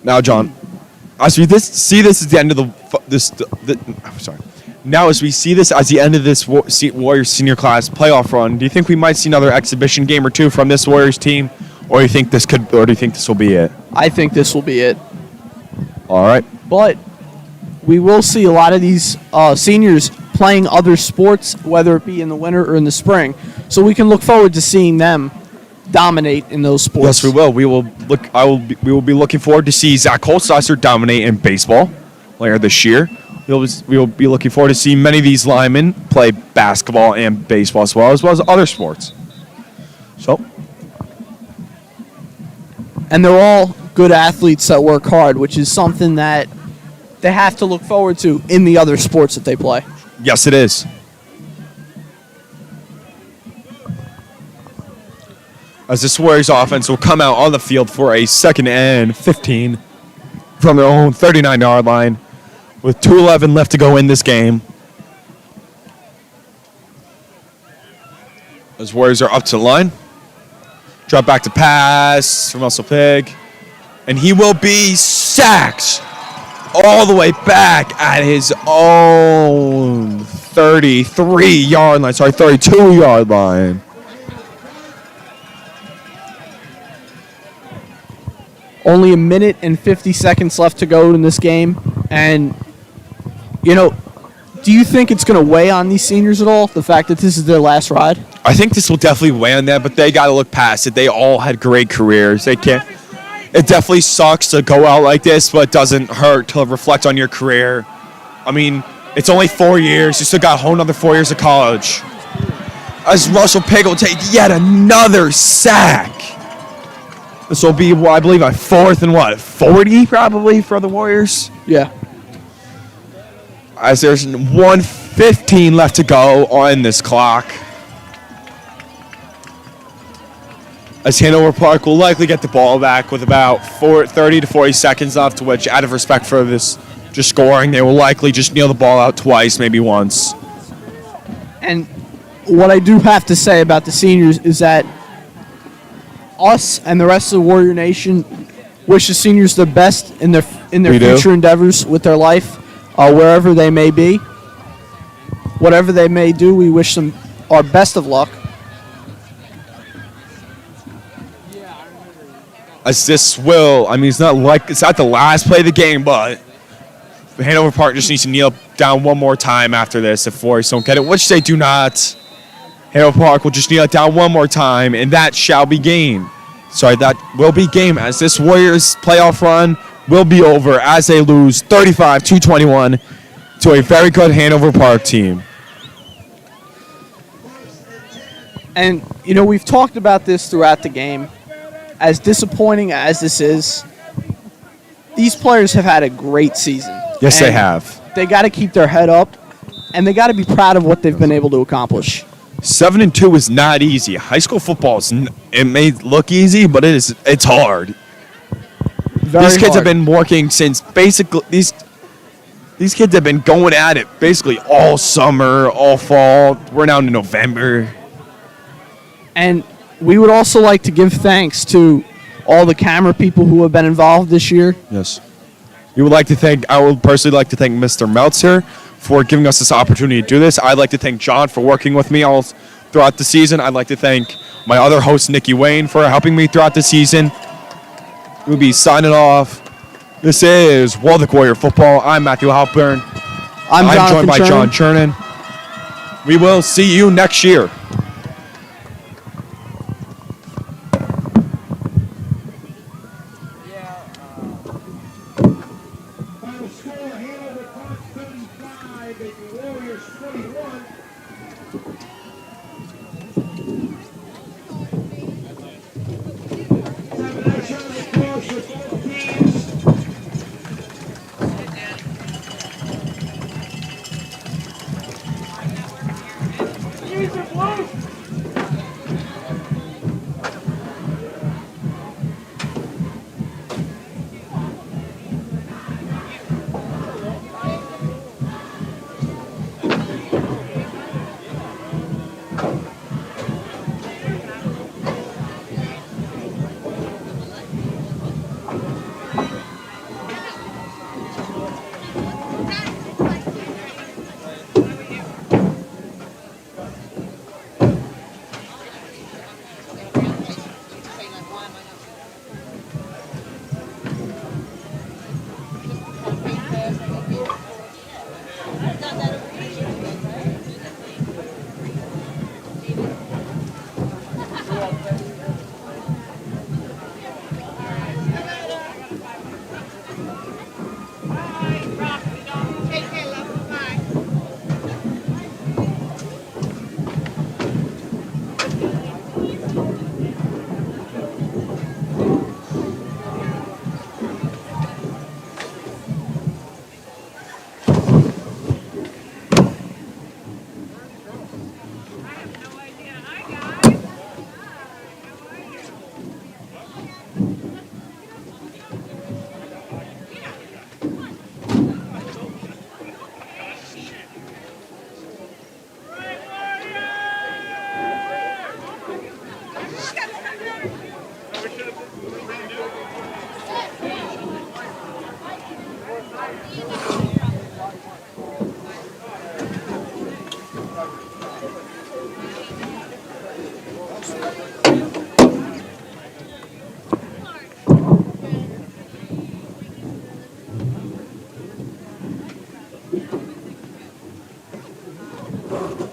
Now, John, as we see this as the end of Now, as we see this as the end of this Warriors senior class playoff run, do you think we might see another exhibition game or two from this Warriors team, or do you think this will be it? I think this will be it. All right. But we will see a lot of these seniors playing other sports, whether it be in the winter or in the spring. So we can look forward to seeing them dominate in those sports. Yes, we will. We will be looking forward to see Zach Holzhauser dominate in baseball later this year. We will be looking forward to see many of these linemen play basketball and baseball as well as other sports. So, and they're all good athletes that work hard, which is something that they have to look forward to in the other sports that they play. yes, it is. As this Warriors offense will come out on the field for a 2nd and 15 from their own 39-yard line with 2:11 left to go in this game. As Warriors are up to the line. Drop back to pass from Russell Pig. And he will be sacked all the way back at his own 32-yard line. Only a minute and 50 seconds left to go in this game. And, do you think it's going to weigh on these seniors at all, the fact that this is their last ride? I think this will definitely weigh on them, but they got to look past it. They all had great careers. They can't. It definitely sucks to go out like this, but it doesn't hurt to reflect on your career. I mean, it's only 4 years. You still got a whole another 4 years of college. As Russell Pig will take yet another sack. This will be, I believe, a 4th and 40 probably for the Warriors? Yeah. As there's 1:15 left to go on this clock. As Hanover Park will likely get the ball back with about 30 to 40 seconds left, which, out of respect for this just scoring, they will likely just kneel the ball out twice, maybe once. And what I do have to say about the seniors is that us and the rest of the Warrior Nation wish the seniors the best in their future endeavors with their life, wherever they may be. Whatever they may do, we wish them our best of luck. As this will, it's not the last play of the game, but Hanover Park just needs to kneel down one more time after this if Warriors don't get it, which they do not. Hanover Park will just kneel it down one more time, and that shall be game. That will be game, as this Warriors playoff run will be over as they lose 35-21 to a very good Hanover Park team. And, we've talked about this throughout the game. As disappointing as this is, these players have had a great season. Yes, they have. They got to keep their head up, and they got to be proud of what they've been able to accomplish. 7-2 is not easy. High school football it may look easy, but it's hard. These kids have been working since basically these kids have been going at it basically all summer, all fall. We're now in November. And we would also like to give thanks to all the camera people who have been involved this year. Yes. I would personally like to thank Mr. Meltzer for giving us this opportunity to do this. I'd like to thank John for working with me all throughout the season. I'd like to thank my other host, Nikki Wayne, for helping me throughout the season. We'll be signing off. This is Waldwick Warrior Football. I'm Matthew Halpern. I'm joined by John Chernin. We will see you next year.